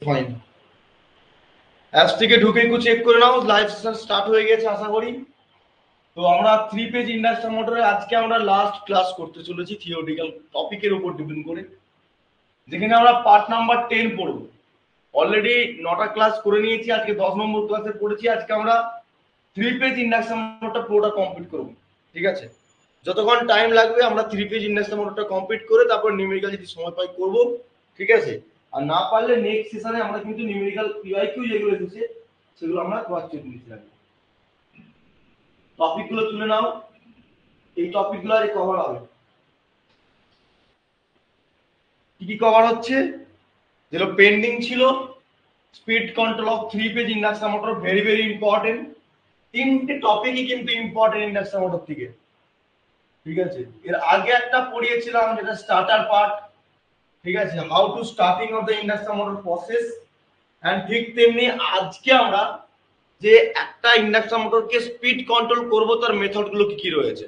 Fine. Apps থেকে ঢুকে একটু চেক করে নাও, লাইভ সেশন স্টার্ট হয়ে গেছে আশা করি। তো আমরা 3 পেজ ইন্ডাকশন মোটরে আজকে আমরা লাস্ট ক্লাস করতে চলেছি থিওরিটিক্যাল টপিকের উপর ডিপেন্ড করে, যেখানে আমরা পার্ট নাম্বার 10 পড়ব। অলরেডি 9টা ক্লাস করে নিয়েছি, আজকে 10 নম্বর ক্লাসে পড়েছি। আজকে আমরা 3 পেজ ইন্ডাকশন মোটরটা পুরোটা কমপ্লিট করব, ঠিক আছে? যতক্ষণ টাইম লাগবে আমরা 3 পেজ ইন্ডাকশন মোটরটা কমপ্লিট করে তারপর নিউমেরিক্যাল যদি সময় পাই করব, ঠিক আছে? আর না পারলে নেক্সট সেশনে আমরা কিন্তু নিউমেরিক্যাল পিওয়াইকিউ যেগুলো এসেছে সেগুলো আমরা ক্রস চেক নিতে লাগবে। টপিকগুলো তুলে নাও, এই টপিকগুলো আজ কভার হবে। কি কি কভার হচ্ছে? যেগুলো পেন্ডিং ছিল, speed control of 3 page induction motor, very very important. 3টে টপিকই কিন্তু ইম্পর্টেন্ট ইন্ডাকশন মোটর থেকে, ঠিক আছে? এর আগে একটা পড়িয়েছিলাম যেটা স্টার্টার পার্ট, ঠিক আছে, how to starting of the induction motor process. And ঠিক তেমনি আজকে আমরা যে একটা ইন্ডাকশন মোটরকে স্পিড কন্ট্রোল করব তার মেথড গুলো কি কি রয়েছে,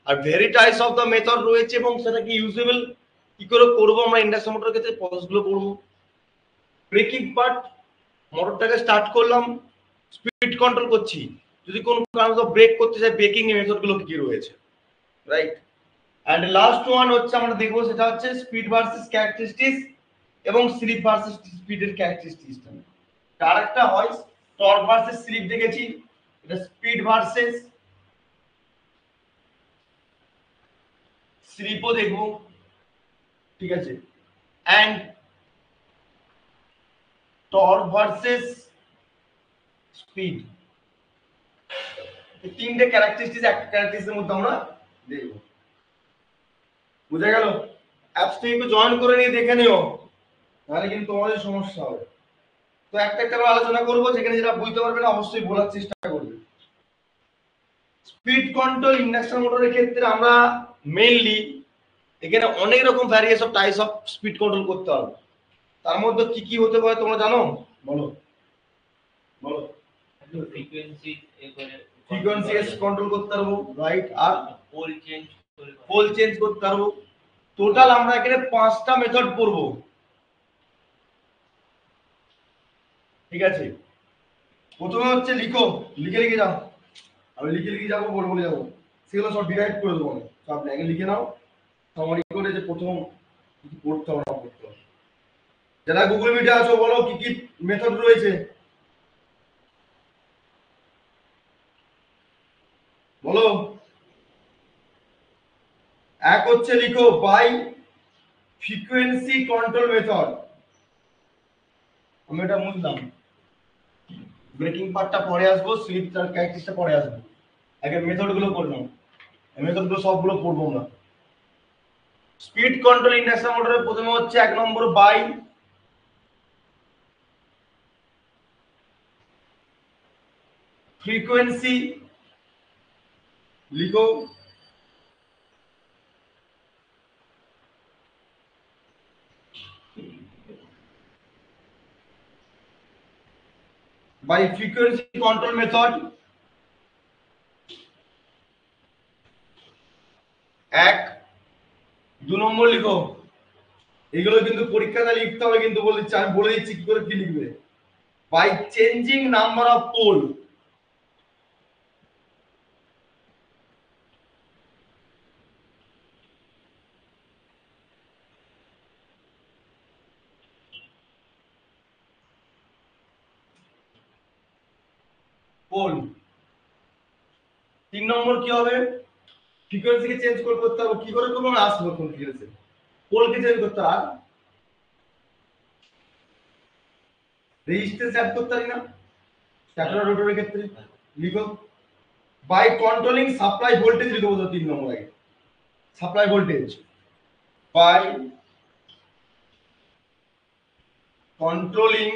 are very types of the method রয়েছে এবং সেটা কি ইউজেবল কি করে করব আমরা ইন্ডাকশন মোটরের ক্ষেত্রে প্রসেস গুলো পড়বো। ব্রেকিং পার্ট, মোটরটাকে স্টার্ট করলাম, স্পিড কন্ট্রোল করছি, যদি কোনো কারণে ব্রেক করতে চাই ব্রেকিং এর মেথড গুলো কি কি রয়েছে, রাইট? এন্ড লাস্ট ওয়ান হচ্ছে আমরা দেখবো সেটা হচ্ছে স্পিড ভার্সেস ক্যারেক্টারিস্টিক্স এবং স্লিপ ভার্সেস স্পিডের ক্যারেক্টারিস্টিক্স। আরেকটা হয় টর্ক ভার্সেস স্লিপ দেখেছি, এটা স্পিড ভার্সেস স্লিপও দেখবো, ঠিক আছে? এন্ড টর্ক ভার্সেস স্পিড, এই তিনটে ক্যারেক্টারিস্টিক্স একটা ক্যারেক্টারিস্টিক্সের মধ্যে আমরা দেখবো। বুঝা গেল? অ্যাপস থেকে একটু জয়েন করে নিয়ে দেখে নিও, তাহলে কিন্তু তোমাদের সমস্যা হবে। তো একটা একটা করে আলোচনা করবো, যেখানে যেটা বুঝতে পারবে না অবশ্যই বলার চেষ্টা করবে। স্পিড কন্ট্রোল ইন্ডাকশন মোটরের ক্ষেত্রে আমরা মেইনলি এখানে অনেক রকম variation of types of speed control করতে হবে। তার মধ্যে কি কি হতে পারে তোমরা জানো? বলো বলো। ফ্রিকোয়েন্সি কন্ট্রোল করতে পারবো, রাইট? আর পোল চেঞ্জ করতে পারবো। টোটাল আমরা এখানে 5টা মেথড পড়বো, ঠিক আছে? প্রথমে হচ্ছে লিখো, লিখে লিখে যাও, আমি লিখে লিখে যাবো, বলে বলে যাবো, সেগুলো সব ডিরাইভ করে দেবো। সব আগে লিখে নাও সামারি করে, যে প্রথম কি পড়তে হবে না পড়তে হবে। যারা গুগল মিটে আছো বলো কি কি মেথড রয়েছে, বলো। এক হচ্ছে লিখো বাই ফ্রিকোয়েন্সি কন্ট্রোল মেথড, আমি এটা বুঝলাম। ব্রেকিং পার্টটা পরে আসবো, স্লিপ তার ক্যারেক্টারিস্টিক্সটা পরে আসবো। আগে মেথড গুলো পড়লাম, এই মেথড গুলো সবগুলো পড়বো আমরা। স্পিড কন্ট্রোল ইন্ডাকশন মোটরের প্রথমে হচ্ছে 1 নম্বর বাই ফ্রিকোয়েন্সি, লিখো বাই ফ্রিকোয়েন্সি কন্ট্রোল মেথড। এক। 2 নম্বর লিখো, এগুলো কিন্তু পরীক্ষাতে লিখতে হবে, কিন্তু বলেছি আমি বলে দিচ্ছি কি করে কি লিখবে। By changing number of pole, pole. 3 number কি হবে? ফ্রিকোয়েন্সিকে চেঞ্জ করতে হবে, কি করে করবো আমরা আসবো কোন ফ্রিকোয়েন্সি, পোলকে চেঞ্জ করতে হবে। রেজিস্ট্যান্স অ্যাড করতে পারি না স্ট্যাটার রোটরের ক্ষেত্রে, লিখো বাই কন্ট্রোলিং সাপ্লাই ভোল্টেজ, লিখবো তো 3 নম্বর আগে supply voltage, by controlling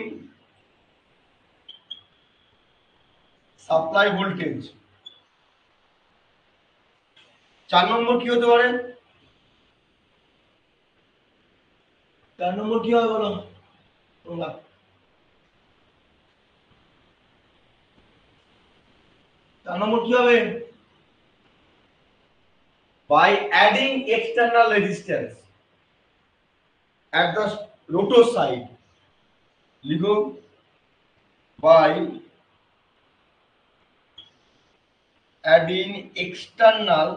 supply voltage. 4 number কি হতে পারে? 4 নম্বর কি হবে বলো তোমরা? 4 নম্বর কি হবে? by adding external resistance at the rotor side, লিখো by adding external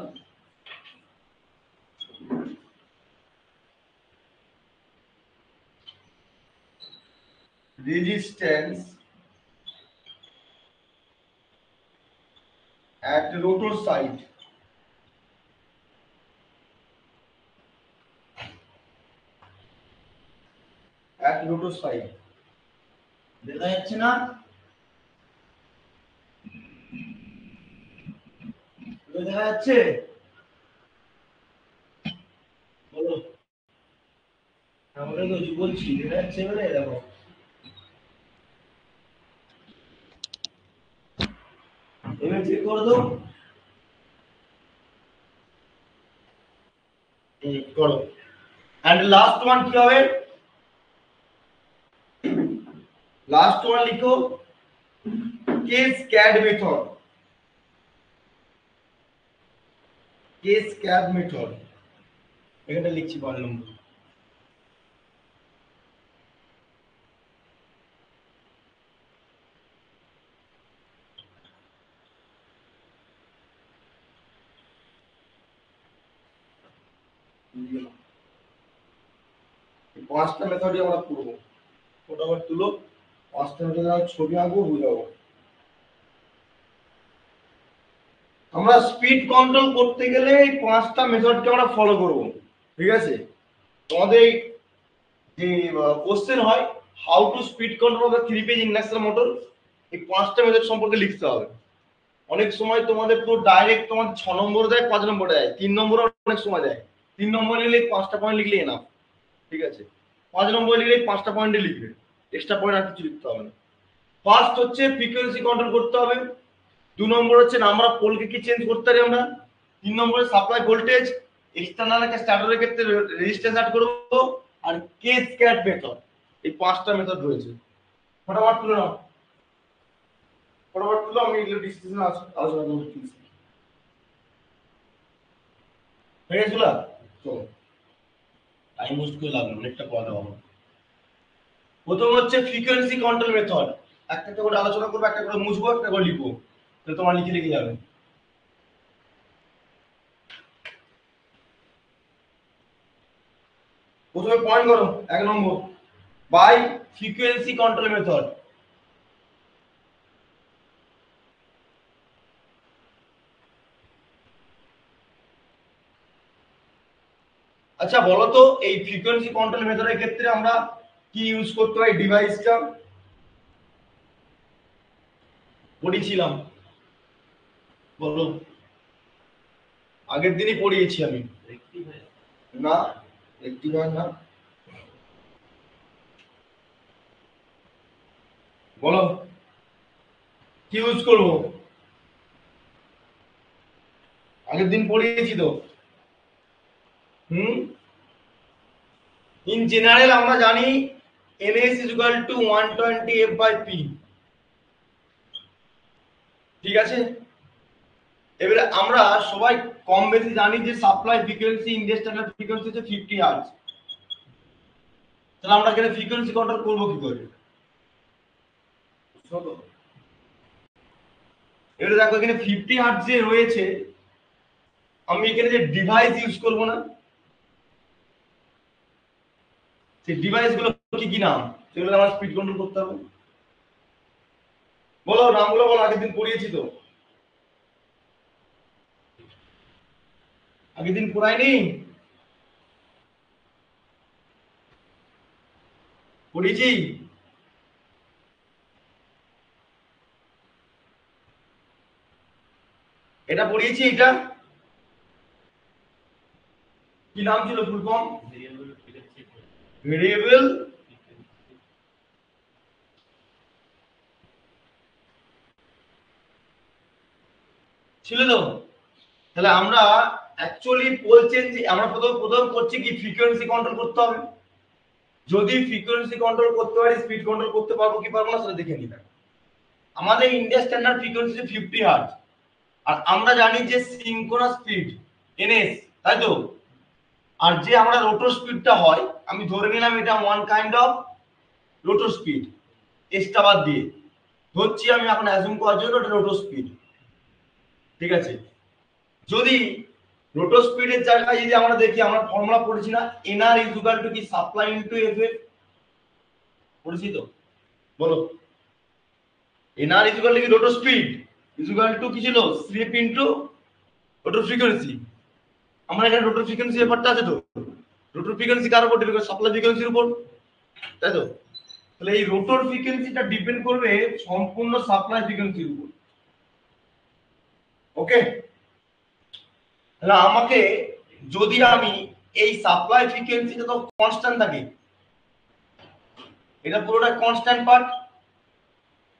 resistance at rotor side. At rotor side. দেখা যাচ্ছে না? দেখা যাচ্ছে? বলো। আমরা তো বলছি দেখা যাচ্ছে মানে দেখো। এবার চেক করে দাও। করো। And last one কি হবে? Last one লিখো Cascade method. Cascade method. এখানে লিখছি 5 নম্বর। পাঁচটা মেথডই আমরা করব। ফটাফট তুলো। পাঁচটা মেথড ছবি আঁকবো বুঝাবো। আমরা স্পিড কন্ট্রোল করতে গেলে এই পাঁচটা মেথডকে আমরা ফলো করব। ঠিক আছে? তোমাদের যে কোশ্চেন হয় how to speed control the 3 page induction motor, এই পাঁচটা মেথড সম্পর্কে লিখতে হবে। অনেক সময় তোমাদের তো ডাইরেক্ট তোমার 6 নম্বর দেয়, 5 নম্বর দেয়, 3 নম্বর অনেক সময় দেয়। 3 নম্বর নিলে 5টা পয়েন্ট লিখলে এনাফ। ঠিক আছে? 5 নম্বর লিখলে 5টা পয়েন্টে লিখবে, এক্সট্রা পয়েন্ট আর কিছু লিখতে হবে না। ফার্স্ট হচ্ছে ফ্রিকোয়েন্সি কন্ট্রোল করতে হবে। 2 নম্বর হচ্ছে নাম্বার অফ পোলকে কি চেঞ্জ করতে পারি আমরা। 3 নম্বরে সাপ্লাই ভোল্টেজ, এক্সটার্নাল একটা স্টার্টারের ক্ষেত্রে রেজিস্ট্যান্স অ্যাড করব। আর ক্যাসকেড মেথড, এই পাঁচটা মেথড রয়েছে। ফটাফট তুলে নাও, ফটাফট তুলো, আমি এগুলো ডিসকাশন আলোচনা করব। হয়ে গেছিল? চলো, টাইম ওয়েস্ট করে লাভ নেই, অনেকটা পড়া হবে। প্রথম হচ্ছে ফ্রিকোয়েন্সি কন্ট্রোল মেথড। একটা একটা করে আলোচনা করবো, একটা করে মুছবো, একটা করে লিখবো, তাহলে তোমার লিখে লিখে যাবে। প্রথমে পয়েন্ট করো 1 নম্বর বাই ফ্রিকোয়েন্সি কন্ট্রোল মেথড। আচ্ছা বলো তো, এই ফ্রিকোয়েন্সি কন্ট্রোল মেথডের ক্ষেত্রে আমরা কি ইউজ করতে হয়? ডিভাইসটা পড়িয়েছিলাম, বলো। আগের দিনই পড়িয়েছি আমি। না, রেক্টিফায়ার না। বলো কি ইউজ করবো? আগের দিন পড়িয়েছি তো। ইন জেনারেল আমরা জানি ns is equal to 120 f by p। ঠিক আছে? এবারে আমরা সবাই কম বেশি জানি যে সাপ্লাই ফ্রিকোয়েন্সি ইন্ডাস্ট্রিয়াল ফ্রিকোয়েন্সি হচ্ছে 50 হার্টজ। তাহলে আমরা এখানে ফ্রিকোয়েন্সি কন্ট্রোল করব কি করে? এবারে দেখো এখানে 50 হার্টজ যে রয়েছে, আমি এখানে যে ডিভাইস ইউজ করব না, সেই ডিভাইস গুলো কি কি নাম, সেগুলো আমরা স্পিড কন্ট্রোল করতে হবে। বলো নামগুলো বলো, আগের দিন পড়িয়েছি তো। আগের দিন পড়াইনি? পড়িয়েছি? এটা পড়িয়েছি। এটা কি নাম ছিল ফুল ফর্ম? ভেরিয়েবল ছিল তো। তাহলে আমরা অ্যাকচুয়ালি পোল চেঞ্জ আমরা প্রথম করছি কি, ফ্রিকোয়েন্সি কন্ট্রোল করতে হবে। যদি ফ্রিকোয়েন্সি কন্ট্রোল করতে পারি, স্পিড কন্ট্রোল করতে পারবো কি পারবো না সেটা দেখে নিলাম। আমাদের ইন্ডিয়া স্ট্যান্ডার্ড ফ্রিকোয়েন্সি 50 হার্টজ, আর আমরা জানি যে সিনক্রোনাস স্পিড ns, তাই তো? আর যে আমরা রোটর স্পিডটা হয়, আমি ধরে নিলাম এটা one kind of rotor speed. Extra বাদ দিয়ে ধরছি আমি এখন অ্যাজুম করার জন্য এটা রোটো স্পিড, ঠিক আছে। যদি রোটো স্পিডের জায়গায় যদি আমরা দেখি, আমরা ফর্মুলা পড়েছি না, এনআর ইজ ইকুয়াল টু কি সাপ্লাই ইনটু এফএফ, পড়েছি তো, বলো। এনআর ইজ ইকুয়াল টু কি রোটো স্পিড ইজ ইকুয়াল টু কি ছিল স্লিপ ইনটু রোটো ফ্রিকোয়েন্সি। আমরা এখানে রোটো ফ্রিকোয়েন্সি ব্যাপারটা আছে তো, রোটো ফ্রিকোয়েন্সি কার উপর ডিপেন্ড করে? সাপ্লাই ফ্রিকোয়েন্সির উপর, তাই তো। তাহলে এই রোটর ফ্রিকোয়েন্সিটা ডিপেন্ড করবে সম্পূর্ণ সাপ্লাই ফ্রিকোয়েন্সির উপর, ওকে। তাহলে আমাকে যদি আমি এই সাপ্লাই ফ্রিকোয়েন্সিটা তো কনস্ট্যান্ট থাকে, এটা পুরোটা কনস্ট্যান্ট পার্ট,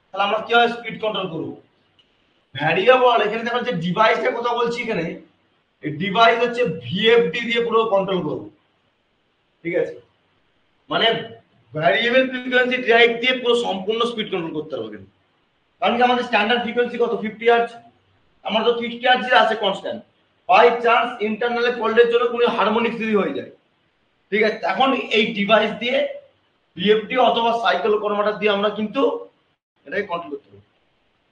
তাহলে আমরা কিভাবে স্পিড কন্ট্রোল করব? ভ্যারিয়েবল, এখানে দেখো যে ডিভাইসের কথা বলছি, এখানে এই ডিভাইস হচ্ছে ভিএফডি দিয়ে পুরো কন্ট্রোল করব, ঠিক আছে। মানে ভ্যারিয়েবল ফ্রিকোয়েন্সি ড্রাইভ দিয়ে পুরো সম্পূর্ণ স্পিড কন্ট্রোল করতে হবে কিন্তু, কারণ কি আমাদের স্ট্যান্ডার্ড ফ্রিকোয়েন্সি কত 50 হার্টজ, আমরা তো 50 হার্টজ আছে কনস্ট্যান্ট। বাই চান্স ইন্টারনালে ফল্টের জন্য কোনো হারমোনিক্স যদি হয়ে যায়, ঠিক আছে, এখন এই ডিভাইস দিয়ে ভিএফডি অথবা সাইকেল কনভার্টার দিয়ে আমরা কিন্তু এটাকে কন্ট্রোল করতে পারি।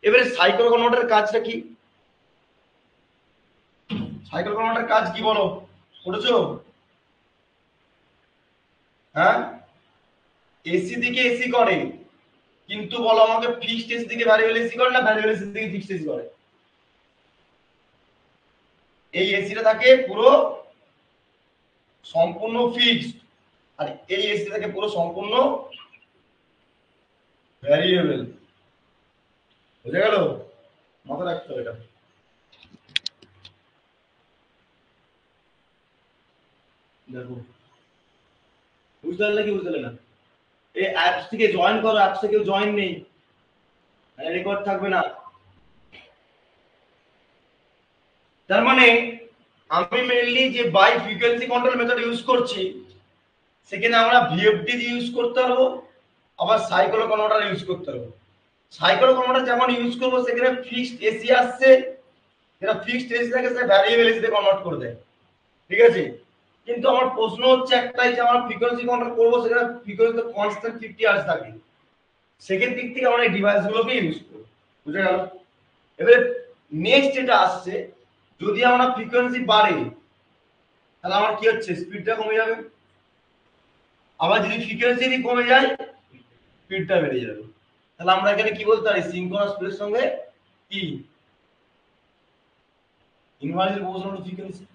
এবারে সাইকেল কনভার্টারের কাজটা কি? সাইকেল কনভার্টারের কাজ কি বলো, পড়েছো? হ্যাঁ, এসি দিকে এসি করে, কিন্তু বলো আমাকে ফিক্সড এসি দিকে ভ্যারিয়েবল এসি করে না ভ্যারিয়েবল এসি দিকে ফিক্সড এসি করে? এই এসিটা থাকে পুরো সম্পূর্ণ ফিক্সড, আর এই এসি থাকে পুরো সম্পূর্ণ ভ্যারিয়েবল। বুঝে গেল? মাথায় রাখতে হবে এটা। দেখো, বুঝতে পারলে কি বুঝতে পারলে না? এই অ্যাপস থেকে জয়েন করো, অ্যাপস থেকে জয়েন নেই, রেকর্ড থাকবে না। তার মানে আমি মেইনলি যে by frequency control method use করছি, সেখানে আমরা ভিএফডি ইউজ করতে পারবো, আবার সাইকেল কনভার্টার ইউজ করতে পারবো। সাইকেল কনভার্টার যেমন ইউজ করবো, সেখানে ফিক্সড এসি আসছে, যেটা ফিক্সড এসি থাকে সেটা ভ্যারিয়েবল এসিতে কনভার্ট করে দেয়, ঠিক আছে। কিন্তু আমার প্রশ্ন হচ্ছে একটাই, যে আমরা ফ্রিকোয়েন্সি কন্ট্রোল করবো, সেখানে ফ্রিকোয়েন্সি কনস্ট্যান্ট 50 হার্টজ থাকে, সেকেন্ড দিক থেকে আমরা এই ডিভাইসগুলোকে ইউজ করবো। বুঝে গেল? এবারে নেক্সট যেটা আসছে, যদি আমরা ফ্রিকোয়েন্সি বাড়ে, তাহলে আমার কি হচ্ছে, স্পিডটা কমে যাবে। আবার যদি ফ্রিকোয়েন্সি কমে যায়, স্পিডটা বেড়ে যাবে। তাহলে আমরা এখানে কি বলতে পারি, সিনক্রোনাস স্পিডের সঙ্গে কি ইনভার্সলি প্রপোর্শনাল টু ফ্রিকোয়েন্সি।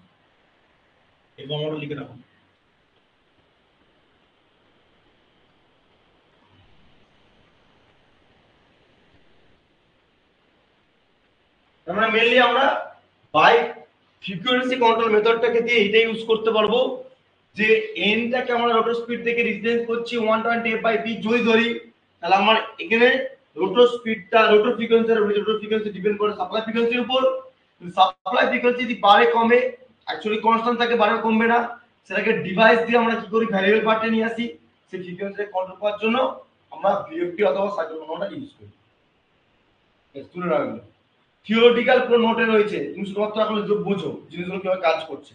এই ফর্মুলাটা লিখে রাখুন। তার মানে মেইনলি আমরা বাই ফ্রিকোয়েন্সি কন্ট্রোল মেথডটাকে দিয়ে এটা ইউজ করতে পারবো, যে এনটাকে আমরা রোটর স্পিড থেকে রিপ্রেজেন্ট করছি 120f/p যদি ধরি, তাহলে আমার এখানে রোটর স্পিডটা রোটর ফ্রিকোয়েন্সি ডিপেন্ড করে সাপ্লাই ফ্রিকোয়েন্সির উপর। সাপ্লাই ফ্রিকোয়েন্সি যদি বাড়ে কমে, অ্যাকচুয়ালি কনস্ট্যান্ট থাকে, বাড়ে কমবে না, সেটাকে ডিভাইস দিয়ে আমরা কি করি, ভ্যারিয়েবল পার্টে নিয়ে আসি, সেই ফ্রিকোয়েন্সিকে কন্ট্রোল করার জন্য আমরা ভিএফডি অথবা সাইকেল কনভার্টার ইউজ করি। তুলে রাখবেন, থিওরিটিক্যাল পুরো নোটে রয়েছে, তুমি শুধুমাত্র এখন বুঝো জিনিসগুলো কিভাবে কাজ করছে।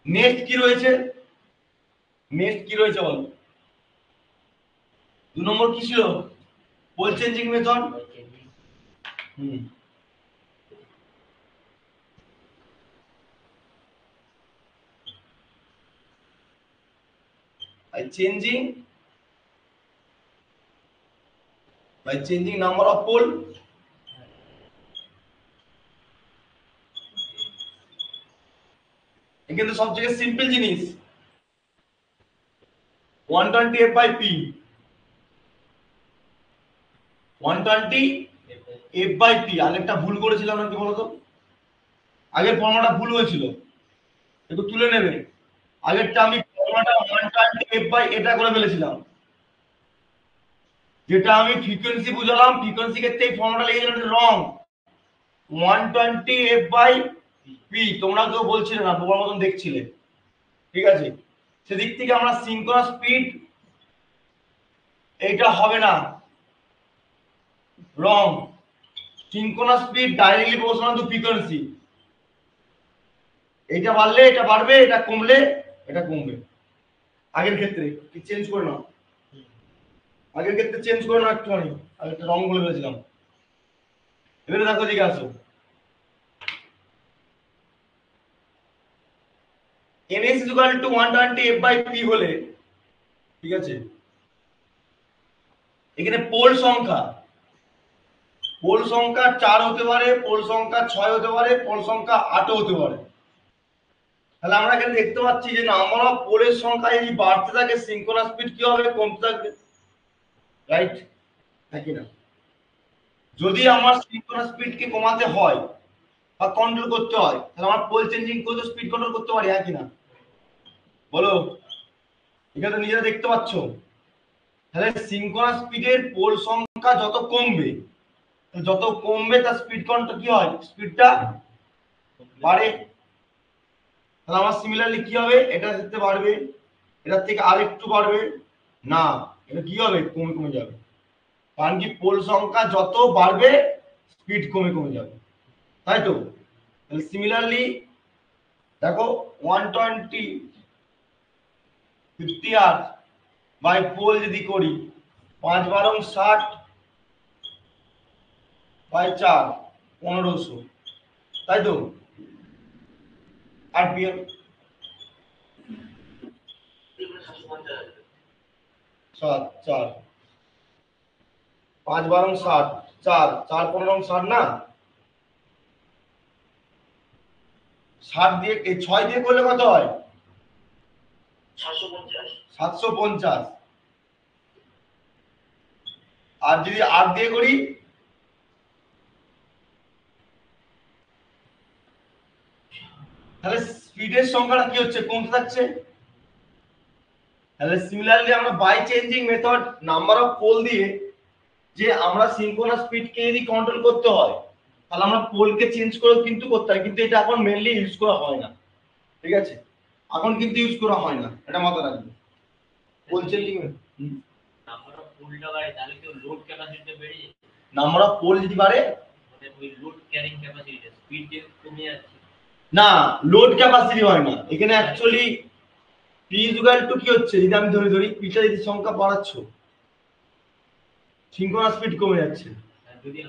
নেক্সট কি রয়েছে, বল? 2 নম্বর কি ছিল? Pole changing method. by changing number of pole, এখানে তো সবথেকে সিম্পল জিনিস 120f/p, 120f/p। আগেরটা ভুল করেছিলাম না, কি বলতো, আগের ফর্মুলাটা ভুল হয়েছিল, একটু তুলে নেবে। আগেরটা আমি ফর্মুলাটা 120f/ এটা করে ফেলেছিলাম, যেটা আমি ফ্রিকোয়েন্সি বুঝালাম, ফ্রিকোয়েন্সি ক্ষেত্রে এই ফর্মুলাটা লিখেছিলাম, এটা রং। 120f/p তোমরা কেউ বলছিলে না, বোবার মতন দেখছিলে, ঠিক আছে। সেদিক থেকে আমরা সিনক্রোনাস স্পিড এইটা হবে না, wrong. Synchronous speed directly proportional to frequency, এটা বাড়লে এটা বাড়বে, এটা কমলে এটা কমবে। আগের ক্ষেত্রে কি চেঞ্জ করে নাও, আগের ক্ষেত্রে চেঞ্জ করে না একটুখানি, আগেরটা রং বলে ফেলেছিলাম। এবারে দেখো দিকে আসো, ns is equal to 120 f by p হলে, ঠিক আছে, এখানে পোল সংখ্যা 4 হতে পারে, পোল সংখ্যা 6 হতে পারে, পোল সংখ্যা 8 হতে পারে। তাহলে আমরা এখানে দেখতে পাচ্ছি যে নাম্বার অফ পোলের সংখ্যা যদি বাড়তে থাকে সিনক্রোনাস স্পিড কি হবে, কমতে থাকবে, রাইট নাকি না? যদি আমার সিনক্রোনাস স্পিড কে কমাতে হয় বা কন্ট্রোল করতে হয়, তাহলে আমার পোল চেঞ্জিং করে তো স্পিড কন্ট্রোল করতে পারি, হ্যাঁ কি না? বলো, এখানে তো নিজেরা দেখতে পাচ্ছ। তাহলে সিনক্রোনাস স্পিডের পোল সংখ্যা যত কমবে তার স্পিড কন্ট্রোল কি হয়, স্পিডটা বাড়ে। তাহলে আমার সিমিলারলি কি হবে, এটার ক্ষেত্রে বাড়বে, এটার থেকে আর একটু বাড়বে না, এটা কি হবে, কমে কমে যাবে। কারণ কি পোল সংখ্যা যত বাড়বে স্পিড কমে কমে যাবে, তাই তো? তাহলে সিমিলারলি দেখো 120 50 আর বাই পোল যদি করি 5 12 60 বাই 4 1500, তাই তো? আরপিএম 7 4 5 12 60 4 4 15 60 না, 60 দিয়ে 6 দিয়ে করলে কত হয়, 750। আর যদি 8 দিয়ে করি, তাহলে স্পিডের সংখ্যাটা কি হচ্ছে, কমতে থাকছে। তাহলে সিমিলারলি আমরা by changing method number of pole দিয়ে যে আমরা সিনক্রোনাস স্পিড কে যদি কন্ট্রোল করতে হয়, তাহলে আমরা পোলকে চেঞ্জ করে কিন্তু করতে হয়, কিন্তু এটা এখন মেইনলি ইউজ করা হয় না, ঠিক আছে? এখন কিন্তু ইউজ করা হয় না, এটা মাথায় রাখবে। পোল চেঞ্জিং নাম্বার অফ পোলটা বাড়ে তাহলে কি লোড ক্যাপাসিটিটা বেড়ে যায়? নাম্বার অফ পোল যদি বাড়ে, মানে ওই লোড ক্যারিং ক্যাপাসিটি স্পিড যে কমে যাচ্ছে। না, লোড ক্যাপাসিটি হয় না এখানে, অ্যাকচুয়ালি পি ইকুয়াল টু কি হচ্ছে, যদি আমি ধরি পিটা যদি সংখ্যা বাড়াচ্ছ সিনক্রোনাস স্পিড কমে যাচ্ছে। যদি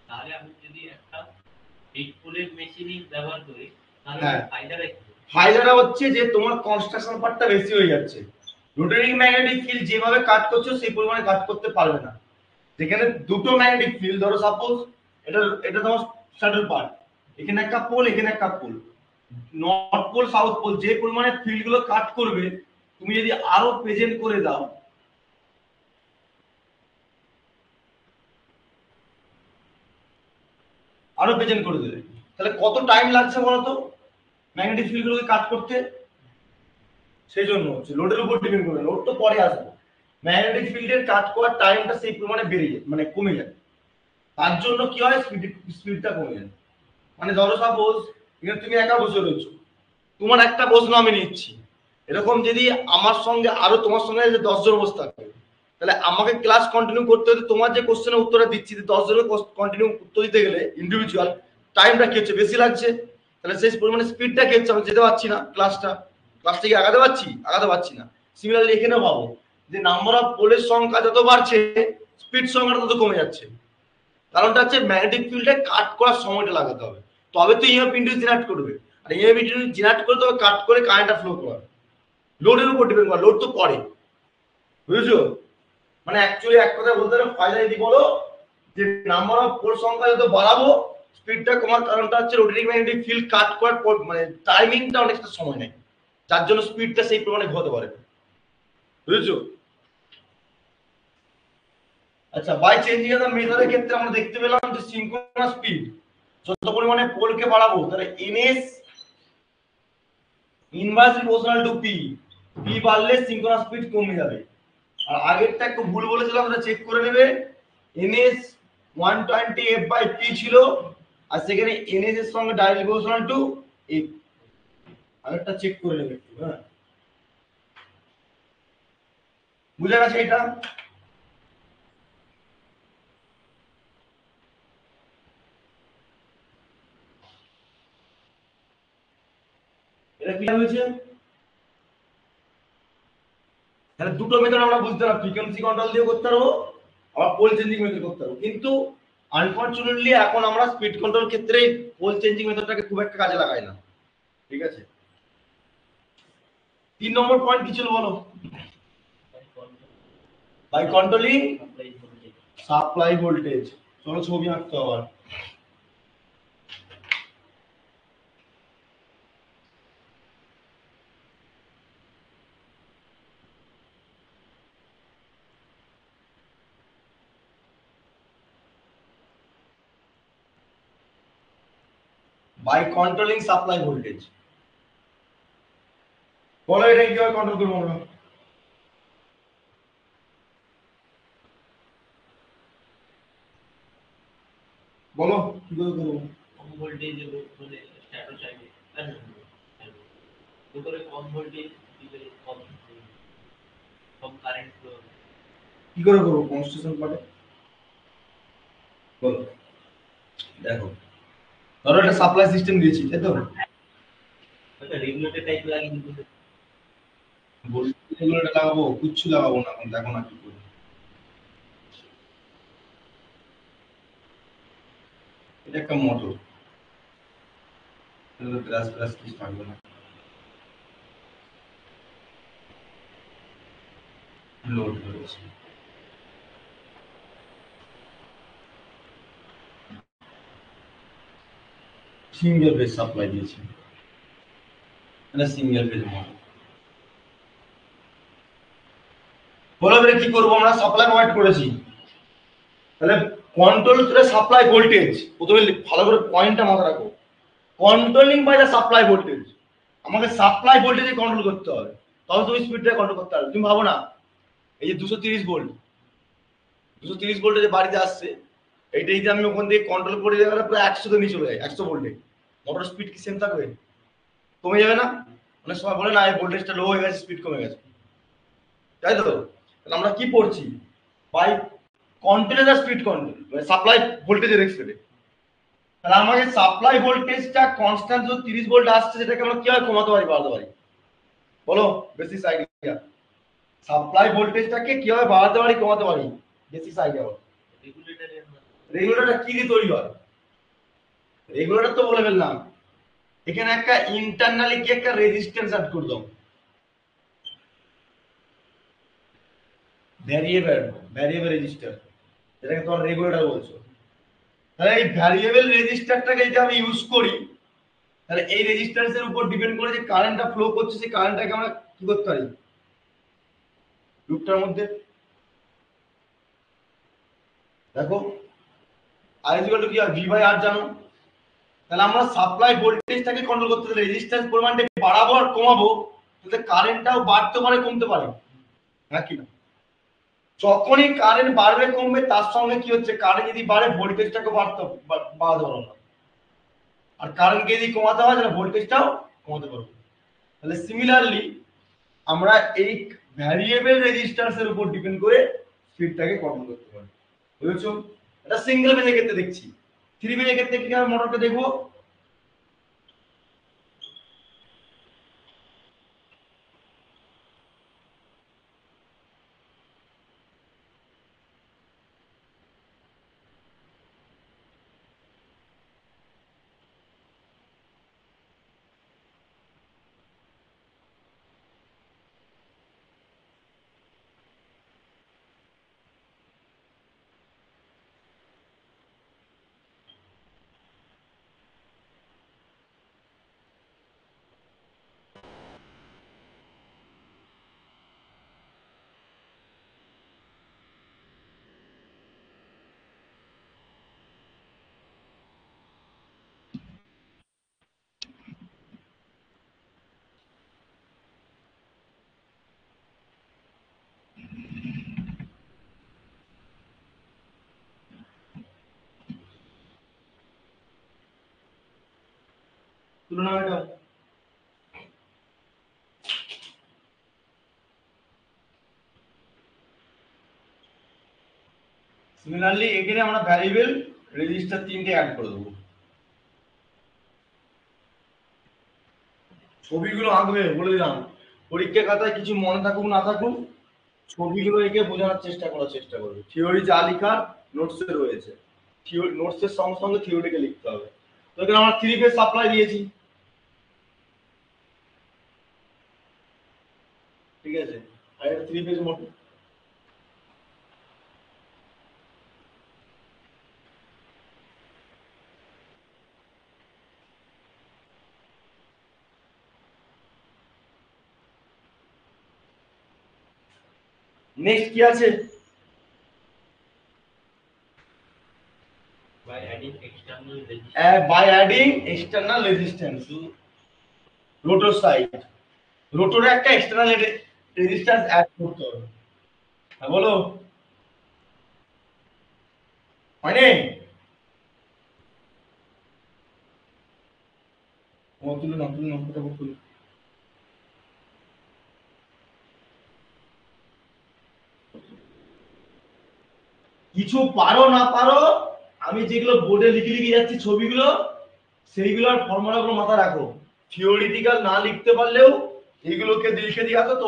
তাহলে আমি যদি একটা বিগ পোলের মেশিনিং ব্যবহার করি তাহলে হ্যাঁ, ফায়দাটা কি? ফায়দাটা হচ্ছে যে তোমার কনস্ট্রাকশন পার্টটা বেশি হয়ে যাচ্ছে, রোটারিং ম্যাগনেটিক ফিল্ড যেভাবে কাট করছো সেই পরিমাণে কাট করতে পারবে না। যেখানে দুটো ম্যাগনেটিক ফিল্ড, ধরো সাপোজ এটা এটা তোমার স্যাডেল পার্ট, এখানে একটা পোল, এখানে একটা pole, north pole south pole, যে পরিমাণে ফিল্ড গুলো কাট করবে তুমি যদি আরো প্রেজেন্ট করে দাও, আরো প্রেজেন্ট করে দেবে, তাহলে কত টাইম লাগছে বলতো ম্যাগনেটিক ফিল্ড গুলোকে কাট করতে। সেই জন্য হচ্ছে লোডের উপর ডিপেন্ড করে, লোড তো পরে আসবে, ম্যাগনেটিক ফিল্ডের কাট করার টাইমটা সেই পরিমাণে বেড়ে যায়, মানে কমে যায়। তার জন্য কি হয়, স্পিডটা কমে যায়। মানে ধরো সাপোজ এখানে তুমি একা বসে রয়েছো, তোমার একটা প্রশ্ন আমি নিচ্ছি, এরকম যদি আমার সঙ্গে আরো তোমার সঙ্গে যে 10 জন বসে থাকে, তাহলে আমাকে ক্লাস কন্টিনিউ করতে হলে তোমার যে কোশ্চেনের উত্তরটা দিচ্ছি 10 জনের কন্টিনিউ উত্তর দিতে গেলে ইন্ডিভিজুয়াল টাইমটা কি হচ্ছে, বেশি লাগছে। তাহলে সেই পরিমাণে স্পিডটা কি হচ্ছে, আমি যেতে পারছি না, ক্লাস থেকে আগাতে পারছি না। সিমিলারলি এখানেও পাবো যে নাম্বার অফ পোলের সংখ্যা যত বাড়ছে স্পিড সংখ্যাটা তত কমে যাচ্ছে। কারণটা হচ্ছে ম্যাগনেটিক ফিল্ডে কাট করার সময়টা লাগাতে হবে, তবে তো ইএমএফ ইন্ডিউস জেনারেট করবে, আর ইএমএফ ইন্ডিউস জেনারেট করে তবে কাট করে কারেন্টটা ফ্লো করাবে। লোডের উপর ডিপেন্ড করে, লোড তো পরে, বুঝেছো? মানে অ্যাকচুয়ালি এক কথা বলতে গেলে ফায়দা যদি বলো যে নাম্বার অফ পোল সংখ্যা যত বাড়াবো স্পিডটা কমার কারণটা হচ্ছে রোটেটিং ম্যাগনেটিক ফিল্ড কাট করার পর মানে টাইমিংটা অনেকটা সময় নেয়, যার জন্য স্পিডটা সেই পরিমাণে হতে পারে, বুঝেছো? আচ্ছা, বাই চেঞ্জিং দ্য মেথডের ক্ষেত্রে আমরা দেখতে পেলাম যে সিনক্রোনাস স্পিড যত পরিমাণে পোলকে বাড়াবো তাহলে ns inversely proportional to p, p বাড়লে সিনক্রোনাস স্পিড কমে যাবে। আর আগেরটা একটু ভুল বলেছিলাম, ওটা চেক করে নেবে, ns 120 f by p ছিল, আর সেখানে ns এর সঙ্গে ডাইরেক্টলি প্রপোর্শনাল টু f, আগেরটা চেক করে নেবে একটু। হ্যাঁ, বুঝা গেছে এটা? এটা ক্লিয়ার হয়েছে? তাহলে দুটো মেথড আমরা বুঝতে পারবো, ফ্রিকোয়েন্সি কন্ট্রোল দিয়ে করতে পারবো, আবার পোল চেঞ্জিং মেথড করতে পারবো। কিন্তু আনফরচুনেটলি এখন আমরা স্পিড কন্ট্রোল ক্ষেত্রে পোল চেঞ্জিং মেথডটাকে খুব একটা কাজে লাগাই না। ঠিক আছে, 3 নম্বর পয়েন্ট কি ছিল বলো? By controlling supply voltage. চলো ছবি আঁকতে আবার। বাই কন্ট্রোলিং সাপ্লাই ভোল্টেজ, বলো এটা কিভাবে কন্ট্রোল করবো আমরা? বলো কি করে করবো? কম ভোল্টেজ মানে স্ট্যাটাস সাইডে কি করে কম ভোল্টেজ দিলে কম কারেন্ট ফ্লো কি করে করবো কনস্ট্রাকশন পার্টে? বলো। দেখো, ধরো একটা সাপ্লাই সিস্টেম দিয়েছি, তাই তো? একটা রেগুলেটর টাইপ লাগিয়ে দিতে ভোল্টেজ রেগুলেটর লাগাবো? কিচ্ছু লাগাবো না, এখন দেখো না কি করবো। এটা একটা মোটর, ব্রাশ ব্রাশ কিছু থাকবে না, লোড রয়েছে, সিঙ্গেল ফেজ সাপ্লাই দিয়েছি, এটা সিঙ্গেল ফেজ মোটর। বলো এবারে কি করবো আমরা? সাপ্লাই প্রোভাইড করেছি, তাহলে কন্ট্রোল করে সাপ্লাই ভোল্টেজ। প্রথমে ভালো করে পয়েন্টটা মাথায় রাখো, controlling by the supply voltage. আমাকে সাপ্লাই ভোল্টেজে কন্ট্রোল করতে হবে, তাহলে তুমি স্পিডটা কন্ট্রোল করতে পারবে। তুমি ভাবো না, এই যে 230 ভোল্ট, 230 ভোল্টে যে বাড়িতে আসছে, এইটাই যে আমি ওখান থেকে কন্ট্রোল করে গেলে প্রায় 100 তে নিয়ে চলে যায়, 100 ভোল্টে। মোটর স্পিড কি সেম থাকবে? কমে যাবে না? অনেক সময় বলে না এই ভোল্টেজটা লো হয়ে গেছে, স্পিড কমে গেছে, তাই তো? তাহলে আমরা কি পড়ছি? By control the speed control, মানে সাপ্লাই ভোল্টেজের এক্সপেক্টে। তাহলে আমাকে সাপ্লাই ভোল্টেজটা কনস্ট্যান্ট যে 30 ভোল্ট আসছে, সেটাকে আমরা কিভাবে কমাতে পারি, বাড়াতে পারি? বলো, বেসিস আইডিয়া। সাপ্লাই ভোল্টেজটাকে কিভাবে বাড়াতে পারি, কমাতে পারি? বেসিস আইডিয়া বলো। রেগুলেটরের রেগুলেটরটা কি দিয়ে তৈরি হয়? রেগুলেটর তো বলে ফেললাম, এখানে একটা ইন্টারনালি কি একটা রেজিস্ট্যান্স অ্যাড করে দাও, ভ্যারিয়েবল ভ্যারিয়েবল রেজিস্টার, যেটাকে তোমার রেগুলেটর বলছো। তাহলে এই ভ্যারিয়েবল রেজিস্টারটাকে যদি আমি ইউজ করি, তাহলে এই রেজিস্ট্যান্সের উপর ডিপেন্ড করে যে কারেন্টটা ফ্লো করছে, সেই কারেন্টটাকে আমরা কি করতে পারি লুপটার মধ্যে? দেখো, আর ইজ ইকুয়াল টু কি হয়, ভি বাই আর জানো। তাহলে আমরা সাপ্লাই ভোল্টেজটাকে কন্ট্রোল করতে গেলে রেজিস্ট্যান্স পরিমাণটাকে বাড়াবো আর কমাবো, তাহলে কারেন্টটাও বাড়তে পারে, কমতে পারে, হ্যাঁ কি না? যখনই কারেন্ট বাড়বে কমবে, তার সঙ্গে কি হচ্ছে, কারেন্ট যদি বাড়ে ভোল্টেজটাকে বাড়াতে পারবো না, আর কারেন্টকে যদি কমাতে হয় তাহলে ভোল্টেজটাও কমাতে পারবো। তাহলে সিমিলারলি আমরা এই ভ্যারিয়েবল রেজিস্ট্যান্সের উপর ডিপেন্ড করে স্পিডটাকে কন্ট্রোল করতে পারি। বুঝেছো? এটা সিঙ্গেল ফেজের ক্ষেত্রে দেখছি, থ্রি ফেজের ক্ষেত্রে কিভাবে মোটরটা দেখবো? তুলনা এটা সিমিলারলি এখানে আমরা ভ্যারিয়েবল রেজিস্টার তিনটে অ্যাড করে দেবো। ছবিগুলো আঁকবে বলে দিলাম, পরীক্ষা খাতায় কিছু মনে থাকুক না থাকুক, ছবিগুলো এঁকে বোঝানোর চেষ্টা করার চেষ্টা করবে। থিওরি যা লেখার নোটসে রয়েছে, থিওরি নোটসের সঙ্গে সঙ্গে থিওরিটিকে লিখতে হবে। তো এখানে আমরা 3 ফেজ সাপ্লাই দিয়েছি, ঠিক আছে, আর এটা 3 ফেজ মোটর। নেক্সট কি আছে? by adding external resistance by adding external resistance to rotor side. রোটরে একটা এক্সটার্নাল রেজিস্ট্যান্স অ্যাড করতে হবে। হ্যাঁ বলো, মানে ও তুলো না তুলো না ফটাফট তুলো। কিছু পারো না পারো, আমি যেগুলো বোর্ডে লিখে লিখে যাচ্ছি ছবিগুলো, সেইগুলোর ফর্মুলাগুলো মাথায় রাখো। থিওরিটিক্যাল না লিখতে পারলেও এগুলোকে লিখে দিয়ে আসো, তো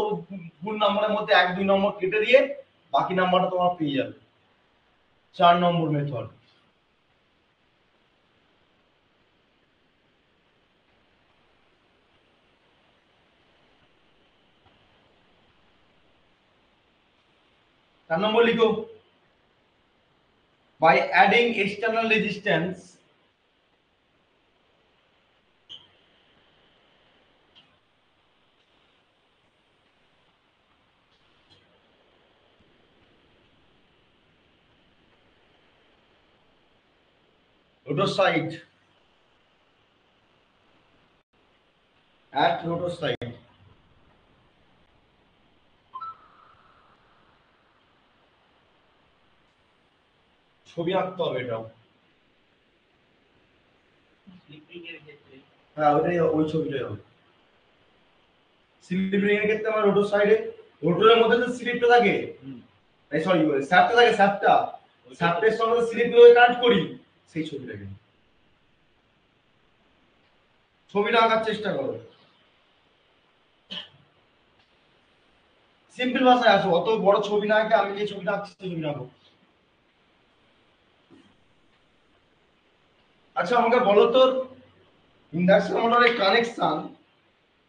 ভুল নাম্বারের মধ্যে 1-2 নম্বর কেটে দিয়ে বাকি নাম্বারটা তোমার পেয়ে যাবে। 4 নম্বর মেথড। চার নম্বর লিখো, by adding external resistance rotor side at rotor side। ছবি আঁকতে হবে এটাও। slip ring এর ক্ষেত্রে হ্যাঁ ওইটাই, ওই ছবিটাই হবে। স্লিপ রিং এর ক্ষেত্রে আমার রোটর সাইডে, রোটরের মধ্যে যে স্লিপটা থাকে, এই সরি শ্যাফটটা থাকে, শ্যাফটটা, শ্যাফটের সঙ্গে স্লিপ গুলো কানেক্ট করি, সেই ছবিটাকে। ছবিটা আঁকার চেষ্টা করো, সিম্পল ভাষায় আসো, অত বড় ছবি না আঁকে আমি যে ছবিটা আঁকছি সেই ছবিটা আঁকো। আচ্ছা আমাকে বলো তো, ইন্ডাকশন মোটরের কানেকশন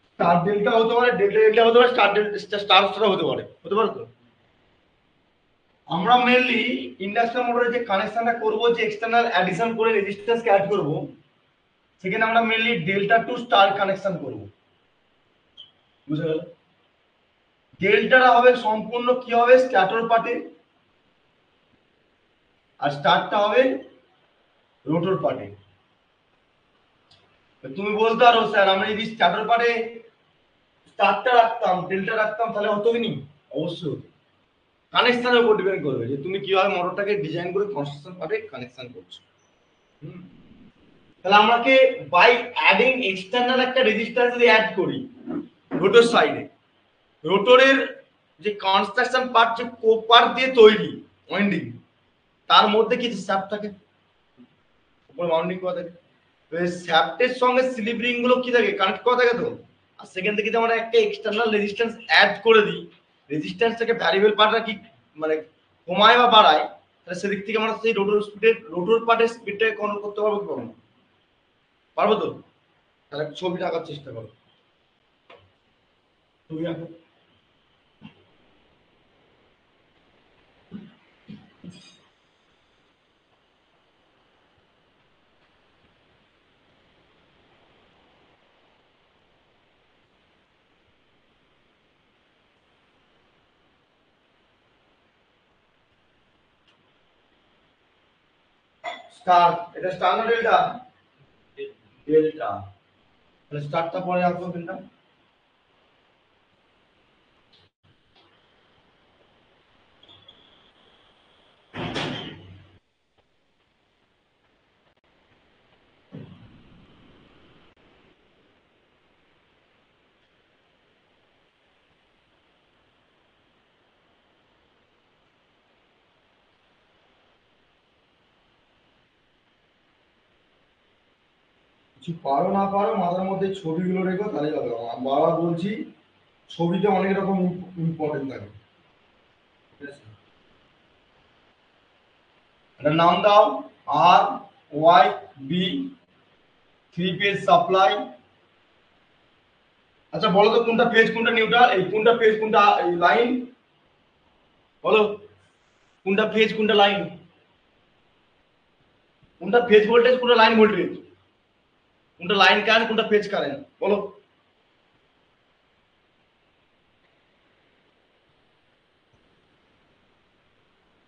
স্টার ডেল্টা হতে পারে, ডেল্টা ডেল্টা হতে পারে, স্টার ডেল্টা স্টার স্টার হতে পারে, হতে পারে তো? আমরা মেইনলি ইন্ডাকশন মোটরের যে কানেকশনটা করব, যে এক্সটার্নাল অ্যাডিশন করে রেজিস্ট্যান্সকে অ্যাড করব, সেখানে আমরা mainly delta to star connection করব। বুঝে গেল? ডেল্টাটা হবে সম্পূর্ণ কি হবে স্ট্যাটর পার্টে, আর স্টারটা হবে রোটর পার্টে। তুমি বলতে পারো স্যার আমরা যদি স্ট্যাটর পার্টে স্টারটা রাখতাম, ডেল্টা রাখতাম, তাহলে হতো কি নি? অবশ্যই কানেকশনের উপর ডিপেন্ড করবে যে তুমি কিভাবে মোটরটাকে ডিজাইন করে কনস্ট্রাকশন পার্টে কানেকশন করছো। তাহলে আমাকে বাই অ্যাডিং এক্সটার্নাল একটা রেজিস্ট্যান্স যদি অ্যাড করি রোটর সাইডে, রোটরের যে কনস্ট্রাকশন পার্ট, যে কোপার দিয়ে তৈরি ওয়াইন্ডিং, তার মধ্যে কিছু শ্যাফট থাকে, উপরে মাউন্টিং করা থাকে, তো এই শ্যাফটের সঙ্গে স্লিপ রিং গুলো কি থাকে, কানেক্ট করা থাকে তো। আর সেখান থেকে যদি আমরা একটা এক্সটার্নাল রেজিস্ট্যান্স অ্যাড করে দিই, রেজিস্ট্যান্সটাকে ভ্যারিয়েবল পার্টটা কি মানে কমায় বা বাড়ায়, তাহলে সেদিক থেকে আমরা সেই রোটর স্পিডের, রোটর পার্টের স্পিডটাকে কন্ট্রোল করতে পারবো কি পারবো না? পারবো তো? তাহলে ছবিটা আঁকার চেষ্টা করো, ছবি আঁকো। স্টার, এটা স্টার না ডেল্টা? ডেল্টা। তাহলে স্টারটা পরে আঁকবো ডেল্টা। কিছু পারো না পারো মাথার মধ্যে ছবিগুলো রেখো, তাহলে হবে। আমি বারবার বলছি ছবিতে অনেক রকম ইম্পর্টেন্ট থাকে। এটা নাম দাও আর ওয়াই বি 3 পেজ সাপ্লাই। আচ্ছা বলো তো কোনটা ফেজ কোনটা নিউট্রাল, এই কোনটা ফেজ কোনটা লাইন, বলো কোনটা ফেজ কোনটা লাইন, কোনটা ফেজ ভোল্টেজ কোনটা লাইন ভোল্টেজ, কোনটা লাইন কারেন্ট কোনটা ফেজ কারেন্ট, বলো।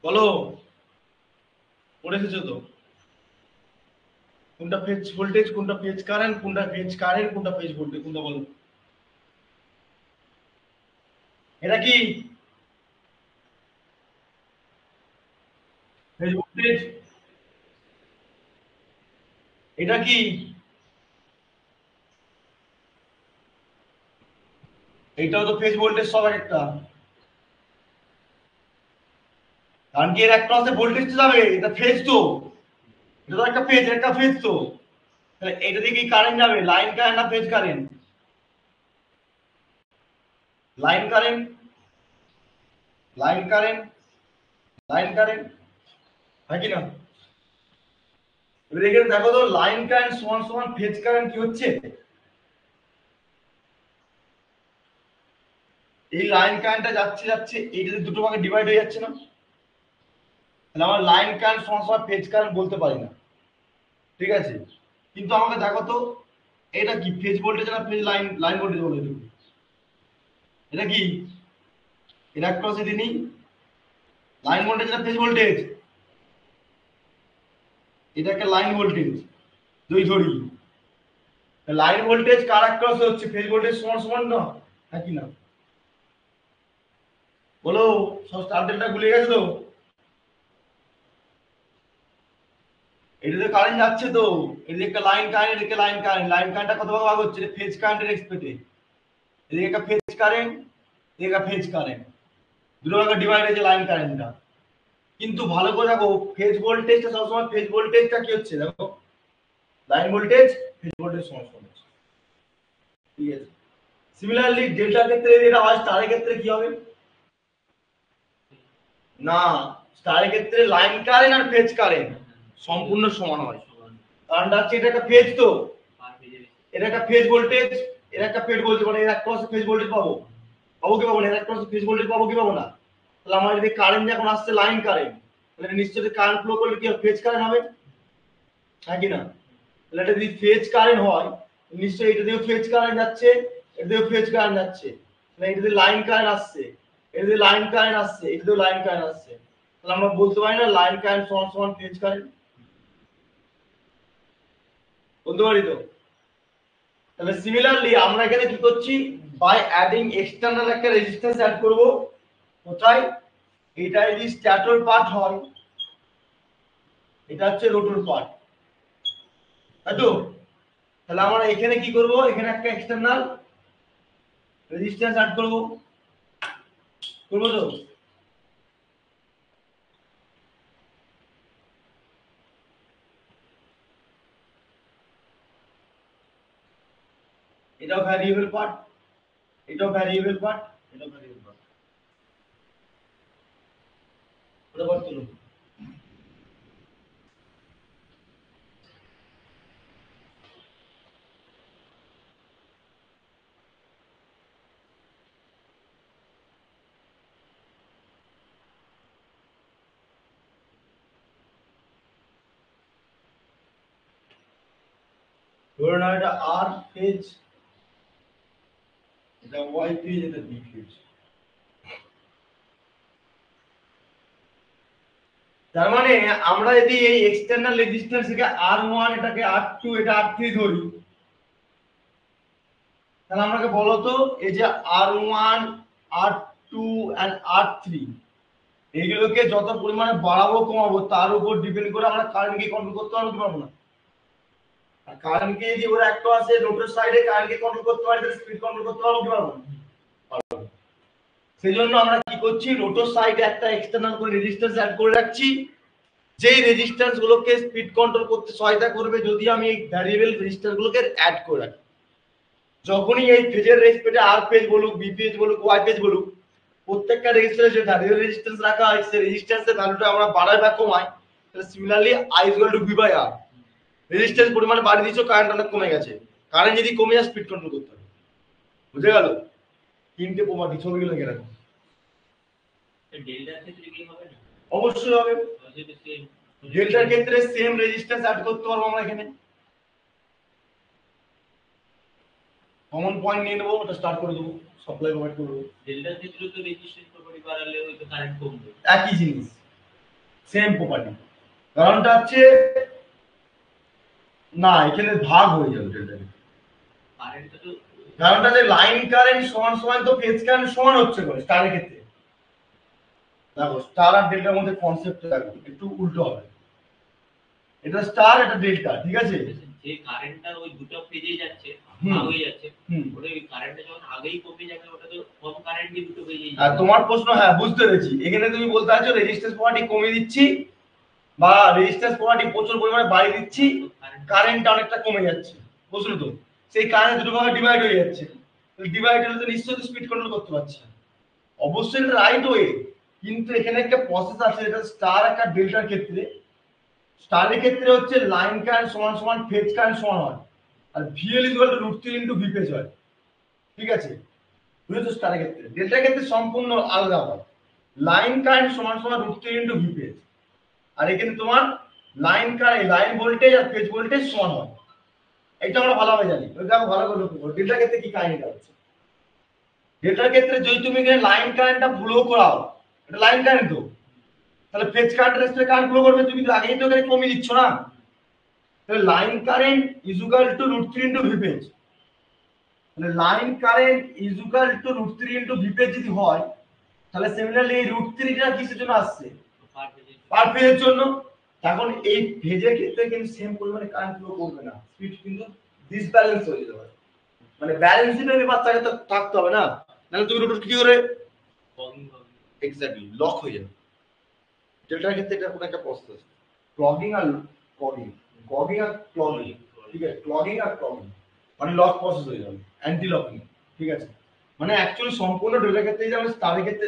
বলো পড়ে এসেছো তো, কোনটা ফেজ ভোল্টেজ কোনটা ফেজ কারেন্ট, কোনটা ফেজ কারেন্ট কোনটা ফেজ ভোল্টেজ, কোনটা বলো। এটা কি ফেজ ভোল্টেজ, এটা কি, এইটাও তো ফেজ ভোল্টেজ সব একটা, কারণ কি এর একটা আছে ভোল্টেজ তো যাবে, এটা ফেজ তো, এটা তো একটা ফেজ একটা ফেজ তো, তাহলে এটা দিয়ে কি কারেন্ট যাবে, লাইন কারেন্ট না phase current, line current, line current, line current, হয় কি না। এবার এখানে দেখো তো লাইন কারেন্ট সমান সমান ফেজ কারেন্ট কি হচ্ছে, এই লাইন কারেন্টটা যাচ্ছে যাচ্ছে এইটা যদি দুটো ভাগে ডিভাইড হয়ে যাচ্ছে না, তাহলে আমরা লাইন কারেন্ট সমান সমান ফেজ কারেন্ট বলতে পারি না, ঠিক আছে। কিন্তু আমাকে দেখো তো এটা কি ফেজ ভোল্টেজ না ফেজ লাইন, লাইন ভোল্টেজ বলে দেবো, এটা কি, এটা ক্রস এ দিনই লাইন ভোল্টেজ না ফেজ ভোল্টেজ, এটা একটা লাইন ভোল্টেজ দুই ধরি, লাইন ভোল্টেজ কার ক্রস হচ্ছে ফেজ ভোল্টেজ সমান সমান না, হ্যাঁ কি না, বলো সব স্টার ডেল্টা ভুলে গেছে তো, এটাতে কারেন্ট যাচ্ছে তো, এদিকে একটা লাইন কারেন্ট এদিকে লাইন কারেন্ট, লাইন কারেন্টটা কত ভাগ হচ্ছে, এটা ফেজ কারেন্টের রেসপেক্টে, এদিকে একটা ফেজ কারেন্ট এদিকে একটা ফেজ কারেন্ট, দুটো ভাগে ডিভাইড হয়েছে লাইন কারেন্টটা। কিন্তু ভালো করে দেখো ফেজ ভোল্টেজটা সবসময় ফেজ ভোল্টেজটা কি হচ্ছে দেখো, লাইন ভোল্টেজ ফেজ ভোল্টেজ সমান সমান হচ্ছে, ঠিক আছে। সিমিলারলি ডেল্টার ক্ষেত্রে যদি এটা হয় স্টারের ক্ষেত্রে কি হবে, না স্টারের ক্ষেত্রে লাইন কারেন্ট আর ফেজ কারেন্ট সম্পূর্ণ সমান হয়, কারণ হচ্ছে এটা একটা ফেজ তো, এটা একটা ফেজ ভোল্টেজ, এটা একটা ফেজ ভোল্টেজ, মানে এর একটা ফেজ ভোল্টেজ পাবো, পাবো কি পাবো না, এর একটা ফেজ ভোল্টেজ পাবো কি পাবো না, তাহলে আমার যদি কারেন্ট যখন আসছে লাইন কারেন্ট, তাহলে নিশ্চয়ই কারেন্ট ফ্লো করলে কি ফেজ কারেন্ট হবে, হ্যাঁ কি না। তাহলে এটা যদি ফেজ কারেন্ট হয় নিশ্চয়ই এটা দিয়ে ফেজ কারেন্ট যাচ্ছে, এটা দিয়ে ফেজ কারেন্ট যাচ্ছে, তাহলে এটা দিয়ে লাইন কারেন্ট আসছে, এটা দিয়ে লাইন কারেন্ট আসছে, এটা দিয়ে লাইন কারেন্ট আসছে, তাহলে আমরা বলতে পারি না লাইন কারেন্ট সমান সমান ফেজ কারেন্ট, বলতে পারি তো। তাহলে সিমিলারলি আমরা এখানে কি করছি, বাই অ্যাডিং এক্সটার্নাল একটা রেজিস্ট্যান্স অ্যাড করব, কোথায়, এটা যদি স্ট্যাটর পার্ট হয়, এটা হচ্ছে রোটর পার্ট, তাই তো। তাহলে আমরা এখানে কি করব, এখানে একটা এক্সটার্নাল রেজিস্ট্যান্স অ্যাড করব, করবো তো। এটাও ভ্যারিয়েবল পার্ট, এটাও ভ্যারিয়েবল পার্ট, এটাও ভ্যারিয়েবল পার্ট, ওটা কত তুলো, ধরে নাও এটা আর ফেজ, এটা ওয়াই ফেজ, এটা বি ফেজ, তার মানে আমরা যদি এই এক্সটার্নাল রেজিস্ট্যান্স থেকে R1 এটাকে R2 এটা R3 ধরি, তাহলে আমাকে বলো তো এই যে R1 R2 এন্ড R3 এইগুলোকে যত পরিমাণে বাড়াবো কমাবো তার উপর ডিপেন্ড করে আমরা কারেন্টকে কন্ট্রোল করতে পারবো কি পারবো না, আর কারেন্টকে যদি ওরা একটা আছে রোটর সাইডে কারেন্টকে কন্ট্রোল করতে পারি তাহলে স্পিড কন্ট্রোল করতে পারবো কি পারবো না, পারবো। সেজন্য আমরা কি করছি, রোটর সাইডে একটা এক্সটার্নাল করে রেজিস্ট্যান্স অ্যাড করে রাখছি, যেই রেজিস্ট্যান্স গুলোকে স্পিড কন্ট্রোল করতে সহায়তা করবে যদি আমি এই ভ্যারিয়েবল রেজিস্ট্যান্স গুলোকে অ্যাড করে রাখি। যখনই এই ফেজের রেসপেক্টে আর ফেজ বলুক বি ফেজ বলুক ওয়াই ফেজ বলুক প্রত্যেকটা রেজিস্ট্যান্স যে রেজিস্ট্যান্স রাখা হয় সেই রেজিস্ট্যান্সের ভ্যালুটা আমরা বাড়াই বা কমাই, তাহলে similarly I equal to V by R। Resistance পরিমাণ বাড়িয়ে দিয়েছো, কারেন্ট অনেক কমে গেছে, কারেন্ট যদি কমে যায় স্পিড কন্ট্রোল করতে হবে। বুঝে গেল? তিনটে প্রপার্টি ছবিগুলো লিখে রাখো। ডেল্টার ক্ষেত্রে কি হবে না? অবশ্যই হবে। ডেল্টার ক্ষেত্রে সেম রেজিস্ট্যান্স অ্যাড করতে পারবো আমরা এখানে। কমন পয়েন্ট নিয়ে নেবো, ওটা স্টার্ট করে দেবো, সাপ্লাই প্রোভাইড করবো। ডেল্টার ক্ষেত্রে তো রেজিস্ট্যান্স প্রপার্টি বাড়ালে ওই তো কারেন্ট কমবে, একই জিনিস, সেম প্রপার্টি। কারণটা হচ্ছে না, এখানে ভাগ হয়ে যাবে ডেল্টা। কারেন্টটা তো কারণটা যে লাইন কারেন্ট সমান সমান তো ফেজ কারেন্ট সমান হচ্ছে করে স্টারের ক্ষেত্রে। দেখো স্টার আর ডেল্টার মধ্যে কনসেপ্ট দেখো একটু উল্টো হবে। এটা স্টার, এটা ডেল্টা, ঠিক আছে? যে কারেন্টটা ওই দুটো ফেজেই যাচ্ছে, হুম। আগেই যাচ্ছে, হুম। ওটা ওই কারেন্টটা যখন আগেই কমে যাবে, ওটা তো কম কারেন্ট দিয়ে দুটো ফেজেই আর যাবে। তোমার প্রশ্ন, হ্যাঁ বুঝতে পেরেছি, এখানে তুমি বলতে চাইছো রেজিস্ট্যান্স প্রপার্টি কমিয়ে দিচ্ছি বা রেজিস্ট্যান্স প্রপার্টি প্রচুর পরিমাণে বাড়িয়ে দিচ্ছি, কারেন্টটা অনেকটা কমে যাচ্ছে। বুঝলো তো? সেই কারেন্ট দুটো ভাগে ডিভাইড হয়ে যাচ্ছে, ডিভাইড হলে তো নিশ্চয়ই স্পিড কন্ট্রোল করতে পারছি। অবশ্যই এটা রাইট ওয়ে, কিন্তু এখানে একটা প্রসেস আছে, এটা স্টার একটা ডেল্টার ক্ষেত্রে। স্টারের ক্ষেত্রে হচ্ছে লাইন কারেন্ট সমান সমান ফেজ কারেন্ট সমান হয়, আর VL equal to √3 into V phase হয়, ঠিক আছে? বুঝেছো? স্টারের ক্ষেত্রে। ডেল্টার ক্ষেত্রে সম্পূর্ণ আলাদা হয়, লাইন কারেন্ট সমান সমান √3 ইনটু ভি ফেজ, আর এখানে তোমার লাইন কারেন্ট, লাইন ভোল্টেজ আর ফেজ ভোল্টেজ সমান হয়। এটা আমরা ভালোভাবে জানি, ওইটা আমরা ভালো করে লক্ষ্য করো। ডেল্টার ক্ষেত্রে কি কাহিনীটা হচ্ছে, ডেল্টার ক্ষেত্রে যদি তুমি এখানে লাইন কারেন্টটা ফ্লো করাও, এটা লাইন কারেন্ট তো, তাহলে phase current resistance current flow করবে, তুমি আগেই তো এখানে কমিয়ে দিচ্ছ না, তাহলে line current is equal to √3 into V phase. তাহলে line current is equal to √3 into V phase যদি হয়, তাহলে সিমিলারলি এই √3 টা কিসের জন্য আসছে? পার ফেজের জন্য। এখন এই ফেজের ক্ষেত্রে কিন্তু সেম পরিমাণে কারেন্ট ফ্লো করবে না, স্পিড কিন্তু ডিসব্যালেন্স হয়ে যেতে পারে। মানে ব্যালেন্সিং এর ব্যাপারটাকে তো থাকতে হবে না, নাহলে তুমি রোটর কি করে এক্স্যাক্টলি লক হয়ে যাবে। ডেল্টার ক্ষেত্রে এটা কোনো একটা প্রসেস আছে, ক্লগিং আর ক্লগিং, ক্লগিং আর ক্লগিং, ঠিক আছে? ক্লগিং আর ক্লগিং মানে লক প্রসেস হয়ে যাবে, অ্যান্টি লকিং, ঠিক আছে? মানে অ্যাকচুয়ালি সম্পূর্ণ ডেল্টার ক্ষেত্রে যেমন স্টারের ক্ষেত্রে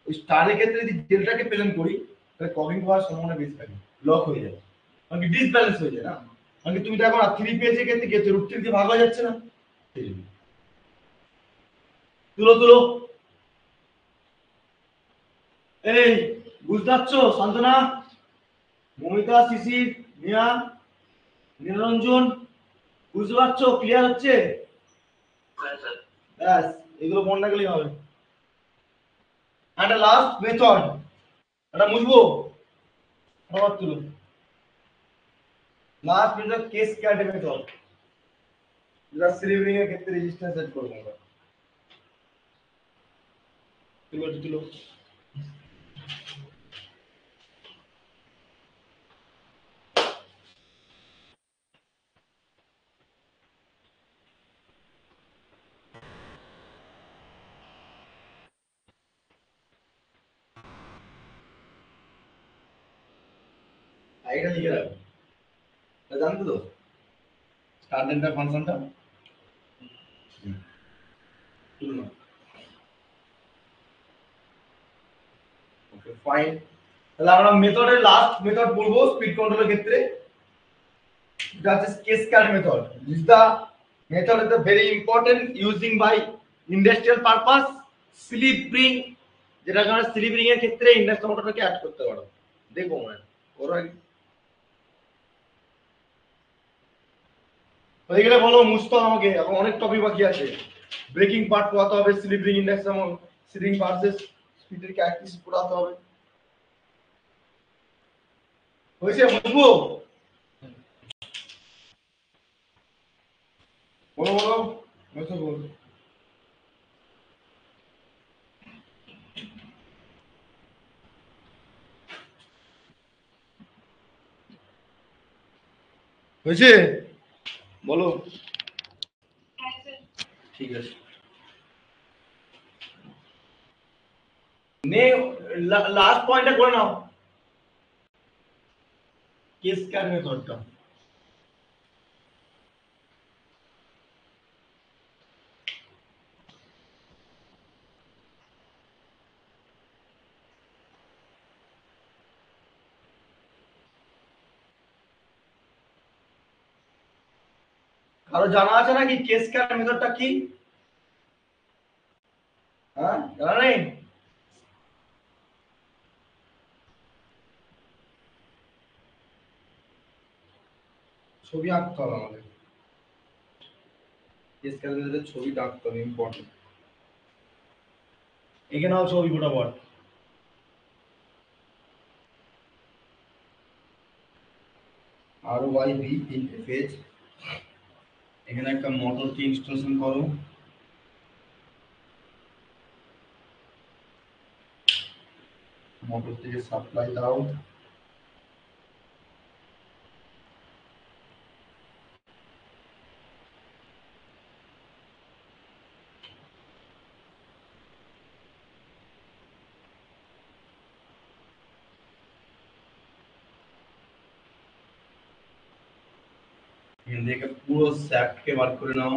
ওই স্টারের ক্ষেত্রে যদি ডেল্টাকে প্রেজেন্ট করি, তাহলে ক্লগিং হওয়ার সম্ভাবনা বেশি থাকে, লক হয়ে যায়, কারণ কি ডিসব্যালেন্স হয়ে যায় না। কারণ কি তুমি তো এখন 3 পেজের ক্ষেত্রে গেছো, √3 দিয়ে ভাগ হয়ে যাচ্ছে না। তুলো তুলো, এই বুঝতে পারছো? শান্তনা, মমিতা, শিশির, মিয়া, নীলরঞ্জন, বুঝতে পারছো? ক্লিয়ার হচ্ছে? ব্যাস, এগুলো মনে রাখলেই হবে। একটা লাস্ট মেথড, এটা বুঝবো, আবার তুলো। Last method case CAD method, যেটা সিলিভিং এর ক্ষেত্রে রেজিস্ট্যান্স সেট করবো আমরা। তুলো তুলো। এটা লিখে রাখো, এটা জানতো তো স্টার ডেল্টা ফাংশনটা। তুলো না, ওকে ফাইন। তাহলে আমরা মেথডের লাস্ট মেথড বলবো স্পিড কন্ট্রোলের ক্ষেত্রে, that is cascade method. This is the method is the very important using by industrial purpose slip ring, যেটা আমরা স্লিপ রিং এর ক্ষেত্রে ইন্ডাকশন মোটরটাকে অ্যাড করতে পারো। দেখো মনে করো আগে হয়ে গেলে বলো, মুছতে হবে আমাকে, এখন অনেক টপিক বাকি আছে। ব্রেকিং পার্ট পড়াতে হবে, slip ring induction slipping versus স্পিডের ক্যারেক্টারিস্টিক পড়াতে হবে। হয়েছে? বুঝবো? বলো বলো, মেথড বলো। হয়েছে? বলো। ঠিক আছে, নে লাস্ট পয়েন্টটা করে নাও, কেসক্যাড মেথডটা। কারো জানা আছে নাকি ক্যাসকেড মেথডটা কি? হ্যাঁ, জানা নেই? ছবি আঁকতে হবে আমাদের, ক্যাসকেড মেথডের ছবিটা আঁকতে হবে, ইম্পর্টেন্ট। এখানেও ছবি ফটাফট। আর ওয়াই বি ইন্টারফেস, এখানে একটা মোটরকে ইনস্টলেশন করো। মোটর থেকে সাপ্লাই দাও। এখান থেকে পুরো স্যাপকে বার করে নাও।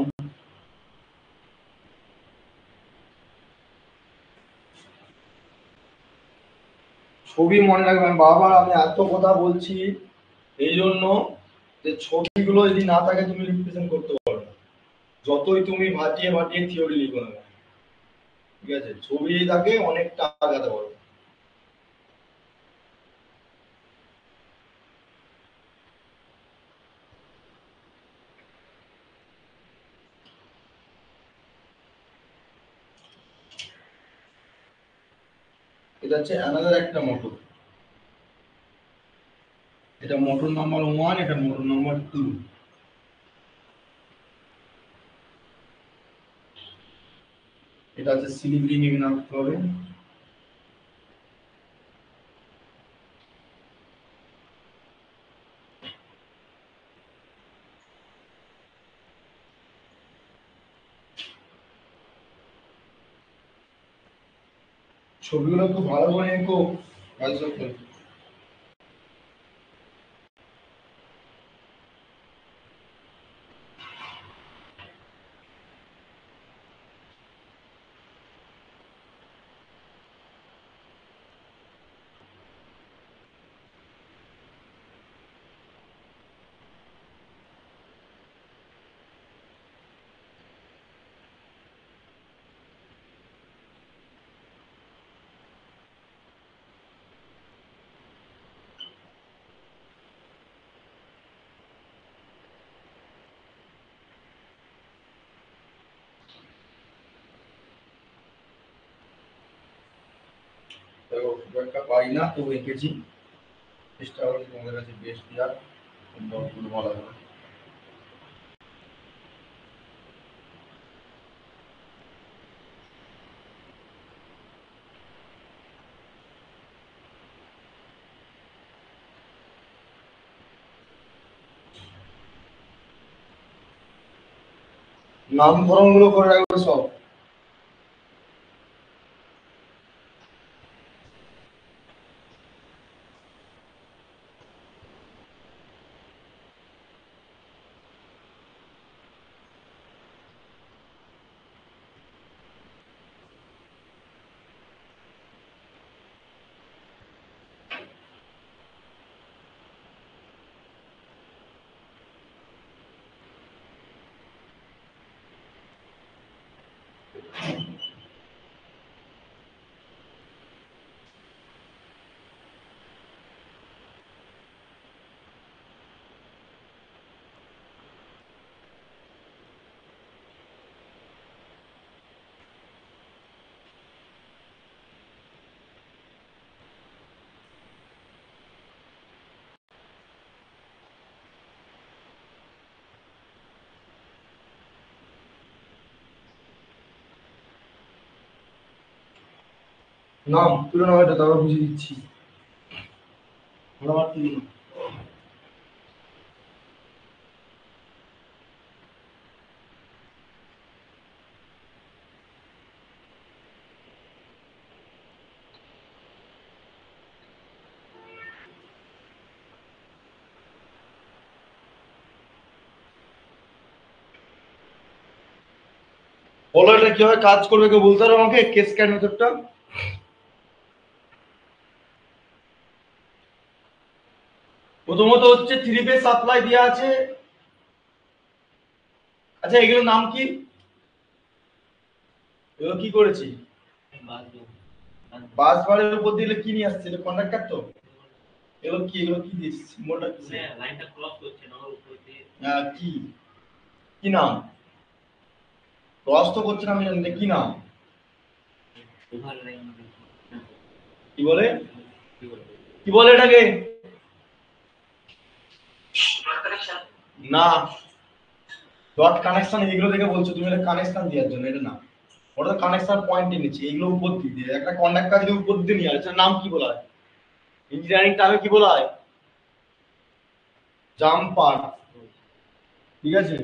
ছবি মনে রাখবেন, বারবার আমি এত কথা বলছি এই জন্য যে ছবিগুলো যদি না থাকে তুমি রিপ্রেজেন্ট করতে পারো না, যতই তুমি ভাটিয়ে ভাটিয়ে থিওরি লিখো না, ঠিক আছে? ছবি থাকে অনেকটা আগাতে পারো। এটা হচ্ছে অ্যানাদার একটা মোটর, এটা মোটর নাম্বার 1, এটা মোটর নাম্বার 2। এটা হচ্ছে স্লিপ রিং এখানে আনতে হবে। ছবিগুলো খুব ভালো করে এঁকো কাজ করতে। দেখো খুব একটা পারি না, তো এঁকেছি, চেষ্টা করছি তোমাদের কাছে বেস্ট দেওয়ার, তোমরা ভালো হবে। নামকরণ গুলো করে রাখবে সব। নাম তুলে নাও, এটা তারপর বুঝিয়ে দিচ্ছি। নাম্বার 3। বলো এটা কিভাবে কাজ করবে, কেউ বলতে পারো আমাকে ক্যাসকেড মেথডটা? প্রথমত হচ্ছে 3 ফেজ সাপ্লাই দেওয়া আছে, আচ্ছা এগুলোর নাম কি? এগুলো কি করেছি? বাস বারের উপর দিলে কি নিয়ে আসছে? এটা কন্ডাক্টর তো? এগুলো কি দিয়েছে? সিম্বলটা কি? লাইনটা ক্রস করছে না ওর উপর দিয়ে। কি কি নাম? ক্রস তো করছে না আমি জানি না, কি নাম? Over line. কি বলে? কি বলে এটাকে? না, ডট কানেকশন এগুলো দেখে বলছো তুমি, এটা কানেকশন দেওয়ার জন্য, এটা না। ওটা তো কানেকশন পয়েন্ট নিচ্ছে, এগুলো উপর দিয়ে একটা কন্ডাক্টর যদি উপর দিয়ে নিয়ে আসে নাম কি বলা হয়? ইঞ্জিনিয়ারিং টার্মে কি বলা হয়? জাম্পার। ঠিক আছে,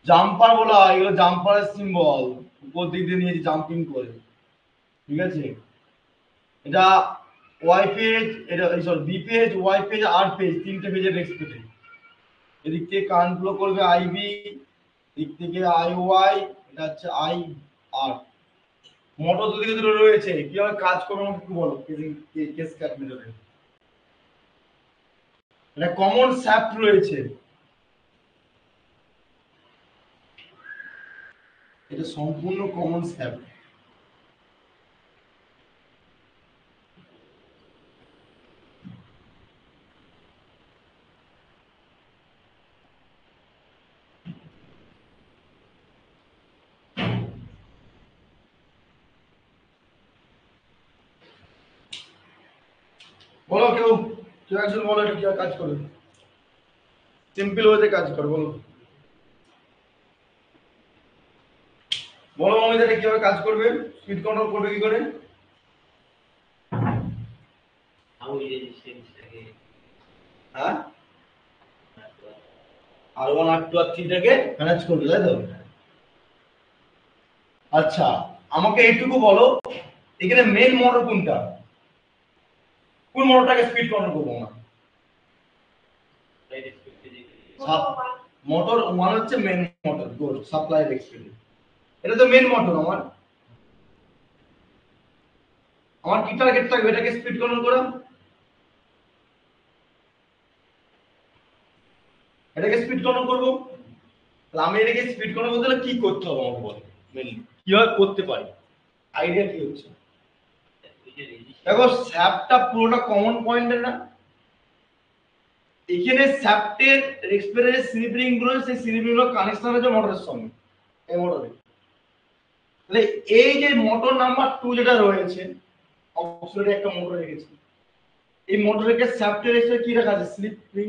জাম্পার বলা হয়, এগুলো জাম্পারের সিম্বল, উপর দিক দিয়ে নিয়ে জাম্পিং করে। ঠিক আছে, এটা ওয়াই পেজ, এটা sorry B phase, Y phase, R phase, তিনটে পেজের রেসপেক্টে। এদিক থেকে কারেন্ট ফ্লো করবে আইবি, দিক থেকে আই ওয়াই, এটা হচ্ছে আই আর। মোটর দুদিকে দুটো রয়েছে, কিভাবে কাজ করবে আমাকে একটু বলো। কেস ক্যালকুলেটরে এটা কমন শ্যাফট রয়েছে, এটা সম্পূর্ণ কমন শ্যাফট। বলো কেউ, কেউ একজন বলো এটা কিভাবে কাজ করবে, সিম্পল ওয়েতে কাজ করে বলো। বলো আমি এটা কিভাবে কাজ করবে, স্পিড কন্ট্রোল করবে কি করে? হাউ এই রেজিস্ট্যান্সটাকে হ্যাঁ, আর1 আর2 আর3টাকে ম্যানেজ করবে, তাই তো? আচ্ছা আমাকে এইটুকু বলো, এখানে মেন মোটর কোনটা? কোন মোটরটাকে স্পিড কন্ট্রোল করবো আমরা? মোটর 1 হচ্ছে main motor, good, supply expect. এটা তো মেন মোটর আমার। আমার কি টার্গেট থাকবে? এটাকে স্পিড কন্ট্রোল করা, এটাকে স্পিড কন্ট্রোল করবো। তাহলে আমি এটাকে স্পিড কন্ট্রোল করতে হলে কি করতে হবে আমাকে বলো, মেনলি কিভাবে করতে পারি, আইডিয়া কি হচ্ছে? দেখো স্যাপটা পুরোটা কমন পয়েন্টের না, এখানে স্যাপটের এক্সপেরিয়েন্স স্লিপিং গুলো, সেই স্লিপিং গুলো কানেকশন আছে মোটরের সঙ্গে, এই মোটরে। তাহলে এই যে মোটর নাম্বার 2 যেটা রয়েছে, অবশ্যই একটা মোটর রেখেছি, এই মোটরের স্যাপটের এসে কি রাখা আছে? স্লিপ রিং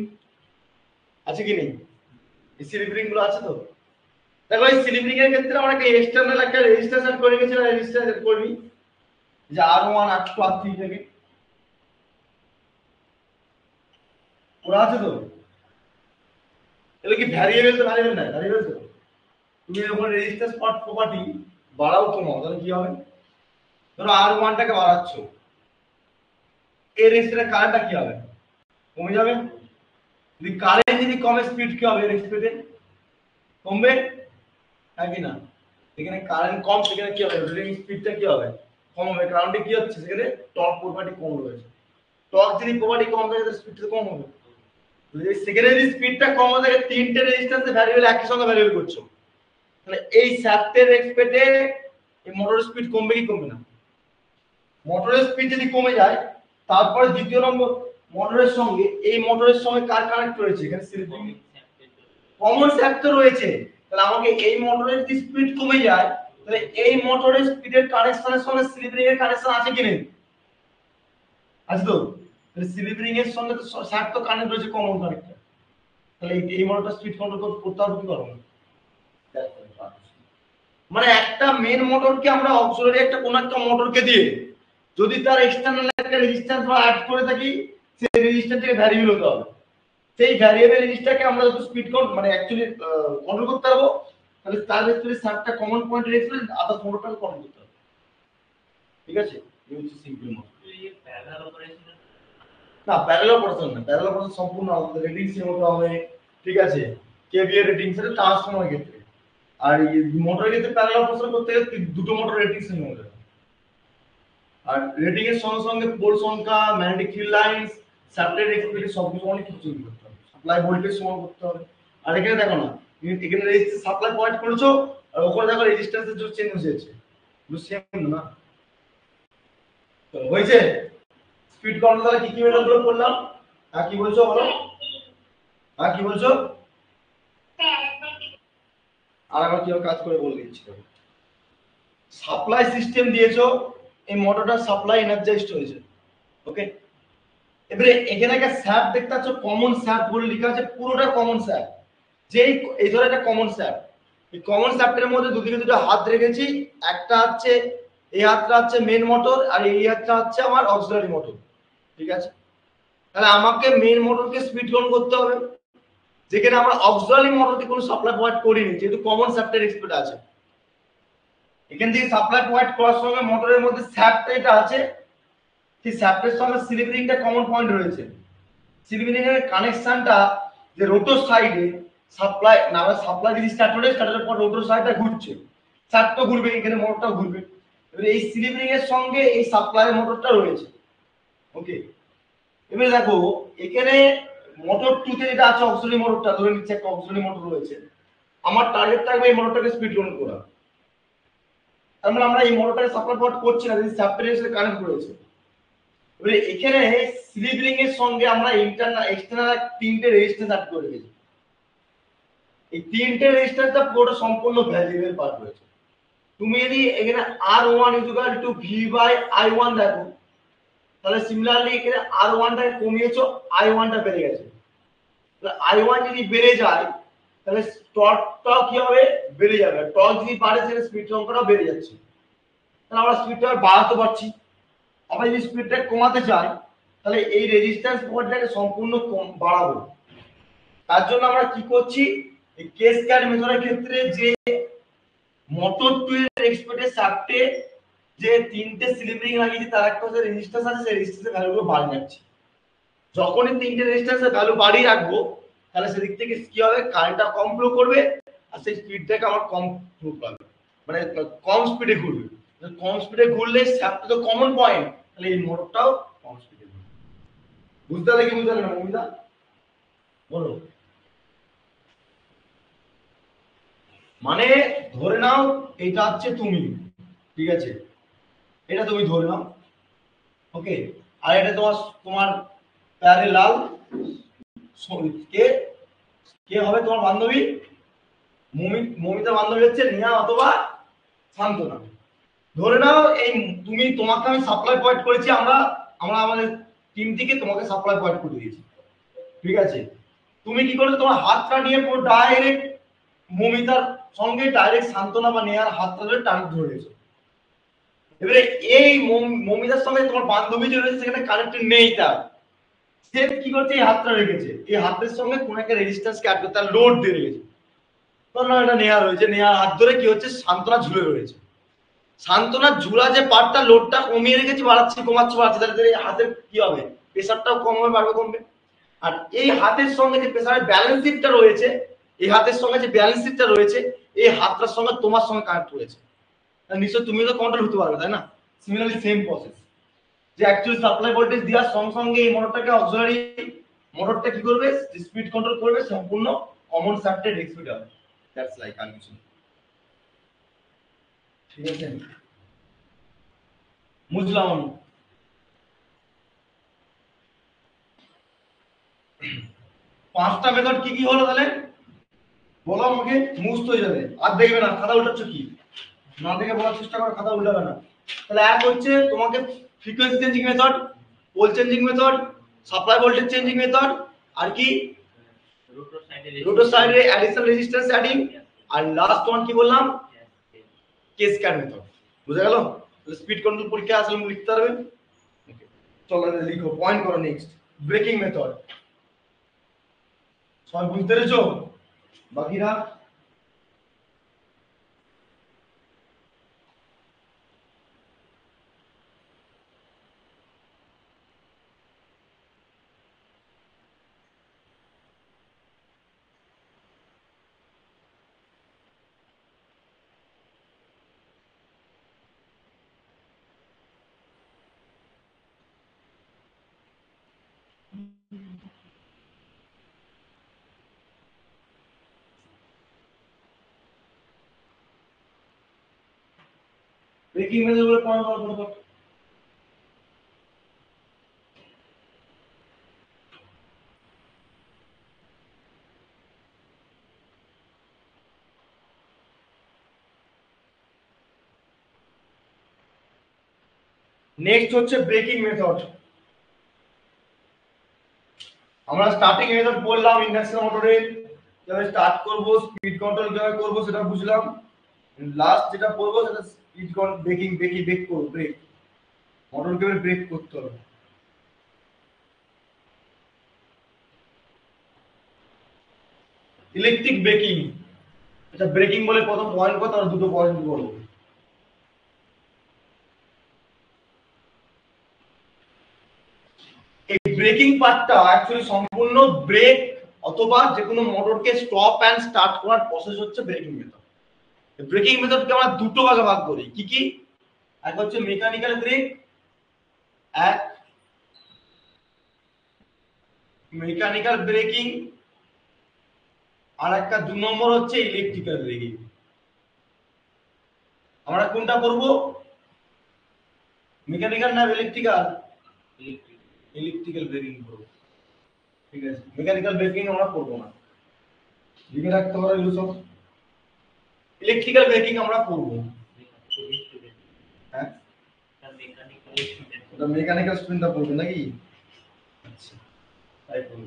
আছে কি নেই? এই স্লিপ রিং গুলো আছে তো? দেখো এই স্লিপ রিং এর ক্ষেত্রে আমরা একটা এক্সটারনাল একটা রেজিস্ট্যান্স সেট করে গেছিলাম, রেজিস্ট্যান্স সেট করবি যে আর1 আর2 আর3 থেকে ওরা আছে তো। এগুলো কি ভ্যারিয়েবল? তো ভ্যারিয়েবল না, ভ্যারিয়েবল তো। তুমি যখন রেজিস্ট্যান্স পার্ট প্রপার্টি বাড়াও কমাও তাহলে কি হবে? ধরো আর1 টাকে বাড়াচ্ছো, এর রেজিস্ট্যান্সের কারেন্টটা কি হবে? কমে যাবে। যদি কারেন্ট যদি কমে, স্পিড কি হবে? রেজিস্ট্যান্সে কমবে, নাকি না? এখানে কারেন্ট কম, সেখানে কি হবে? রোটেটিং স্পিডটা কি হবে? কম হবে, কারণ কি হচ্ছে সেখানে টর্ক প্রপার্টি কম রয়েছে। টর্ক যদি প্রপার্টি কম থাকে তাহলে স্পিডটা কম হবে। যদি সেখানে যদি স্পিডটা কম হয় থাকে, তিনটে রেজিস্ট্যান্সে ভ্যারিয়েবল একই সঙ্গে ভ্যারিয়েবল করছো, তাহলে এই শ্যাফটের এক্সপেক্টে এই মোটরের স্পিড কমবে কি কমবে না? মোটরের স্পিড যদি কমে যায়, তারপরে দ্বিতীয় নম্বর মোটরের সঙ্গে, এই মোটরের সঙ্গে কার কানেক্ট রয়েছে? এখানে স্লিপিং কমন শ্যাফট রয়েছে। তাহলে আমাকে এই মোটরের যদি স্পিড কমে যায়, তাহলে এই মোটরের স্পিডের কানেকশনের সঙ্গে স্লিপ রিং এর কানেকশন আছে কি নেই? আছে তো। তাহলে স্লিপ রিং এর সঙ্গে তো শ্যাফট তো কানেক্ট রয়েছে, কমন কানেক্টর। তাহলে এই মোটরটা স্পিড কন্ট্রোল করতে পারবো কি পারবো না? মানে একটা মেন মোটরকে আমরা অক্সিলারি একটা কোন একটা মোটরকে দিয়ে যদি তার এক্সটারনাল একটা রেজিস্ট্যান্স বা অ্যাড করে থাকি, সেই রেজিস্ট্যান্সটাকে ভ্যারিয়েবল হতে হবে। সেই ভ্যারিয়েবল রেজিস্ট্যান্সটাকে আমরা যত স্পিড মানে অ্যাকচুয়ালি কন্ট্রোল করতে পারবো, তাহলে তার ভিতরে সাতটা কমন পয়েন্ট রেখে আদার্স মোটরটাকে কন্ট্রোল করতে হবে। ঠিক আছে, এই হচ্ছে সিম্পল মোটর। প্যারালাল অপারেশন না, প্যারালাল অপারেশন না, প্যারালাল অপারেশন সম্পূর্ণ আলাদা, রেটিং সেম হতে হবে। ঠিক আছে, কেভিএ রেটিং সেটা ট্রান্সফরমার ক্ষেত্রে। আর এই মোটরের ক্ষেত্রে প্যারালাল অপারেশন করতে গেলে দুটো মোটর রেটিং সেম হবে। আর রেটিং এর সঙ্গে সঙ্গে পোল সংখ্যা, magnetic field lines, satellite expected সবকিছু অনেক কিছু করতে হবে। সাপ্লাই ভোল্টেজ সমান করতে হবে। আর এখানে দেখো না, এখানে রেজিস্ট্যান্স সাপ্লাই পয়েন্ট করেছো আর ওখানে দেখো রেজিস্ট্যান্সের জন্য চেঞ্জ হয়েছে, সেম না? তো হয়েছে স্পিড কন্ট্রোল দ্বারা কি কি মেথড গুলো করলাম? আর কি বলছো বলো, আর কি বলছো? আর আবার কি কাজ করে বলে দিচ্ছি। সাপ্লাই সিস্টেম দিয়েছো, এই মোটরটা সাপ্লাই এনার্জাইজড হয়েছে, ওকে। এবারে এখানে একটা স্যাপ দেখতে পাচ্ছ, কমন স্যাপ বলে লেখা আছে, পুরোটা কমন স্যাপ। যেই এই ধরে একটা কমন স্যাপ, এই কমন স্যাপের মধ্যে দুদিকে দুটো হাত রেখেছি, একটা হচ্ছে এই হাতটা হচ্ছে মেন মোটর আর এই হাতটা হচ্ছে আমার অক্সিলারি মোটর, ঠিক আছে? তাহলে আমাকে মেন মোটরকে স্পিড অন করতে হবে, যেখানে আমরা অক্সিলারি মোটরকে কোনো সাপ্লাই প্রোভাইড করিনি, যেহেতু কমন স্যাপটার এক্সপেক্ট আছে। এখান থেকে সাপ্লাই প্রোভাইড করার সঙ্গে মোটরের মধ্যে স্যাপটা এটা আছে, সেই স্যাপের সঙ্গে স্লিপ রিংটা কমন পয়েন্ট রয়েছে। স্লিপ রিং এর কানেকশনটা যে রোটর সাইডে সাপ্লাই নামে সাপ্লাই যদি স্টার্ট হলে স্টার্টের পর রোটর সাইডটা ঘুরছে, স্যাপ তো ঘুরবে, এখানে মোটরটাও ঘুরবে। এবারে এই স্লিপ রিং এর সঙ্গে এই সাপ্লাই মোটরটা রয়েছে, ওকে। এবারে দেখো এখানে মোটর 2 তে যেটা আছে অক্সিলারি মোটরটা, ধরে নিচ্ছে একটা অক্সিলারি মোটর রয়েছে, আমার টার্গেট থাকবে এই মোটরটাকে স্পিড রন করা। তার মানে আমরা এই মোটরটাকে সাপ্লাই প্রোভাইড করছি না, যদি সাপ্লাই সাথে কানেক্ট করেছে। এবারে এখানে স্লিপ রিং এর সঙ্গে আমরা ইন্টারনাল এক্সটার্নাল তিনটে রেজিস্ট্যান্স অ্যাড করে রেখেছি। এই তিনটে রেজিস্ট্যান্সটা পুরোটা সম্পূর্ণ ভ্যারিয়েবল পার্ট রয়েছে। তুমি যদি এখানে R1 V/I1 দেখো, তাহলে সিমিলারলি এখানে R1 টাকে কমিয়েছো, I1 টা বেড়ে গেছে। তাহলে I1 যদি বেড়ে যায় তাহলে টর্কটাও কি হবে, বেড়ে যাবে। টর্ক যদি বাড়ে তাহলে স্পিড সংখ্যাটাও বেড়ে যাচ্ছে, তাহলে আমরা স্পিডটা বাড়াতে পারছি। আমরা যদি স্পিডটা কমাতে চাই তাহলে এই রেজিস্ট্যান্স পয়েন্টটাকে সম্পূর্ণ বাড়াবো। তার জন্য আমরা কি করছি, এই ক্যাসকেড মেথডের ক্ষেত্রে যে মোটর 2 এর এক্সপেক্টেড শাফটে যে তিনটে স্লিপ রিং লাগিয়েছি তার একটা যে রেজিস্ট্যান্স আছে সেই রেজিস্ট্যান্সের ভ্যালুগুলো বাড়িয়ে যাচ্ছে। যখনই তিনটে রেজিস্ট্যান্সের ভ্যালু বাড়িয়ে রাখবো তাহলে সেদিক থেকে কি হবে, কারেন্টটা কম ফ্লো করবে আর সেই স্পিডটাকে আমার কম ফ্লো পাবে, মানে কম স্পিডে ঘুরবে। কম স্পিডে ঘুরলে শাফট তো কমন পয়েন্ট, তাহলে এই মোটরটাও কম স্পিডে ঘুরবে। বুঝতে পারলে কি বুঝতে পারলে না মমিতা, বলো? মানে ধরে নাও এটা হচ্ছে তুমি, ঠিক আছে, এটা তুমি ধরে নাও, ওকে। আর এটা তোমার তোমার প্যারে লাল, কে কে হবে তোমার বান্ধবী? মমিতা বান্ধবী হচ্ছে নিয়া অথবা শান্তনা। ধরে নাও এই তুমি, তোমাকে আমি সাপ্লাই পয়েন্ট করেছি, আমরা আমরা আমাদের টিম থেকে তোমাকে সাপ্লাই পয়েন্ট করে দিয়েছি, ঠিক আছে। তুমি কি করেছো, তোমার হাতটা নিয়ে পুরো ডাইরেক্ট মমিতার সঙ্গে ডাইরেক্ট শান্তনা বা নেয়ার হাতটা ধরে টান ধরেছো। এবারে এই মমিতার সঙ্গে তোমার বান্ধবী যে রয়েছে সেখানে কানেক্টেড নেই, তার সে কি করছে, এই হাতটা রেখেছে, এই হাতের সঙ্গে কোন একটা রেজিস্ট্যান্সকে আটকে তার লোড দিয়ে রেখেছে। না এটা নেয়া রয়েছে, নেয়ার হাত ধরে কি হচ্ছে, সান্ত্বনা ঝুলে রয়েছে। সান্ত্বনা ঝুলা যে পার্টটা লোডটা কমিয়ে রেখেছি, বাড়াচ্ছি কমাচ্ছি বাড়াচ্ছি, তাহলে এই হাতের কি হবে, প্রেসারটাও কম হবে, বাড়বে কমবে। আর এই হাতের সঙ্গে যে প্রেসারের ব্যালেন্স শিপটা রয়েছে, এই হাতের সঙ্গে যে ব্যালেন্স শিপটা রয়েছে, এই হাতটার সঙ্গে তোমার সঙ্গে কানেক্ট রয়েছে, নিশ্চয়ই তুমি তো কন্ট্রোল হতে পারবে, তাই না? সিমিলারলি সেম প্রসেস, যে অ্যাকচুয়ালি সাপ্লাই ভোল্টেজ দেওয়ার সঙ্গে সঙ্গে এই মোটরটাকে অক্সিলারি মোটরটা কি করবে, স্পিড কন্ট্রোল করবে, সম্পূর্ণ কমন সার্কিটের স্পিড হবে। দ্যাটস লাইক আর কিছু, ঠিক আছে? বুঝলাম আমি। পাঁচটা মেথড কি কি হলো তাহলে বলো আমাকে, মুস্ত হয়ে যাবে। আর দেখবে না খাতা উল্টাচ্ছ কি, না দেখে বলার চেষ্টা করো, খাতা উল্টাবে না। তাহলে এক হচ্ছে তোমাকে frequency changing method, pole changing method, supply voltage changing method, আর কি রোটর সাইডে অ্যাডিশনাল রেজিস্ট্যান্স অ্যাডিং, আর লাস্ট ওয়ান কি বললাম, ক্যাসকেড মেথড। বুঝা গেল? তাহলে স্পিড কন্ট্রোল পরীক্ষা আসলে লিখতে পারবে। ওকে, চলো লিখো, পয়েন্ট করো। নেক্সট ব্রেকিং মেথড, সবাই বুঝতে পেরেছো? বাকিরা ব্রেকিং মেথড বলে পড়ো। নেক্সট হচ্ছে ব্রেকিং মেথড। আমরা স্টার্টিং মেথড বললাম ইন্ডাকশন মোটরে কিভাবে স্টার্ট করব, স্পিড কন্ট্রোল কিভাবে করব সেটা বুঝলাম। লাস্ট যেটা বলবো সেটা স্পিড ব্রেক করব, ব্রেক মোটর কিভাবে ব্রেক করতে হবে। ইলেকট্রিক ব্রেকিং, আচ্ছা ব্রেকিং বলে প্রথম পয়েন্ট কথা আর দুটো পয়েন্ট বলবো। এই ব্রেকিং পার্টটা অ্যাকচুয়ালি সম্পূর্ণ ব্রেক অথবা যে কোনো মোটরকে স্টপ এন্ড স্টার্ট করার প্রসেস হচ্ছে ব্রেকিং মেথড। ব্রেকিং মেথডকে আমরা দুটো ভাগে ভাগ করি, কি কি? এক হচ্ছে মেকানিক্যাল ব্রেক, এক মেকানিক্যাল ব্রেকিং, আর একটা 2 নম্বর হচ্ছে ইলেকট্রিক্যাল ব্রেকিং। আমরা কোনটা করব, মেকানিক্যাল না ইলেকট্রিক্যাল? ইলেকট্রিক্যাল ব্রেকিং করব, ঠিক আছে। মেকানিক্যাল ব্রেকিং আমরা করব না, লিখে রাখতে হবে এগুলো সব। ইলেকট্রিক্যাল ব্রেকিং আমরা করব। হ্যাঁ, ওটা মেকানিক্যাল স্টুডেন্টটা পড়বে নাকি? আচ্ছা, তাই করব।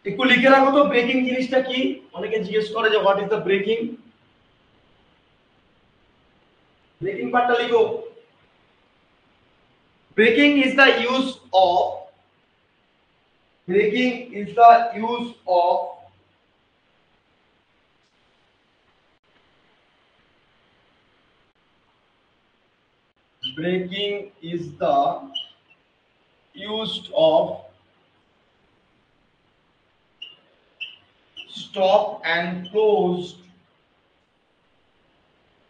একটু লিখে রাখো তো ব্রেকিং জিনিসটা কি। অনেকে জিজ্ঞেস করে যে what is the breaking. Breaking পার্টটা লিখো। Breaking is the use of, breaking is the use of braking is the use of stop and closed,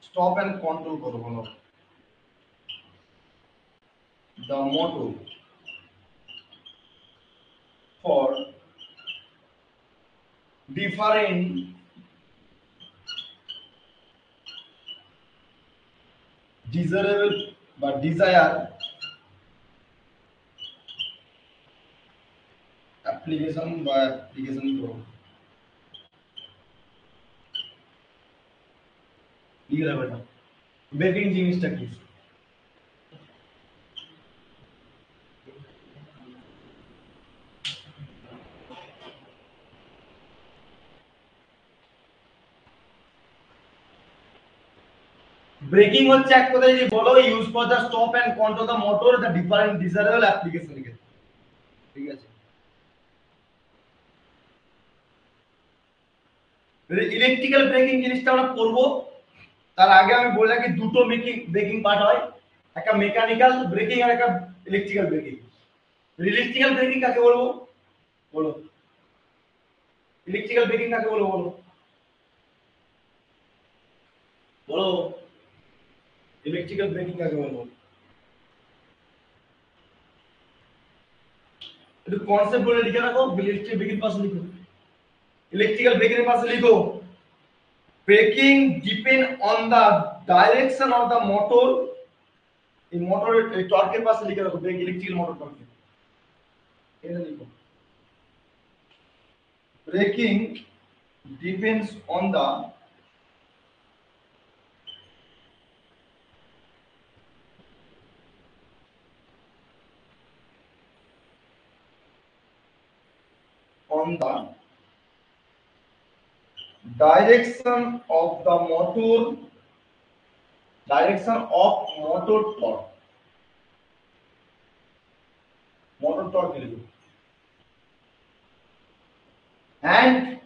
stop and control করো বলো, the motor for different desirable বা desire application বা application করো। লিখে রাখো এটা। ব্রেকিং জিনিসটা কি? ব্রেকিং হচ্ছে এক কথায় যদি বলো use for the stop and control the motor the different desirable application এর ক্ষেত্রে, ঠিক আছে। ইলেকট্রিক্যাল ব্রেকিং জিনিসটা আমরা করব, তার আগে আমি বলে রাখি দুটো ব্রেকিং পার্ট হয়, একটা মেকানিক্যাল ব্রেকিং আর একটা ইলেকট্রিক্যাল ব্রেকিং। ইলেকট্রিক্যাল ব্রেকিং কাকে বলবো বলো, ইলেকট্রিক্যাল ব্রেকিং কাকে বলবো বলো বলো, ইলেকট্রিক্যাল ব্রেকিং কাকে বলবো? একটু কনসেপ্ট বলে লিখে রাখো, ইলেকট্রিক ব্রেকিং পাশে লিখো, ইলেকট্রিক্যাল ব্রেকিং এর পাশে লিখো braking depend on the direction of the motor. এই মোটরের টর্কের পাশে লিখে রাখো ব্রেক ইলেকট্রিক্যাল মোটর টর্ক, এটা লিখো। Braking depends on the on the direction of the motor, direction of motor torque, motor torque and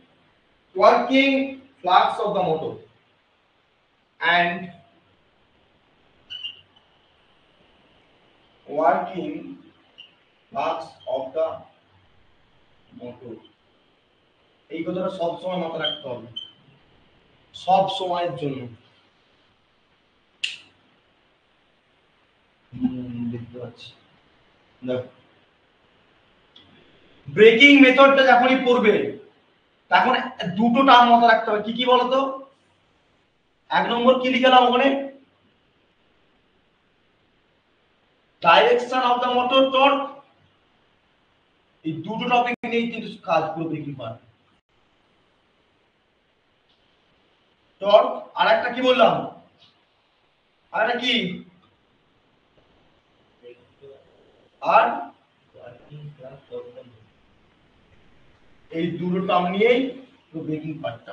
working flux of the motor and working flux of the motor। এই কথাটা সব সময় মাথায় রাখতে হবে, সব সময়ের জন্য। দেখাচ্ছি। দেখো ব্রেকিং মেথডটা যখনই পড়বে তখন দুটো টার্ম মাথায় রাখতে হবে, কি কি বলতো? এক নম্বর কি লিখলাম ওখানে, direction of the motor torque. এই দুটো টপিক নিয়েই কিন্তু কাজ পুরো ব্রেকিং পার্ট। টর্ক আর একটা কি বললাম, আর একটা কি, আর এই দুটো টার্ম নিয়েই পুরো ব্রেকিং পার্টটা।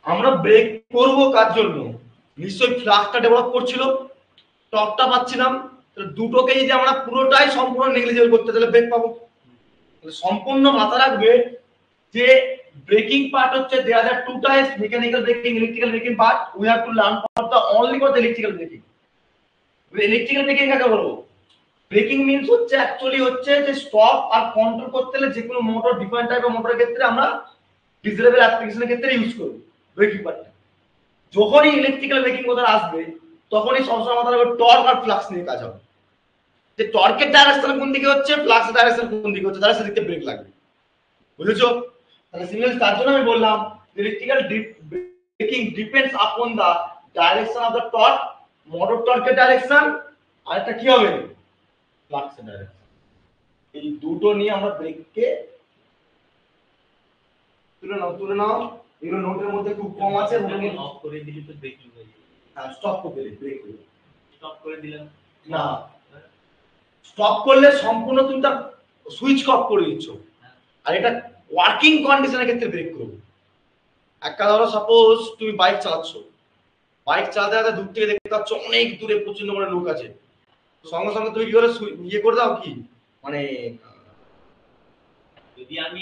আমরা ব্রেক করব কার জন্য? নিশ্চয়ই ফ্লাক্সটা ডেভেলপ করছিল, টর্কটা পাচ্ছিলাম, তাহলে দুটোকে যদি আমরা পুরোটাই সম্পূর্ণ নেগলিজেবল করতে তাহলে ব্রেক পাবো। তাহলে সম্পূর্ণ মাথা রাখবে যে ব্রেকিং পার্ট হচ্ছে there are two types, mechanical braking, electrical braking part. We have to learn for the only for the electrical braking. Electrical braking কাকে বলবো? ব্রেকিং মিন্স হচ্ছে অ্যাকচুয়ালি হচ্ছে যে স্টপ আর কন্ট্রোল করতে হলে যে কোনো মোটর, ডিফারেন্ট টাইপের মোটরের ক্ষেত্রে আমরা ডিজেলেবল অ্যাপ্লিকেশনের ক্ষেত্রে ইউজ করব ব্রেকিং পার্টটা। যখনই ইলেকট্রিক্যাল ব্রেকিং কথা আসবে তখনই সবসময় মাথা রাখবে টর্ক আর ফ্লাক্স নিয়ে কাজ হবে, যে টর্কের ডাইরেকশন কোন দিকে হচ্ছে, ফ্লাক্সের ডাইরেকশন কোন দিকে হচ্ছে, তাহলে সেদিকে ব্রেক লাগবে। বুঝেছো? তাহলে সিমিলারলি তার জন্য আমি বললাম electrical braking depends upon the direction of the torque, motor টর্কের ডাইরেকশন, আর একটা কি হবে, ফ্লাক্সের ডাইরেকশন। এই দুটো নিয়ে আমরা ব্রেককে তুলে নাও। এগুলো নোটের মধ্যে খুব কম আছে, অফ করে দিলে তো ব্রেকিং হয়ে যাবে। হ্যাঁ, স্টপ করে দিলে ব্রেক হয়ে যাবে। স্টপ করে দিলাম না, স্টপ করলে সম্পূর্ণ তুমি তার সুইচ অফ করে দিচ্ছ, আর এটা ওয়ার্কিং কন্ডিশনের ক্ষেত্রে ব্রেক করবে। একটা ধরো সাপোজ তুমি বাইক চালাচ্ছ, বাইক চালাতে চালাতে দূর থেকে দেখতে পাচ্ছ অনেক দূরে প্রচন্ড করে লোক আছে, সঙ্গে সঙ্গে তুমি কি করে ইয়ে করে দাও, কি মানে যদি আমি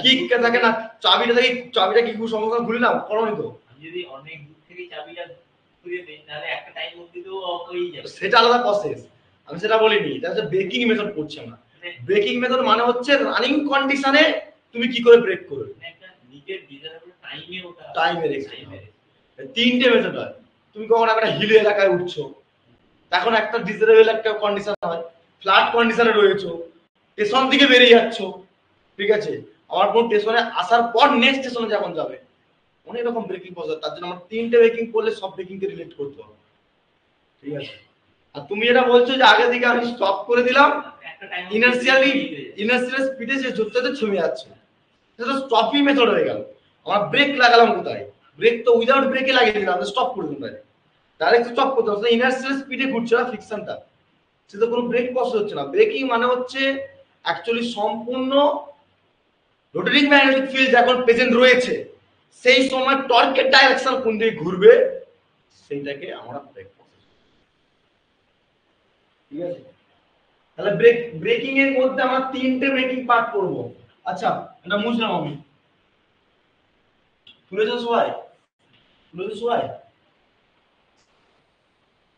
কিক থাকে না, চাবিটা কি সঙ্গে সঙ্গে খুলে নাও, করোনি তো? আমি যদি অনেক দূর থেকে চাবিটা খুলে দেই তাহলে একটা টাইম অবধি তো অফ হয়েই যাবে। সেটা আলাদা প্রসেস, আমি সেটা বলিনি। এটা হচ্ছে ব্রেকিং মেথড করছি আমরা। ব্রেকিং মেথড মানে হচ্ছে রানিং কন্ডিশনে তুমি কি করে ব্রেক করবে, একটা নিজের ডিজাইরেবল টাইমে ওটা টাইমের তিনটে মেথড হয়। তুমি কখন একটা হিল এলাকায় উঠছো, তখন একটা ডিজারেবল একটা কন্ডিশন হয়, ফ্ল্যাট কন্ডিশনে রয়েছো, স্টেশন থেকে বেরিয়ে যাচ্ছ, ঠিক আছে, আমার কোন স্টেশনে আসার পর নেক্সট স্টেশনে যখন যাবে, অনেক রকম ব্রেকিং প্রসেস। তার জন্য আমার তিনটে ব্রেকিং করলে সব ব্রেকিং কে রিলেট করতে হবে, ঠিক আছে? আর তুমি এটা বলছো যে আগে থেকে আমি স্টপ করে দিলাম, ইনার্শিয়াল স্পিডে যে জোরটাতে থেমে যাচ্ছে, সেটা স্টপিং মেথড হয়ে গেল। আমার ব্রেক লাগালাম কোথায়? ব্রেক তো উইদাউট ব্রেকে লাগিয়ে দিলাম, স্টপ করে দিলাম, ডাইরেক্ট স্টপ করতে হবে, ইনার্শিয়াল স্পিডে ঘুরছে না ফ্রিকশনটা, সেটা কোনো ব্রেক প্রসেস হচ্ছে না। ব্রেকিং মানে হচ্ছে অ্যাকচুয়ালি সম্পূর্ণ রোটেটিং ম্যাগনেটিক ফিল্ড যখন প্রেজেন্ট রয়েছে সেই সময় টর্কের ডাইরেকশন কোন দিকে ঘুরবে সেইটাকে আমরা ব্রেক প্রসেস, ঠিক আছে? তাহলে ব্রেকিং এর মধ্যে আমরা তিনটে ব্রেকিং পার্ট করব। আচ্ছা, এটা বুঝলাম আমি, বুঝেছো সবাই? বুঝেছো সবাই?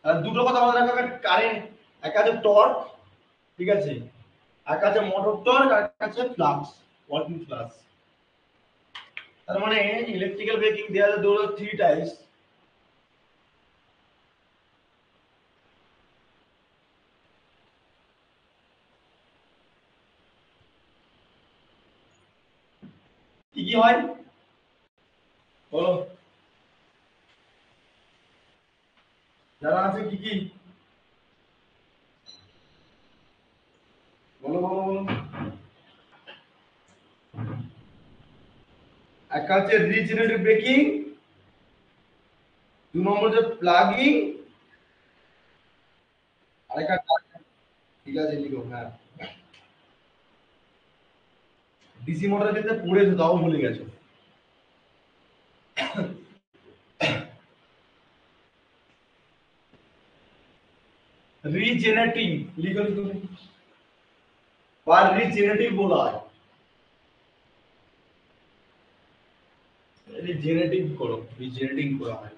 আর দুটো কথা মনে রাখবে, কারেন্ট, এক আছে টর্ক, ঠিক আছে, এক আছে মোটর টর্ক, আর এক আছে ফ্লাক্স, ওয়ার্কিং ফ্লাক্স। তার মানে electrical braking there are three types. কি কি হয় বলো, জানা আছে কি কি? বলো বলো বলো। এক আছে রিজেনারেটিভ ব্রেকিং, দু নম্বর হচ্ছে প্লাগিং, আরেকটা, ঠিক আছে লিখো, হ্যাঁ। ডিসি মোটরের ক্ষেত্রে পড়েছো তাও ভুলে গেছো। রিজেনারেটিভ লিখো লিখো, বা রিজেনারেটিভ বলা হয়, রিজেনারেটিভ করো, রিজেনারেটিং করা হয়।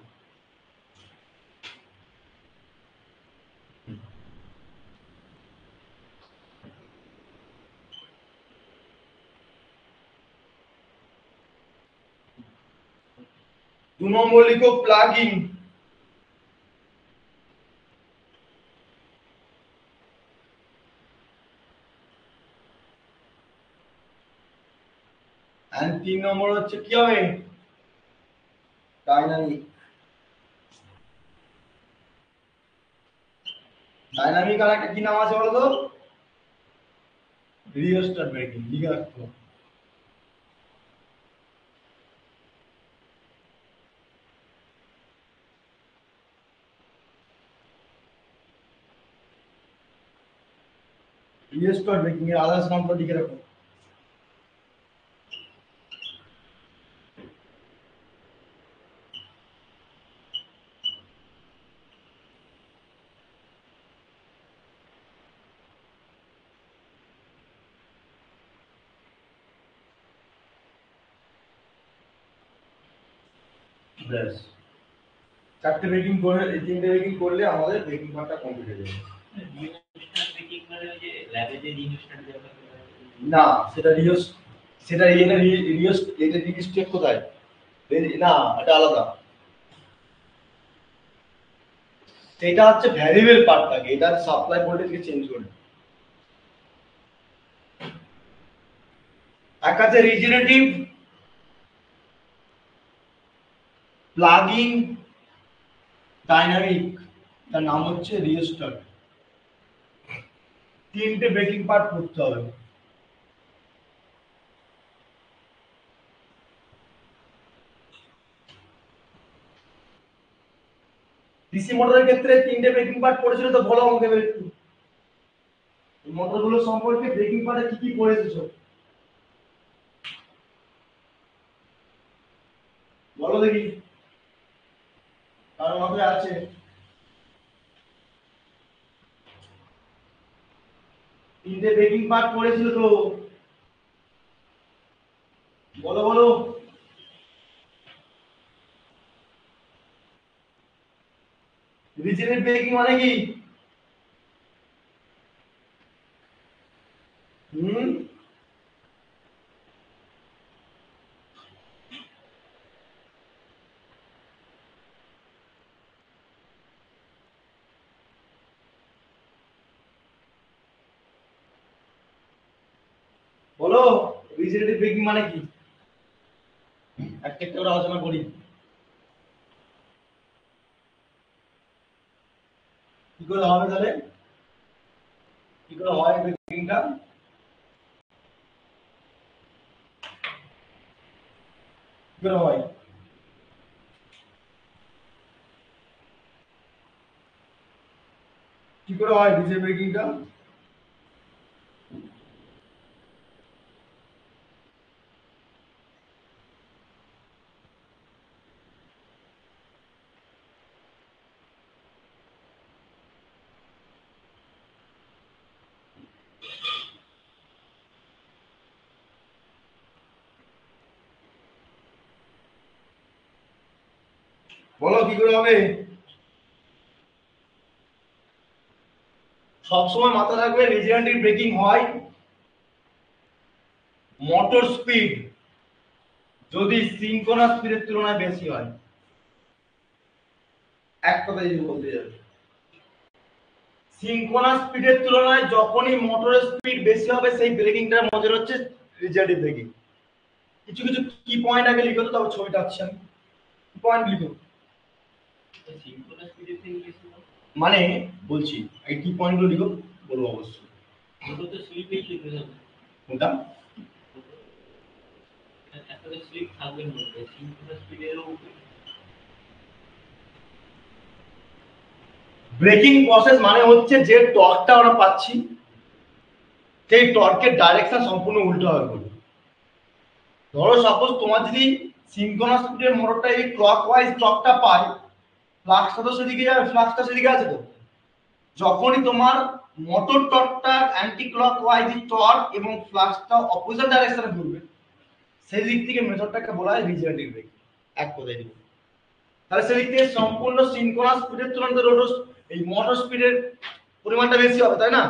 দু নম্বর লিখো প্লাগিং, এন্ড 3 নম্বর হচ্ছে কি হবে, ডাইনামিক। ডাইনামিক আর একটা কি নাম আছে বলো তো, রিওস্ট্যাট ব্রেকিং। লিখে রাখো। রিওস্ট্যাট ব্রেকিং এর আদার্স নামটা লিখে রাখো। ব্যাস, চারটে ব্রেকিং করে, এই তিনটে ব্রেকিং করলে আমাদের ব্রেকিং পার্টটা কমপ্লিট হয়ে যাবে। ব্রেকিং মানে ওই যে ল্যাবে যে রিওস্ট্যাট দেওয়া থাকে না, সেটা রিওস, সেটা এটা রিওস, এটা রিওস্ট্যাট কোথায়, না এটা আলাদা। সেটা হচ্ছে ভ্যারিয়েবল পার্টটাকে, এটা সাপ্লাই ভোল্টেজকে চেঞ্জ করে। এক আছে রিজেনারেটিভ, প্লাগিং, ডাইনামিক, তার নাম হচ্ছে রিওস্ট্যাট। তিনটে ব্রেকিং পার্ট করতে হবে। ডিসি মোটরের ক্ষেত্রে তিনটে ব্রেকিং পার্ট পড়েছিল তো, বলো আমাকে এবার একটু মোটরগুলো সম্পর্কে ব্রেকিং পার্টে কি কি পড়েছো বলো দেখি, কারণ মাথায় আছে। তিনটে ব্রেকিং পার্ট পড়েছিল তো, বলো বলো। রিজেনারেটিভ ব্রেকিং মানে কি? হুম, বলো রিজেনারেটিভ ব্রেকিং মানে কি, একটা একটা করে আলোচনা করি। কি করে হবে তাহলে, কি করে হয় ব্রেকিংটা, কি করে হয়, কি করে হয় রিজেনারেটিভ ব্রেকিংটা? বলো কি করে হবে। সবসময় মাথায় রাখবে রিজেনারেটিভ ব্রেকিং হয় মোটর স্পিড যদি সিনক্রোনাস স্পিডের তুলনায় বেশি হয়। এক কথা যদি বলতে যাবে, সিনক্রোনাস স্পিডের তুলনায় যখনই মোটরের স্পিড বেশি হবে সেই ব্রেকিংটার মধ্যে হচ্ছে রিজেনারেটিভ ব্রেকিং। কিছু কিছু কি পয়েন্ট আগে লিখো তো, তবে ছবিটা আছে, কি পয়েন্ট লিখো, সিনক্রোনাস স্পিডের থেকে বেশি হয়। মানে বলছি এই কি পয়েন্টগুলো লিখো, বলবো অবশ্যই। ওটা তো স্লিপেই লিখতে হবে। কোনটা? একটা তো স্লিপ থাকবে মধ্যে সিনক্রোনাস স্পিডেরও উপরে। ব্রেকিং প্রসেস মানে হচ্ছে যে টর্কটা আমরা পাচ্ছি সেই টর্কের ডাইরেকশন সম্পূর্ণ উল্টো হবে বলে। ধরো সাপোজ তোমার যদি সিনক্রোনাস স্পিডের মোটরটা এই ক্লকওয়াইজ টর্কটা পায়, ফ্লাক্সটা তো সেদিকে যাবে, ফ্লাক্সটা সেদিকে আছে তো, যখনই তোমার মোটর টর্কটা অ্যান্টি ক্লকওয়াইজ টর্ক এবং ফ্লাক্সটা অপোজিট ডাইরেকশনে ঘুরবে, সেই দিক থেকে মেথডটাকে বলা হয় রিজেনারেটিভ ব্রেকিং। এক কথায় দিব, তাহলে সেদিক থেকে সম্পূর্ণ সিনক্রোনাস স্পিডের তুলনায় রোটর এই মোটর স্পিডের পরিমাণটা বেশি হবে, তাই না?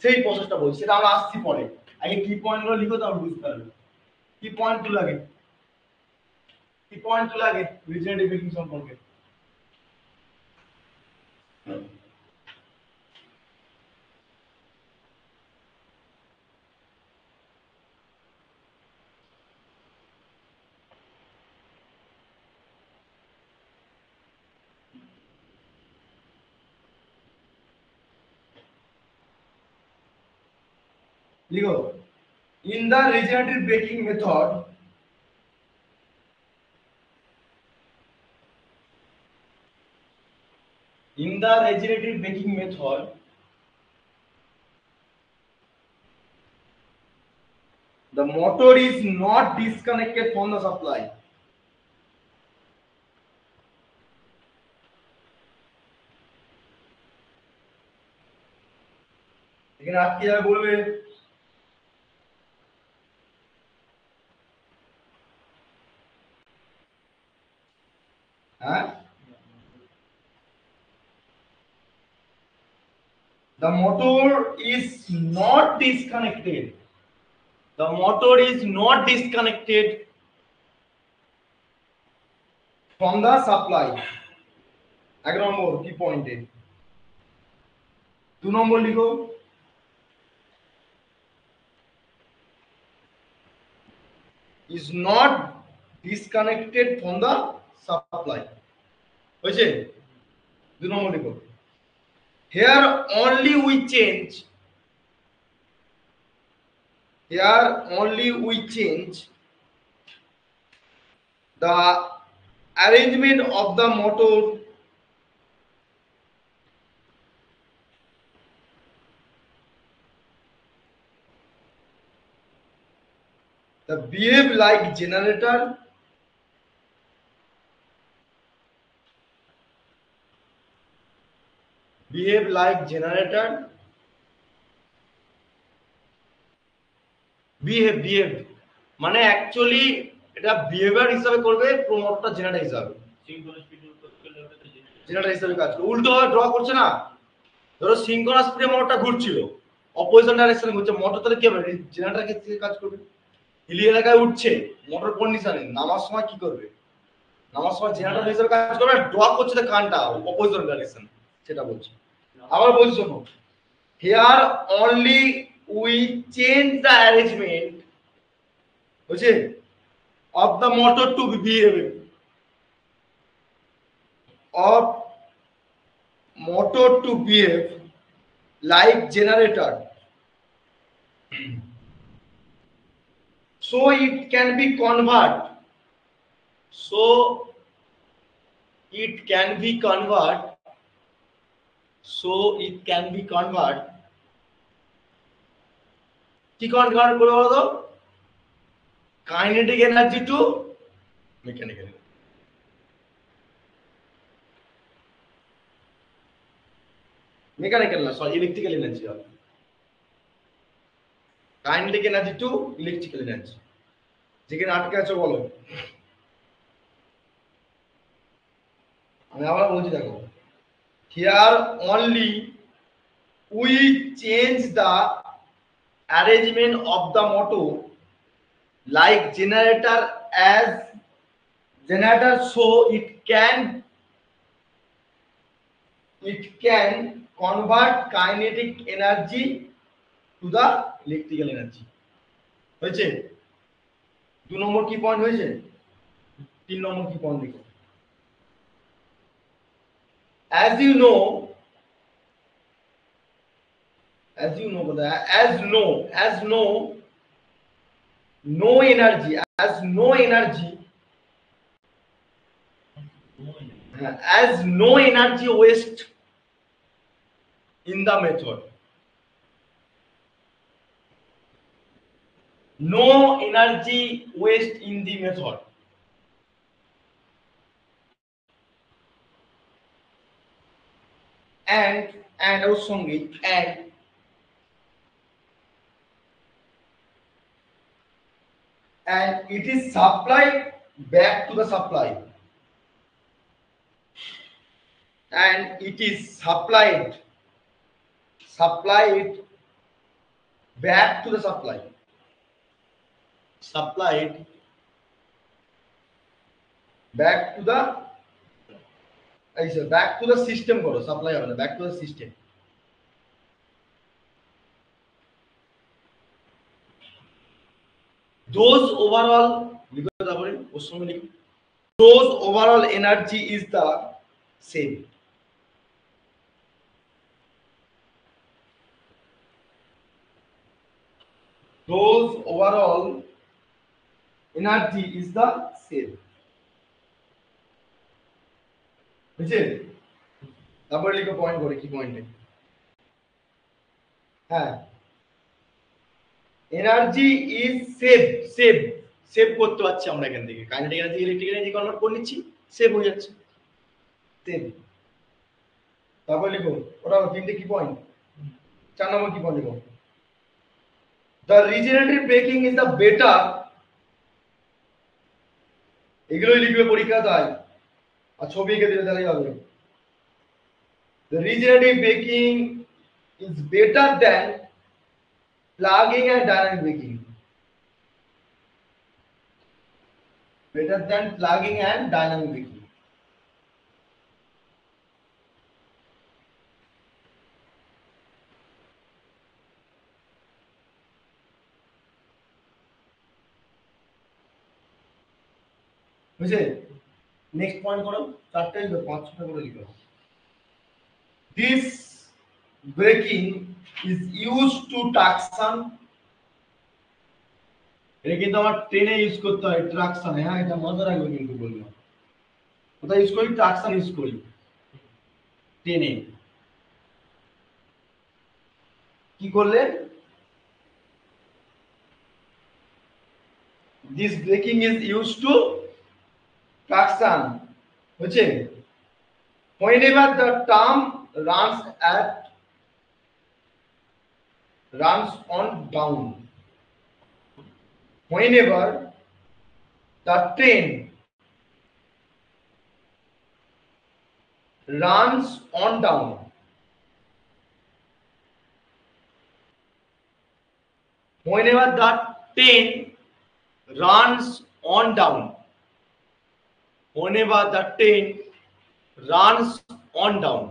সেই প্রসেসটা বলছি, সেটা আমরা আসছি পরে। আগে কি পয়েন্টগুলো লিখো তাহলে বুঝতে পারবে। কি পয়েন্টগুলো লাগে, কি পয়েন্টগুলো লাগে রিজেনারেটিভ ব্রেকিং সম্পর্কে। লিখো in the regenerative breaking method in the regenerative braking method the motor is not disconnected from the supply. এখানে আর কি যাবে বলবে হ্যাঁ the motor is not disconnected. The motor is not disconnected from the supply. এক নম্বর কি পয়েন্টে 2 নম্বর লিখো is not disconnected from the supply. হয়েছে 2 নম্বর লিখো here only we change the arrangement of the motor the behave like generator behave মানে actually এটা behaviour হিসাবে করবে প্রমোটরটা জেনারেটর হিসাবে জেনারেটর হিসাবে কাজ করবে উল্টো ড্র করছে না ধরো সিঙ্ক্রোনাস স্পিডে মোটরটা ঘুরছিল অপোজিশন ডাইরেকশনে ঘুরছে মোটর তাহলে কি হবে জেনারেটর ক্ষেত্রে কাজ করবে হিলি এলাকায় উঠছে মোটর কন্ডিশনে নামার সময় কি করবে নামার সময় জেনারেটর হিসাবে কাজ করবে ড্র করছে তো কানটা অপোজিশন ডাইরেকশন সেটা বলছি আবার বলছি শোনো here only we change the arrangement বুঝছে of the motor to behave like generator so it can be convert কি কনভার্ট করবে বলো তো kinetic energy to mechanical mechanical না সরি ইলেকট্রিক্যাল এনার্জি হবে kinetic energy to electrical energy যেখানে আটকে আছো বলো আমি আবার বলছি দেখো here only we change the arrangement of the motor like generator so it can convert kinetic energy to the electrical energy হয়েছে 2 নম্বর কি পয়েন্ট হয়েছে 3 নম্বর কি পয়েন্ট দেখো as you know no energy waste in the method no energy waste in the method and ওর সঙ্গে and it is supplied back to the supply and it is supplied back to the supply back to the system করো supply হবে না back to the system those overall লিখো তারপরে ওর সঙ্গে লিখো those overall energy is the same those overall energy is the same. বুঝছে? তারপরে লিখো পয়েন্ট করে কি পয়েন্টে। হ্যাঁ, এনার্জি ইজ সেভ করতে পারছি আমরা এখান থেকে, kinetic energy electric energy convert করে নিচ্ছি, সেভ হয়ে যাচ্ছে, সেভ। তারপরে লিখো ওটা তিনটে কি পয়েন্ট, 4 নম্বর কি পয়েন্ট লিখো, the regenerative breaking is the better, এগুলোই লিখবে পরীক্ষায়, আর ছবি এঁকে দিলে তাহলেই হবে। The regenerative braking is better than plugging and dynamic braking. Better than plugging and dynamic braking. বুঝলে? নেক্সট পয়েন্ট করো, 4টা লিখো, 5-6টা করে লিখো। This braking is used to traction. এটা কিন্তু আমার ট্রেনে ইউজ করতে হয়, ট্রাকশনে। হ্যাঁ, এটা মজা রাখবে কিন্তু বললাম। কোথায় ইউজ করি? ট্রাকশন ইউজ করি ট্রেনে। কি করলে? This braking is used to traction. বুঝছে? Whenever the tram runs on down. Whenever the train runs on down. Whenever the train runs on down. Whenever the train runs on down.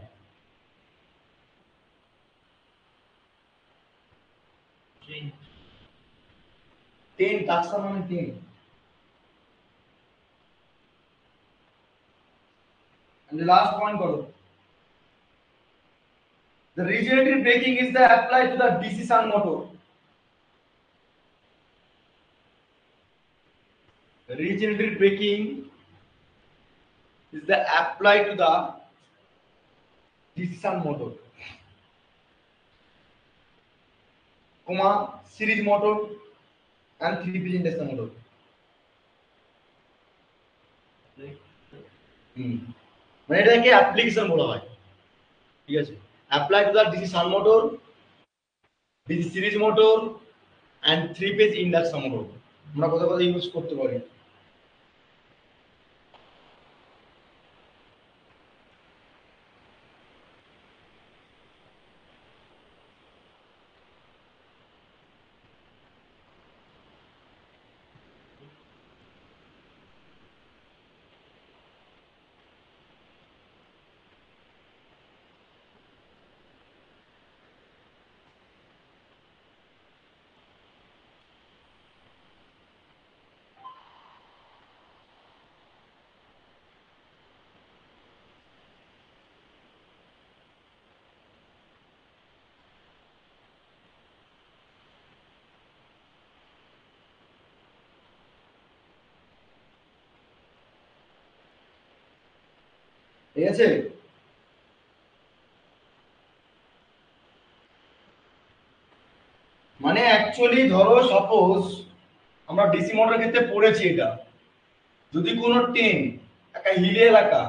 Train traction মানে train. And the last point করো। The regenerative braking is the applied to the DC shunt motor. The regenerative braking is the applied to the DC shunt motor, comma series motor and 3-phase induction motor. মানে এটাকে application বলা হয়, ঠিক আছে? Apply to the DC shunt motor, DC series motor and 3-phase induction motor. আমরা কোথায় কোথায় use করতে পারি? ঠিক আছে? মানে অ্যাকচুয়ালি ধরো সাপোজ আমরা ডিসি মোটরের ক্ষেত্রে পড়েছি, এটা যদি কোনো ট্রেন একটা হিলি এলাকা,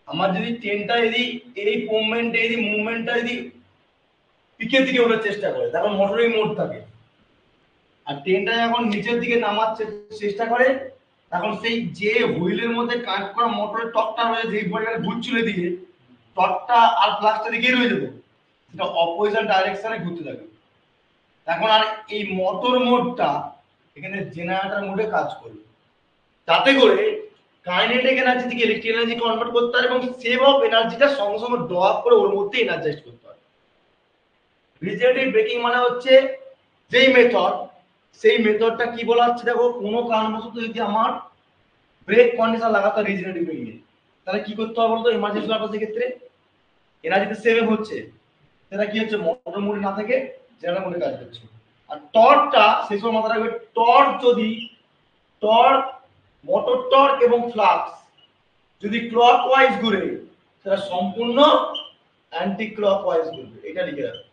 আমার যদি ট্রেনটা যদি এই মুভমেন্টটা যদি পিকের দিকে ওঠার চেষ্টা করে, তখন মোটরেই মোড থাকে। আর ট্রেনটা যখন নিচের দিকে নামার চেষ্টা করে, তখন সেই যে হুইলের মধ্যে কানেক্ট করা মোটরের টর্কটা রয়েছে, যেই বডিটা ঘুরছিল দিয়ে, টর্কটা আর প্লাসটা দিকেই রয়ে যাবে, সেটা অপোজিশন ডাইরেকশনে ঘুরতে থাকে। এখন আর এই মোটর মোডটা এখানে জেনারেটর মোডে কাজ করবে, তাতে করে কাইনেটিক এনার্জি থেকে ইলেকট্রিক এনার্জি কনভার্ট করতে পারে এবং সেভ অফ এনার্জিটা সঙ্গে সঙ্গে ড্রপ করে ওর মধ্যে এনার্জাইজ করতে পারে। রিজেনারেটিভ ব্রেকিং মানে হচ্ছে যেই মেথড, সেই মেথডটা কি বলা হচ্ছে, দেখো কোনো কারণবশত যদি আমার ব্রেক কন্ডিশন লাগাতে হয় রিজেনারেটিভ ব্রেকিং এ, তাহলে কি করতে হবে বলতো? এমার্জেন্সি পারপাসের ক্ষেত্রে এনার্জিতে সেভ হচ্ছে, সেটা কি হচ্ছে? মোটর মোডে না থেকে জেনারেটর মোডে কাজ করছে। আর টর্কটা সেই সময় মাথায় রাখবে, টর্ক যদি টর্ক, মোটর টর্ক এবং ফ্লাক্স যদি ক্লকওয়াইজ ঘুরে সেটা সম্পূর্ণ অ্যান্টি ক্লকওয়াইজ ঘুরবে, এটা লিখে রাখবে।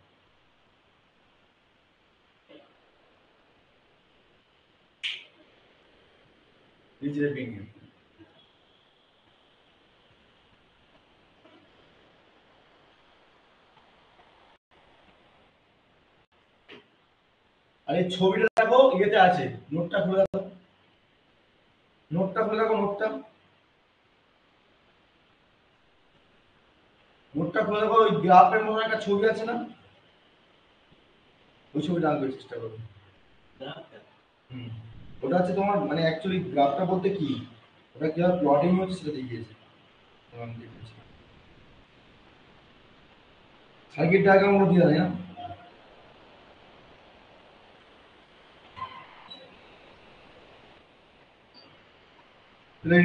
আর এই ছবিটা দেখো ইয়েতে আছে, নোটটা খুলে দেখো, নোটটা খুলে দেখো, নোটটা খুলে দেখো, ওই গ্রাফের মতো একটা ছবি আছে না, ওই ছবিটা আঁকবে চেষ্টা করো। ওটা হচ্ছে তোমার মানে অ্যাকচুয়ালি গ্রাফটা বলতে কি, ওটা কিভাবে প্লটিং হচ্ছে সেটা দেখিয়েছে। সার্কিট ডায়াগ্রাম গুলো দিয়ে দেয় না।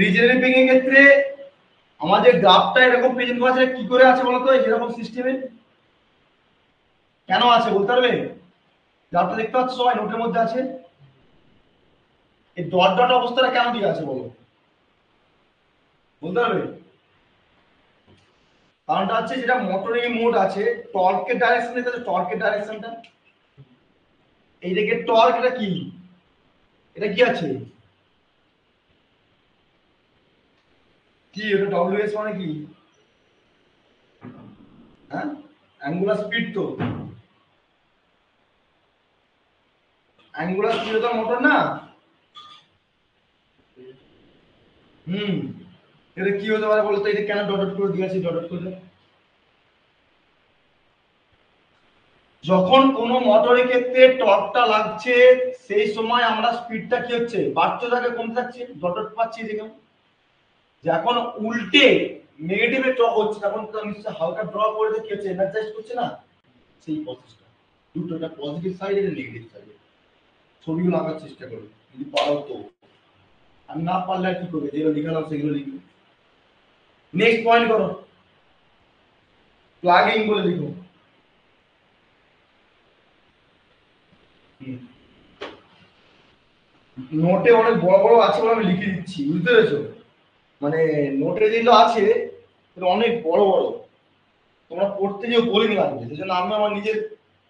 রিজেনারেটিং এর ক্ষেত্রে আমাদের গ্রাফটা এরকম প্রেজেন্ট করা আছে, কি করে আছে বলতো, এরকম সিস্টেমে কেন আছে বলতে পারবে? গ্রাফটা দেখতে পাচ্ছ সবাই, নোটের মধ্যে আছে, এই ডট ডট অবস্থাটা কেন দিয়ে আছে বলো, বলতে পারবে? কারণটা হচ্ছে যেটা মোটরিং মোড আছে, টর্কের ডাইরেকশন এটা টর্কের ডাইরেকশনটা, এই দিকে টর্ক, এটা কি, এটা কি আছে, কি এটা ডব্লিউএস মানে কি, হ্যাঁ অ্যাঙ্গুলার স্পিড, তো অ্যাঙ্গুলার স্পিড তো মোটর না। এটা কি হতে পারে বলতো, এটা কেন ডট ডট করে দিয়েছি, ডট ডট করে? যখন কোনো মোটরের ক্ষেত্রে টর্কটা লাগছে সেই সময় আমরা স্পিডটা কি হচ্ছে, বাড়তে থাকে কমতে থাকছে, ডট ডট পাচ্ছি দেখুন। যখন উল্টে নেগেটিভে টর্ক হচ্ছে তখন তো নিশ্চয়ই হালকা ড্রপ করে কি হচ্ছে, এনার্জাইজ করছে না, সেই প্রসেসটা। দুটো, একটা পজিটিভ সাইড আর নেগেটিভ সাইড। ছবিগুলো আঁকার চেষ্টা করো যদি পারো তো, আমি না পারলে আর কি করবে, যেগুলো লিখালাম সেগুলো লিখবে। নেক্সট পয়েন্ট করো, প্লাগিং বলে লিখো। নোটে অনেক বড় বড় আছে বলে আমি লিখে দিচ্ছি, বুঝতে পেরেছো? মানে নোটে যেগুলো আছে সেটা অনেক বড় বড়, তোমরা পড়তে গিয়ে বোরিং লাগবে, সেই জন্য আমি আমার নিজের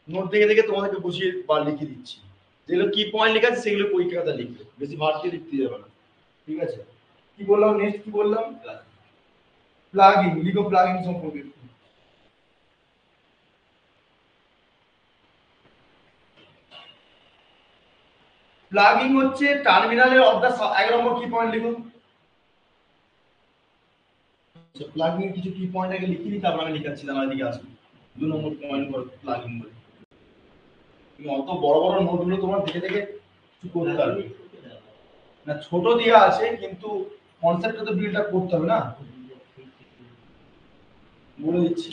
নোট দেখে দেখে তোমাদেরকে বসিয়ে বা লিখে দিচ্ছি। যেগুলো কি পয়েন্ট লেখা আছে সেগুলো পরীক্ষা খাতা লিখবে, বেশি ভারতীয় লিখতে যাবে না, ঠিক আছে? কি বললাম, নেক্সট কি বললাম, প্লাগিং লিখো, প্লাগিং সম্পর্কে। প্লাগিং হচ্ছে টার্মিনালের অফ দা, 11 নম্বর কি পয়েন্ট লিখো। প্লাগিং এর কিছু কি পয়েন্ট আগে লিখে দিই, তারপর আমি লিখাচ্ছিলাম, এদিকে আসুন। 2 নম্বর পয়েন্ট করো প্লাগিং বলে। তুমি অত বড় বড় নোটগুলো তোমার দেখে দেখে কিছু করতে পারবে না, ছোট দেওয়া আছে কিন্তু কনসেপ্টটা তো বিল্ড আপ করতে হবে না, বলে দিচ্ছি।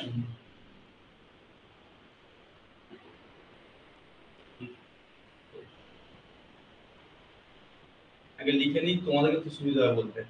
আগে লিখে নিই, তোমাদেরকে তো সুবিধা হবে বলতে।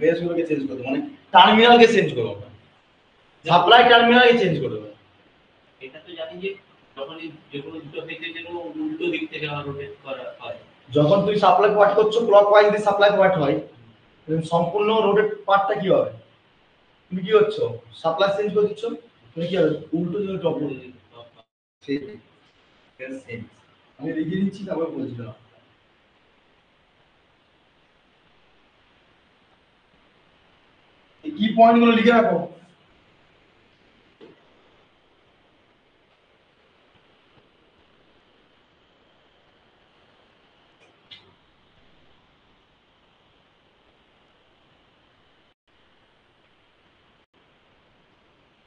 বেসগুলোকে চেঞ্জ করতে মানে টার্মিনালকে চেঞ্জ করো, সাপ্লাই টার্মিনালকে চেঞ্জ করো। এটা তো জানি যে যখন যে কোনো দুটো ফেজে যেন উল্টো দিক থেকে আমার রোটেট করা হয়, যখন তুমি সাপ্লাই পয়েন্ট করছো ক্লকওয়াইজ দিয়ে সাপ্লাই পয়েন্ট হয়, সম্পূর্ণ রোটেট পার্টটা কি হবে, তুমি কি করছো, সাপ্লাই চেঞ্জ করে দিচ্ছ, তুমি কি হবে উল্টো দিকে টপ করে দিচ্ছ। আমি লিখে দিচ্ছি তারপর বলছিলাম। এই কি পয়েন্ট গুলো লিখে রাখো।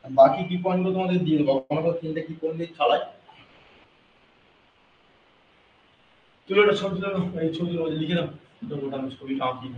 বাকি কি পয়েন্ট তোমাদের দিয়ে দেবো, আমাকে তিনটা কি পয়েন্ট দিয়ে চালায়। চলো এটা ছবি তুলে নাও, এই ছবি লিখে দাও, ওটা আমি ছবিটা আঁকি।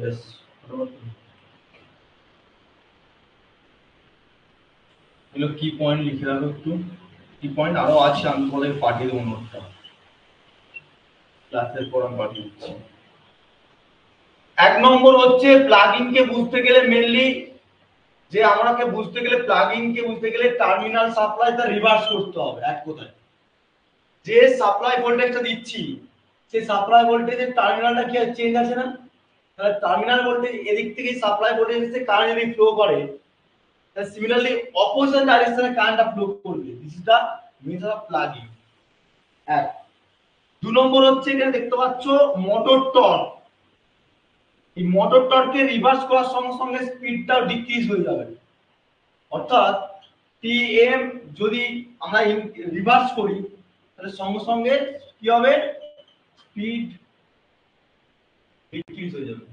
Yes. এগুলো কি পয়েন্ট লিখে রাখো একটু, কি পয়েন্ট আরো আছে আমি তোমাদের পাঠিয়ে দেবো নোটটা, ক্লাসের পর আমি পাঠিয়ে দিচ্ছি। এক নম্বর হচ্ছে প্লাগইন কে বুঝতে গেলে মেইনলি যে আমাকে বুঝতে গেলে প্লাগইন কে বুঝতে গেলে টার্মিনাল সাপ্লাইটা রিভার্স করতে হবে। এক কথায় যে সাপ্লাই ভোল্টেজটা দিচ্ছি সেই সাপ্লাই ভোল্টেজের টার্মিনালটা কি চেঞ্জ আছে না, তাহলে টার্মিনাল ভোল্টেজ এদিক থেকে সাপ্লাই ভোল্টেজ এসে কারেন্ট যদি ফ্লো করে, তাহলে সিমিলারলি অপোজিট ডাইরেকশনে কারেন্টটা ফ্লো করবে। This is the method of plugging. এক। দুই নম্বর হচ্ছে এখানে দেখতে পাচ্ছ মোটর টর্ক। এই মোটর টর্ককে রিভার্স করার সঙ্গে সঙ্গে স্পিডটাও ডিক্রিজ হয়ে যাবে। অর্থাৎ টিএম যদি আমরা রিভার্স করি তাহলে সঙ্গে সঙ্গে কি হবে, স্পিড ডিক্রিজ হয়ে যাবে।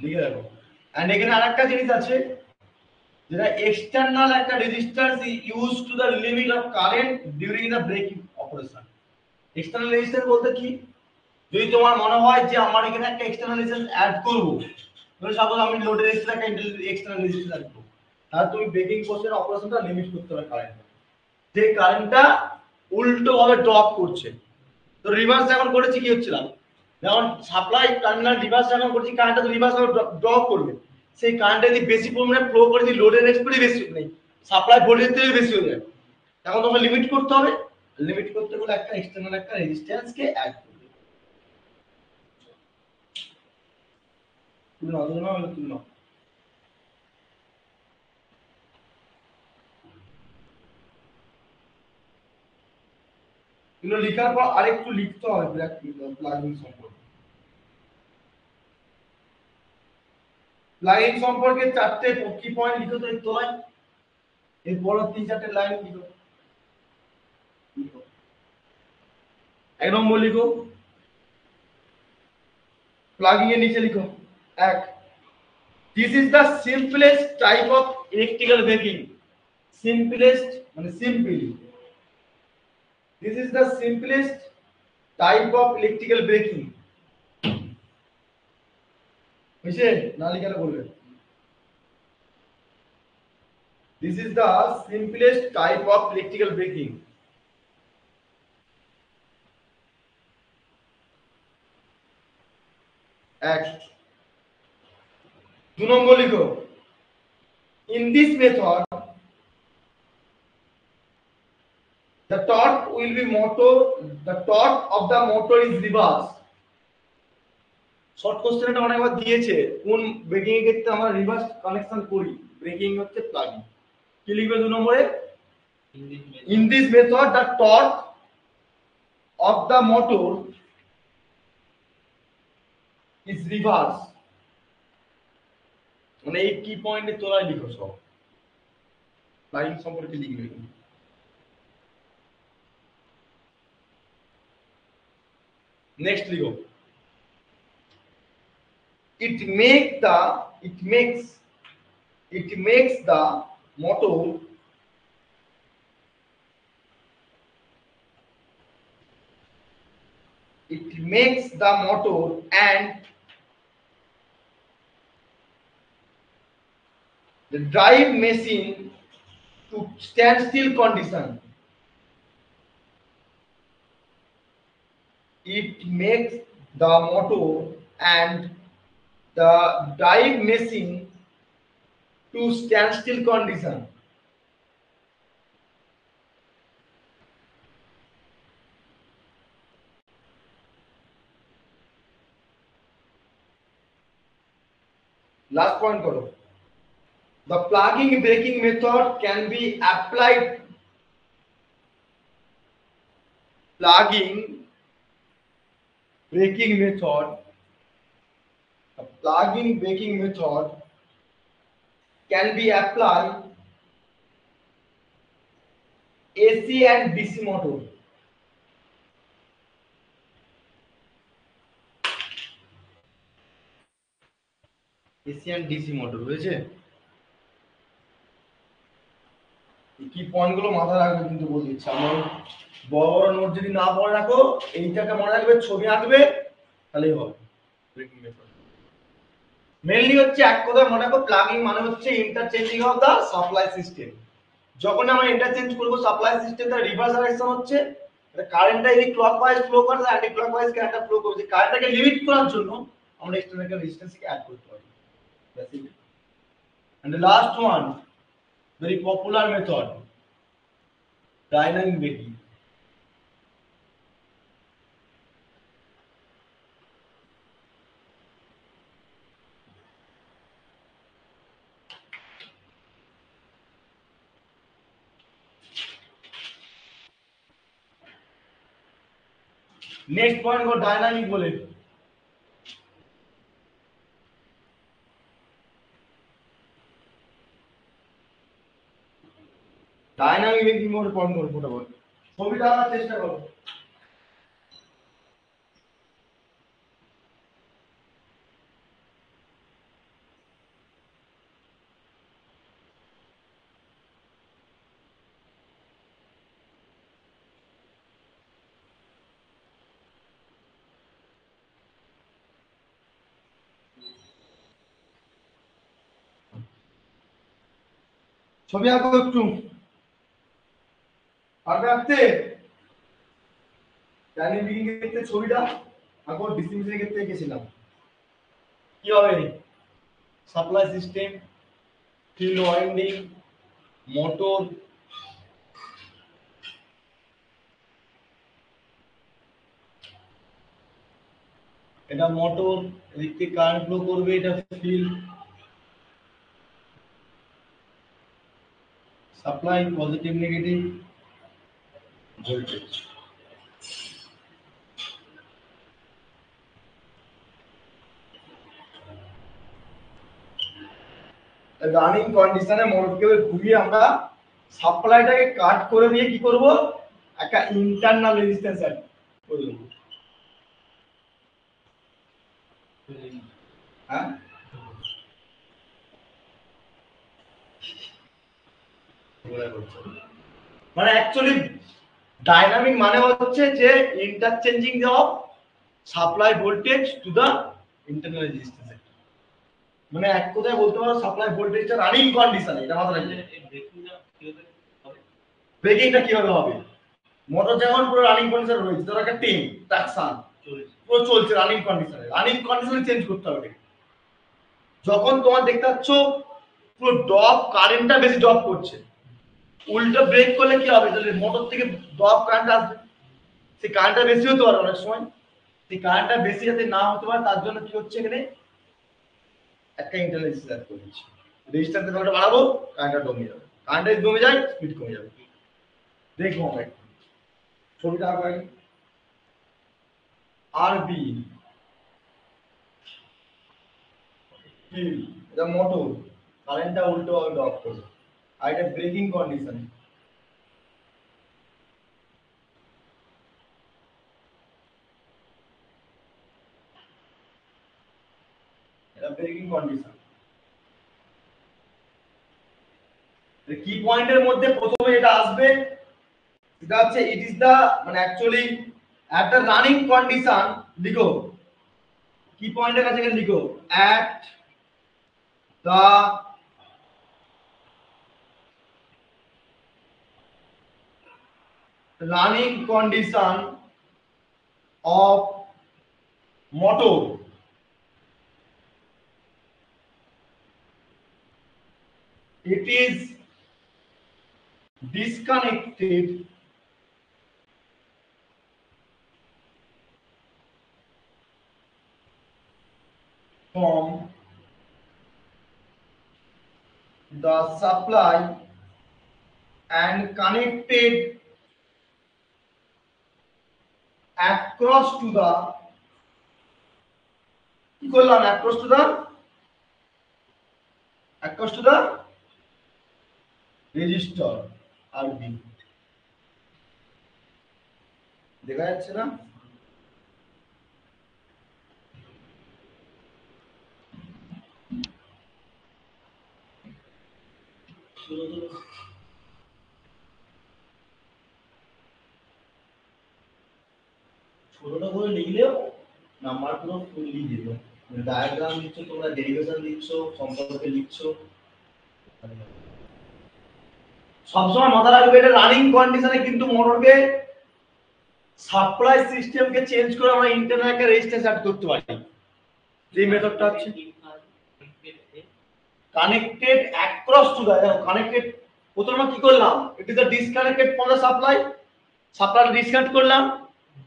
লিখে রাখো। এন্ড এখানে আরেকটা জিনিস আছে যেটা এক্সটার্নাল একটা resistance use to the limit of current during the breaking operation. External resistance বলতে কি, যদি তোমার মনে হয় যে আমার এখানে একটা এক্সটার্নাল রেজিস্ট্যান্স অ্যাড করব, ধরো সাপোজ আমি লোডের রেজিস্ট্যান্স একটা এক্সটার্নাল রেজিস্ট্যান্স অ্যাড করব, তাহলে তুমি ব্রেকিং ফোর্সের অপারেশনটা লিমিট করতে হবে কারেন্ট, যে কারেন্টটা উল্টো ভাবে ড্রপ করছে। তো রিভার্স যখন করেছি কি হচ্ছিল, যেমন সাপ্লাই টার্মিনাল রিভার্স যখন করছি কারেন্টটা তো রিভার্স ভাবে ড্রপ করবে, সেই কারেন্টটা যদি বেশি পরিমাণে ফ্লো করে যদি লোডের রেসপেক্টে বেশি নেই, সাপ্লাই ভোল্টেজ থেকে বেশি হয়ে যায়, তখন তোমাকে লিমিট করতে হবে। লিমিট করতে গেলে একটা এক্সটার্নাল একটা রেজিস্ট্যান্স কে অ্যাড করবে। তুই না হলে তুই না, এগুলো লেখার পর আরেকটু লিখতে হবে প্লাগইন সম্পর্কে। প্লাগইন সম্পর্কে চারটে কি পয়েন্ট লিখো তো এই তোলায়, এর বড় তিন চারটে লাইন লিখো। এক নম্বর লিখো, প্লাগিং এর নিচে লিখো এক, this is the simplest type of electrical braking. Simplest মানে simply, this is the simplest type of electrical braking. বুঝছে না, লিখাটা বলবে, this is the simplest type of electrical braking. এক। দু নম্বর লিখো, in this method the torque will be motor, the torque of the motor is reversed. Short question এটা অনেকবার দিয়েছে, কোন ব্রেকিং এর ক্ষেত্রে আমরা রিভার্স কানেকশন করি, ব্রেকিং হচ্ছে প্লাগিং। কি লিখবে দু নম্বরে, in this method the torque of the motor is reversed। মানে এই কি পয়েন্টে তোলাই লিখো সব, প্লাগিং সম্পর্কে লিখবে। নেক্সট লিখো, it makes the motor it makes the motor and the drive machine to standstill condition. It makes the motor and the drive machine to standstill condition. Last point karo. The plugging braking method can be applied. Plugging braking method. The plugging braking method can be applied AC and DC motor. AC and DC motor বুঝেছে? কি point গুলো মাথায় রাখবে কিন্তু বলে দিচ্ছি। আমরা বড় বড় নোট যদি না পড়ে রাখো, এইটাকে মনে রাখবে, ছবি আঁকবে, তাহলেই হবে। ব্রেকিং মেথড মেইনলি হচ্ছে এক কথায় মনে রাখো, প্লাগিং মানে হচ্ছে interchanging of the supply system. যখন আমরা ইন্টারচেঞ্জ করব সাপ্লাই সিস্টেম, তার রিভার্স ডাইরেকশন হচ্ছে কারেন্টটা এদিক ক্লকওয়াইজ ফ্লো করে, অ্যান্টি ক্লকওয়াইজ কারেন্টটা ফ্লো করবে। কারেন্টটাকে লিমিট করার জন্য আমরা এক্সটার্নাল রেজিস্ট্যান্সকে অ্যাড করতে পারি। That's it. And the last one, very popular method, dynamic braking. Next point को dynamic बोले। ডাইনামিক ব্রেকিং মোড পয়েন্ট করব ফটাফট। ছবিটা আঁকার চেষ্টা করো। ছবি আঁকো একটু। আঁকতে আঁকতে ডাইনামিক ব্রেকিং এর ক্ষেত্রে ছবিটা আঁকো, ডিসি মেশিনের ক্ষেত্রে এঁকেছিলাম। কি হবে? Supply system, field winding, motor, এটা মোটর, এদিক থেকে কারেন্ট ফ্লো করবে, এটা field supply, positive negative voltage. Running কন্ডিশনে মোটরকে ঘুরিয়ে আমরা সাপ্লাইটাকে কাট করে দিয়ে কি করব, একটা ইন্টারনাল রেজিস্ট্যান্স অ্যাড করে দেব। হ্যাঁ, মানে অ্যাকচুয়ালি ডাইনামিক মানে হচ্ছে যে interchanging of supply voltage to the internal resistance. মানে এক কথায় বলতে পারো সাপ্লাই ভোল্টেজটা রানিং কন্ডিশনে, এটা মাথায় রাখবে। ব্রেকিংটা কিভাবে হবে? মোটর যেমন পুরো রানিং কন্ডিশনে রয়েছে, ধরো একটা টিম ট্রাকশন পুরো চলছে রানিং কন্ডিশনে, রানিং কন্ডিশনে চেঞ্জ করতে হবে। যখন তোমার দেখতে পাচ্ছ পুরো ড্রপ কারেন্টটা বেশি ড্রপ করছে, উল্টো ব্রেক করলে কি হবে? তাহলে মোটর থেকে ড্রপ কারেন্ট আসবে, সেই কারেন্টটা বেশি হতে পারে অনেক সময়। সেই কারেন্টটা বেশি যাতে না হতে পারে তার জন্য কি হচ্ছে, এখানে একটা ইন্টারনাল রেজিস্ট্যান্স অ্যাড করে দিচ্ছি। রেজিস্ট্যান্সের ভ্যালুটা বাড়াবো, কারেন্টটা কমে যাবে। কারেন্টটা যদি কমে যায়, স্পিড কমে যাবে। দেখবো আমরা একটু ছবিটা আঁকো আগে। আর বি কি, এটা মোটর, কারেন্টটা উল্টো ভাবে ড্রপ করবে, আর এটা ব্রেকিং কন্ডিশন। এটা ব্রেকিং কন্ডিশন। কি পয়েন্টের মধ্যে প্রথমে এটা আসবে, এটা হচ্ছে ইট ইজ দা, মানে actually at the running condition লিখো কি পয়েন্টের কাছে গেলে লিখো at the running condition of motor it is disconnected from the supply and connected across to the কি করলাম across to the resistor RB দেখা যাচ্ছে না ছোটটা করে লিখলেও নাম্বার পুরো ফুললি দিবে ডায়াগ্রাম লিখছো তোমরা ডেরিভেশন লিখছো সম্পর্কে লিখছো সবসময় মাথা রাখবে এটা রানিং কন্ডিশনে কিন্তু মোটরকে সাপ্লাই সিস্টেমকে চেঞ্জ করে আমরা ইন্টারনাল একটা রেজিস্ট্যান্স অ্যাড করতে পারি যে মেথডটা আছে connected across to the connected প্রথমে কি করলাম it is a disconnected from the supply disconnect করলাম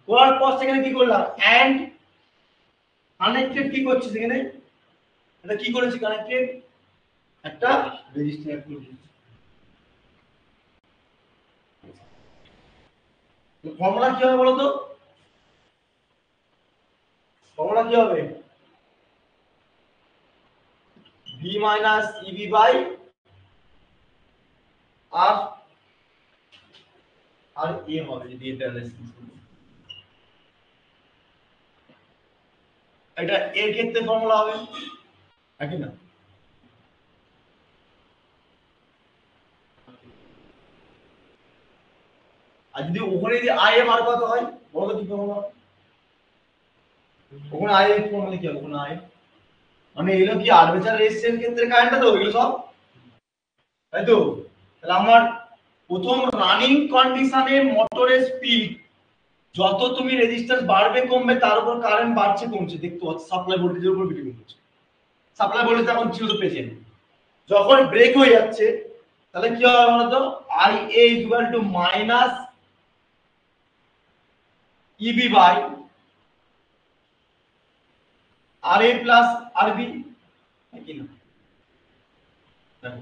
করার পর সেখানে কি করলাম এন্ড কানেক্টেড কি করছি সেখানে এটা কি করেছি কানেক্টেড একটা রেজিস্ট্যান্স অ্যাড করেছি ফর্মুলা কি হবে বলো তো ফর্মুলা কি হবে v minus eb by r R a হবে যদি এটা অ্যানালাইসিস করি এটা এর ক্ষেত্রে ফর্মুলা হবে নাকি না আর যদি ওখানে যদি i এর মান কত হয় বলো তো কি ফর্মুলা ওখানে i এর ফর্মুলা কি হবে ওখানে i মানে এগুলো কি আর্মেচার রেজিস্ট্যান্স ক্ষেত্রে কারেন্টটা তো এগুলো সব তাই তো তাহলে আমার প্রথম রানিং কন্ডিশনে মোটরের স্পিড যত তুমি রেজিস্ট্যান্স বাড়বে কমবে তার উপর কারেন্ট বাড়ছে কমছে দেখতে পাচ্ছ সাপ্লাই ভোল্টেজের উপর ডিপেন্ড করছে সাপ্লাই ভোল্টেজ এখন ছিল তো প্রেজেন্ট যখন ব্রেক হয়ে যাচ্ছে তাহলে কি হবে বলতো IA = minus EB by RA plus RB নাকি না দেখো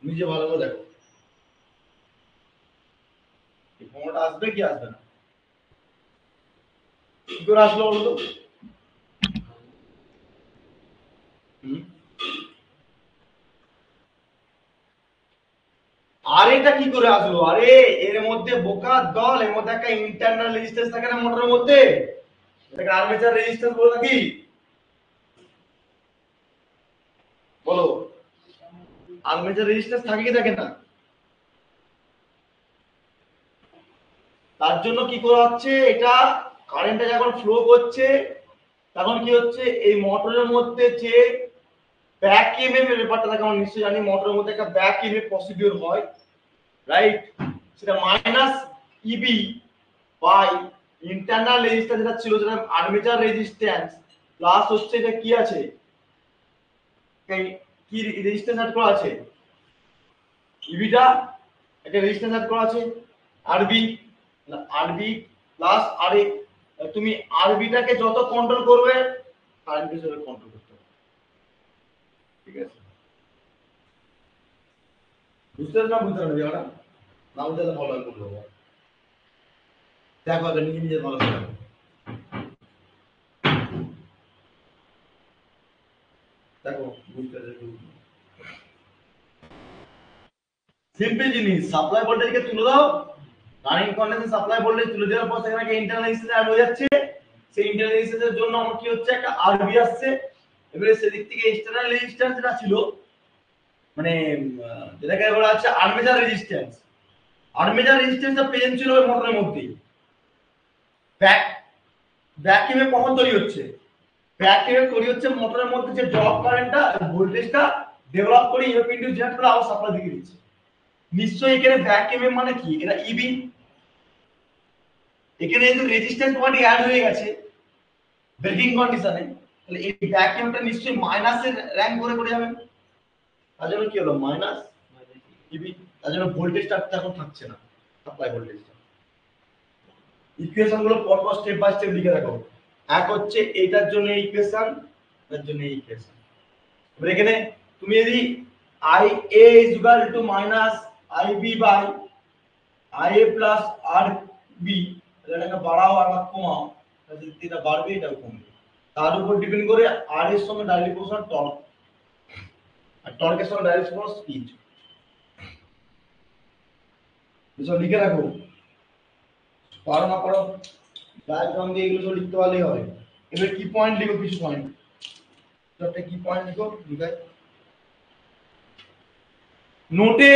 নিজে ভালো করে দেখো এই ফর্মটা আসবে কি আসবে না কি করে আসলো বলতো আর এটা কি করে আসলো আরে এর মধ্যে বোকার দল এর মধ্যে একটা ইন্টারনাল রেজিস্ট্যান্স থাকে না মোটরের মধ্যে এটাকে আর্মেচার রেজিস্ট্যান্স বলে নাকি বলো আর্মেচার রেজিস্ট্যান্স থাকে কি থাকে না তার জন্য কি করা হচ্ছে এটা কারেন্টটা যখন ফ্লো করছে তখন কি হচ্ছে এই মোটরের মধ্যে যে ব্যাক ইএমএফ এর ব্যাপারটা থাকে আমরা নিশ্চয়ই জানি মোটরের মধ্যে একটা ব্যাক ইএমএফ প্রসিডিউর হয় রাইট সেটা মাইনাস ইবি বাই ইন্টারনাল রেজিস্ট্যান্স যেটা ছিল যেটা আর্মেচার রেজিস্ট্যান্স প্লাস হচ্ছে এটা কি আছে কি রেজিস্ট্যান্স অ্যাড করা আছে ইবিটা একটা রেজিস্ট্যান্স অ্যাড করা আছে আরবি আরবি প্লাস আরএ তুমি আরবিটাকে যত কন্ট্রোল করবে কারেন্টকে সেটা কন্ট্রোল করতে হবে ঠিক আছে বুঝতে না বুঝতে না জায়গাটা না বুঝতে ভালো করে দেবো দেখো আগে নিজে নিজে ভালো করে দেখো বুঝতে সিম্পল জিনিস সাপ্লাই ভোল্টেজকে তুলে দাও রানিং কন্ডিশন সাপ্লাই ভোল্টেজ তুলে দেওয়ার পর সেখানে ইন্টারনাল রেজিস্ট্যান্স অ্যাড হয়ে যাচ্ছে সেই ইন্টারনাল রেজিস্ট্যান্সের জন্য আমার কি হচ্ছে একটা আরবি আসছে এবারে সেদিক থেকে এক্সটারনাল রেজিস্ট্যান্স যেটা ছিল মানে যেটাকে বলা হচ্ছে আর্মেচার রেজিস্ট্যান্স আর্মেচার রেজিস্ট্যান্সটা প্রেজেন্ট ছিল ওই মোটরের মধ্যেই। ভ্যাকুয়ামে কখন তৈরি হচ্ছে? ভ্যাকুয়ামে তৈরি হচ্ছে মোটরের মধ্যে যে ড্রপ কারেন্টটা ভোল্টেজটা ডেভেলপ করে ইএমএফ ইনডিউস জেনারেট করে আবার সাপ্লাই দিকে দিচ্ছে। নিশ্চয়ই এখানে ভ্যাকুয়ামে মানে কি? এটা ইবি। এখানে যেহেতু রেজিস্ট্যান্স কোয়ান্টিটি অ্যাড হয়ে গেছে ব্রেকিং কন্ডিশনে, তাহলে এই ভ্যাকুয়ামটা নিশ্চয়ই মাইনাসের র্যাঙ্ক করে করে যাবে। তার জন্য কি হলো? মাইনাস ইবি। তার জন্য ভোল্টেজটা এখন থাকছে না, সাপ্লাই ভোল্টেজটা। ইকুয়েশন গুলো পরপর স্টেপ বাই স্টেপ লিখে রাখো। এক হচ্ছে এইটার জন্য ইকুয়েশন, এর জন্য ইকুয়েশন। এবার এখানে তুমি যদি IA is equal to minus IB by IA plus RB, এটাকে বাড়াও আর কমাও, তাহলে এটা বাড়বে এটা কমবে। তার উপর ডিপেন্ড করে আর এর সঙ্গে ডাইরেক্ট প্রপোর্শনাল টর্ক, আর টর্কের সঙ্গে ডাইরেক্ট প্রপোর্শনাল স্পিড। এসব লিখে রাখো, পারো না পারো ডায়াগ্রাম দিয়ে এগুলো সব লিখতে পারলেই হবে। এবার কি পয়েন্ট লিখো, কিছু পয়েন্ট, একটা কি পয়েন্ট লিখো লিখাই। নোটে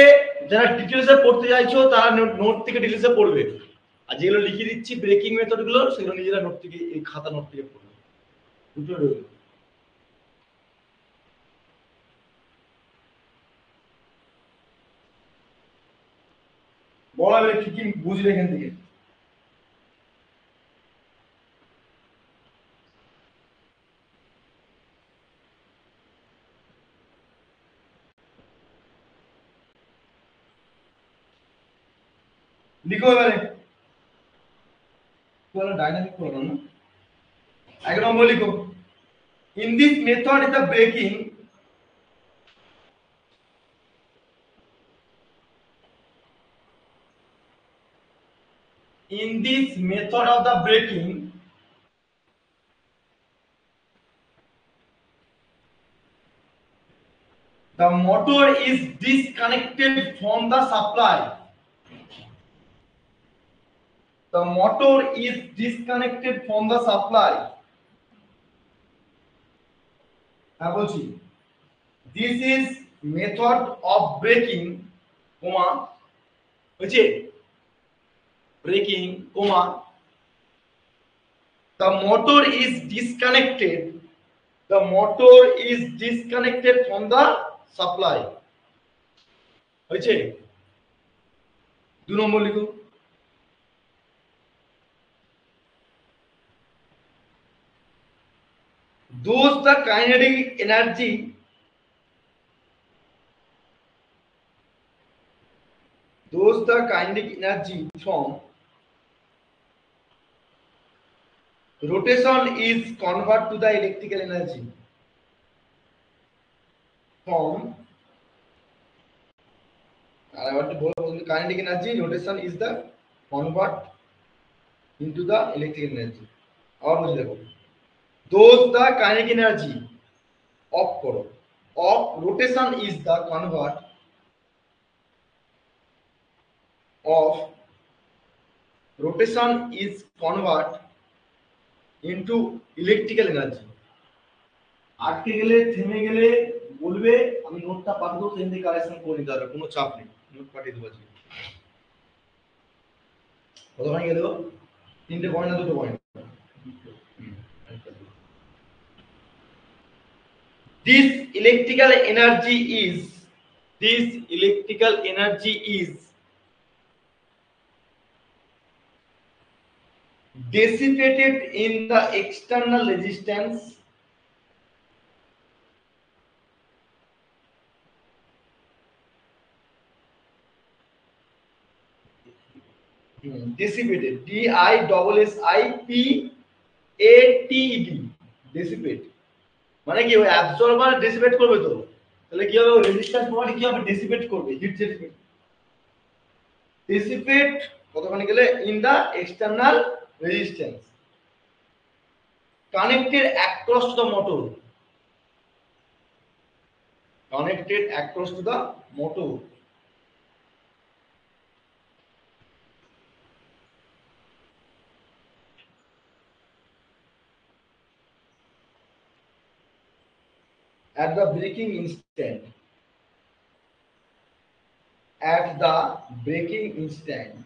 যারা ডিটেইলসে পড়তে চাইছো তারা নোট থেকে ডিটেইলসে পড়বে, আর যেগুলো লিখে দিচ্ছি ব্রেকিং মেথড গুলো সেগুলো নিজেরা নোট থেকে, এই খাতা নোট থেকে পড়বে। দুটো রইল। বলা যাবে কি কি বুঝলে এখান থেকে। লিখো এবারে, বলো ডাইনামিক প্রোগ্রাম না। এক নম্বর লিখো, in this method is the breaking in this method of the braking, the motor is disconnected from the supply. The motor is disconnected from the supply. হ্যাঁ বলছি, this is method of braking, comma হয়েছে braking, comma the motor is disconnected, the motor is disconnected from the supply হয়েছে। 2 নম্বর লিখো, thus the kinetic energy from rotation is converted to the electrical energy from, kinetic energy rotation is the convert into the electrical energy। और বুঝে দেখো, thus the kinetic energy of করো of rotation is the convert of rotation is convert into electrical energy। আটকে গেলে থেমে গেলে বলবে, আমি নোটটা পাঠিয়ে দেবো, সেখান থেকে কারেকশন করে নিতে হবে, কোনো চাপ নেই, নোট পাঠিয়ে দেবো আজকে। কতখানি গেল? 3টে পয়েন্ট না 2টো point? This electrical energy is dissipated in the external resistance dissipated, DISSIPATED, dissipate মানে কি? ওই অ্যাবজর্বার ডিসিপেট করবে, তো তাহলে কি হবে? রেজিস্ট্যান্স বডি কি হবে? ডিসিপেট করবে, হিট ডিসিপেট কতখানি গেলে in the external resistance connected across to the motor, connected across to the motor at the braking instant, at the braking instant.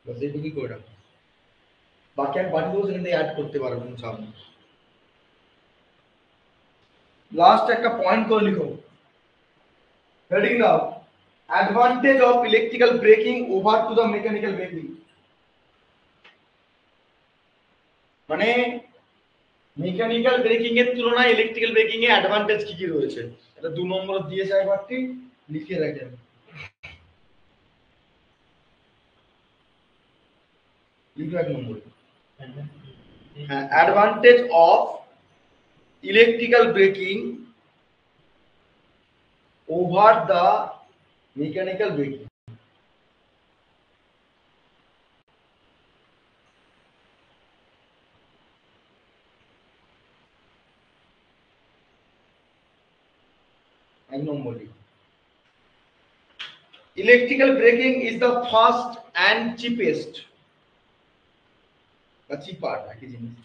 বস এইটুকুই করে রাখো, বাকি আমি বাকিগুলো সেখানে অ্যাড করতে পারবো সামনে। লাস্ট একটা পয়েন্ট করে লিখো, হেডিং দাও, advantage of electrical breaking over to the mechanical breaking. মানে মেকানিক্যাল ব্রেকিং এর তুলনায় ইলেকট্রিক্যাল ব্রেকিং এ অ্যাডভান্টেজ কি কি রয়েছে, এটা 2 নম্বর দিয়েছে, একবারটি লিখে রাখেন। লিখো 1 নম্বর। হ্যাঁ, advantage of electrical breaking over the mechanical breaking. এক নম্বর লিখো, electrical breaking is the fast and cheapest, বা চিপার একই জিনিস।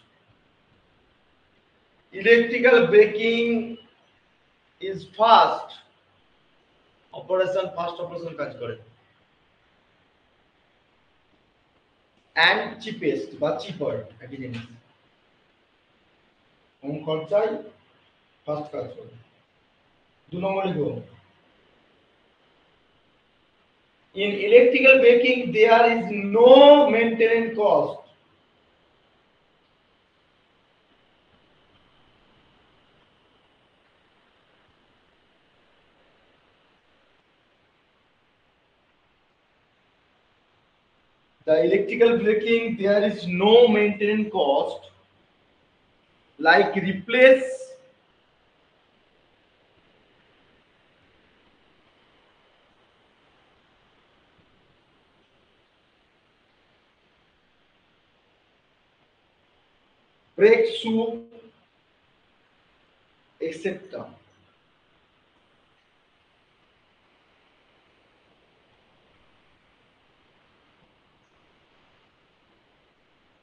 Electrical breaking is fast operation কাজ করে, অ্যান্ড চিপেস্ট বা চিপার একই জিনিস, কম খরচায় ফাস্ট কাজ করে। 2 নম্বর লিখো, in electrical braking there is no maintenance cost. The electrical braking there is no maintenance cost, like replace brake shoe, etc.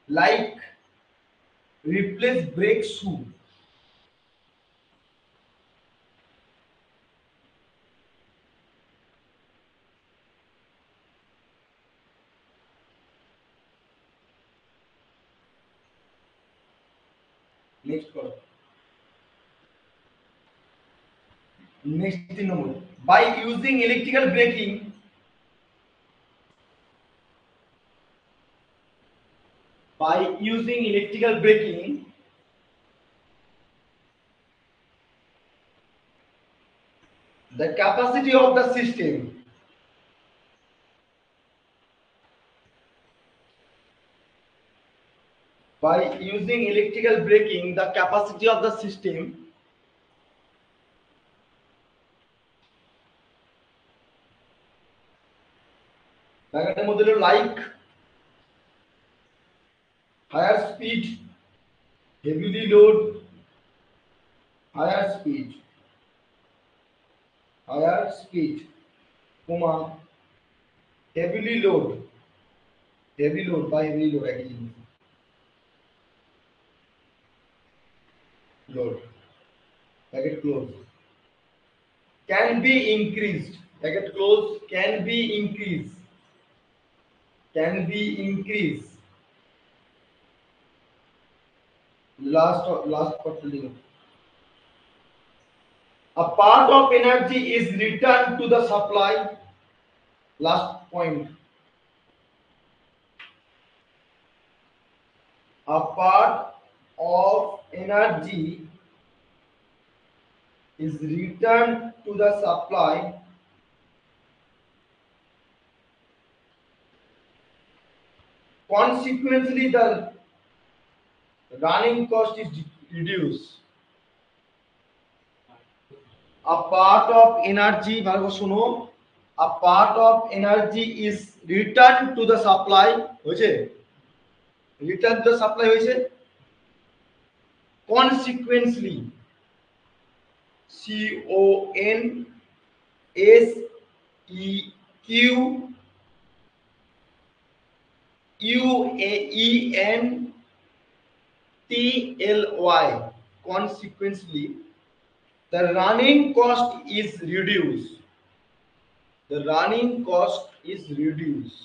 Like replace brake shoe. Next column. Next 3 number. By using electrical braking, the capacity of the system the capacity of the system ব্যাকেটের মধ্যে হলো like higher speed, heavily load, higher comma heavy load বা heavy load একই জিনিস, load bracket close, can be increased, bracket close, can be increased, last part লিখো, a part of energy is returned to the supply, last point, a part of energy is returned to the supply consequently the running cost is reduced. A part of energy ভালো শুনো, a part of energy is returned to the supply হয়েছে, return to the supply হয়েছে, consequently C O N S E Q UAENTLY. Consequently, the running cost is reduced. The running cost is reduced.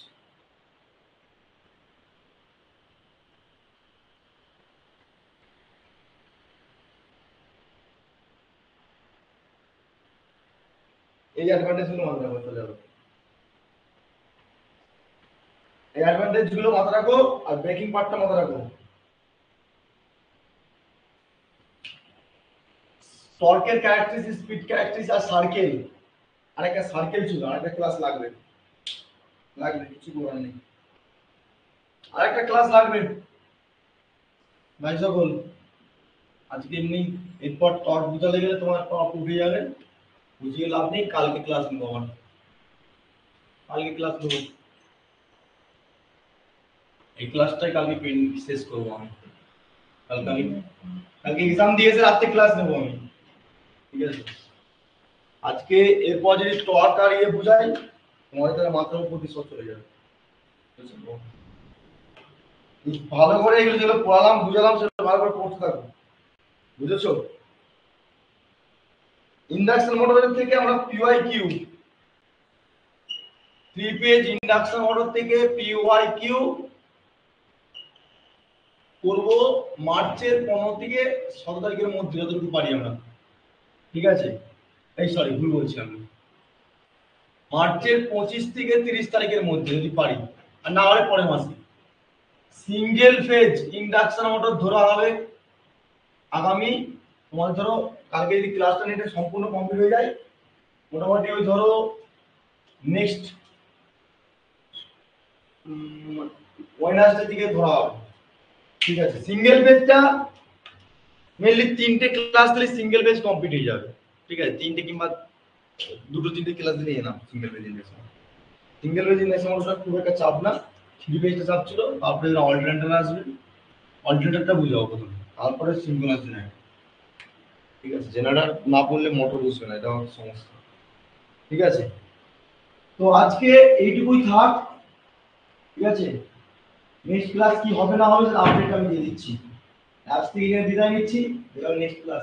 এই advantage গুলো মাথায় রাখো চলে যাবে। এই advantage গুলো মাথায় রাখো আর ব্রেকিং পার্টটা মাথায় রাখো। টর্কের ক্যারেক্টারিস্টিক, স্পিড ক্যারেক্টারিস্টিক আর সার্কেল। আরেকটা সার্কেল ছিল, আরেকটা ক্লাস লাগবে কিছু করার নেই, আরেকটা ক্লাস লাগবে ভাই সকল। আজকে এমনি এরপর টর্ক বুঝাতে গেলে তোমার টর্ক উঠে যাবে, বুঝিয়ে লাভ নেই। কালকে ক্লাস নেবো আমার, কালকে ক্লাস নেবো, এই ক্লাসটাই কালকে শেষ করবো আমি। কালকে এক্সাম দিয়েছে রাতে ক্লাস নেবো আমি, ঠিক আছে। আজকে এরপর যদি টর্ক আর ইয়ে বুঝাই তোমাদের তাহলে মাথার উপর প্রতিশোধ চলে যাবে। ভালো করে এগুলো যেগুলো পড়ালাম বুঝালাম সেটা ভালো করে পড়তে থাকো, বুঝেছো? ইন্ডাকশন মোটরের থেকে আমরা পিওয়াইকিউ, 3 পেজ ইন্ডাকশন মোটর থেকে পিওয়াইকিউ করব মার্চের 15 থেকে 17 তারিখের মধ্যে যতটুকু পারি আমরা, ঠিক আছে। এই সরি ভুল বলছি আমি, মার্চের 25 থেকে 30 তারিখের মধ্যে যদি পারি, আর না হলে পরের মাসে। সিঙ্গেল ফেজ ইন্ডাকশন মোটর ধরা হবে আগামী, তোমার ধরো কালকে যদি ক্লাসটা নেটে সম্পূর্ণ কমপ্লিট হয়ে যায়, মোটামুটি ওই ধরো নেক্সট ওয়েডনেসডে দিকে ধরা হবে, ঠিক আছে। সিঙ্গেল পেজটা মেনলি 3টে ক্লাস দিলে সিঙ্গেল পেজ কমপ্লিট হয়ে যাবে, ঠিক আছে। 3টে কিংবা 2-3টে ক্লাস দিলেই না single page induction. Single page induction মোটরটা খুব একটা চাপ না, 3 পেজটা চাপ ছিল। তারপরে অল্টারনেটর আসবে, অল্টারনেটরটা বুঝাবো প্রথমে, তারপরে সিঙ্ক্রোনাস জেনারেটর, ঠিক আছে। জেনারেটর না পড়লে মোটর বুঝবে না, এটা হচ্ছে সমস্যা, ঠিক আছে। তো আজকে এইটুকুই থাক, ঠিক আছে। নেক্সট ক্লাস কি হবে না হবে সেটা আপডেট আমি দিয়ে দিচ্ছি। আজ থেকে এখানে বিদায় নিচ্ছি, নেক্সট ক্লাস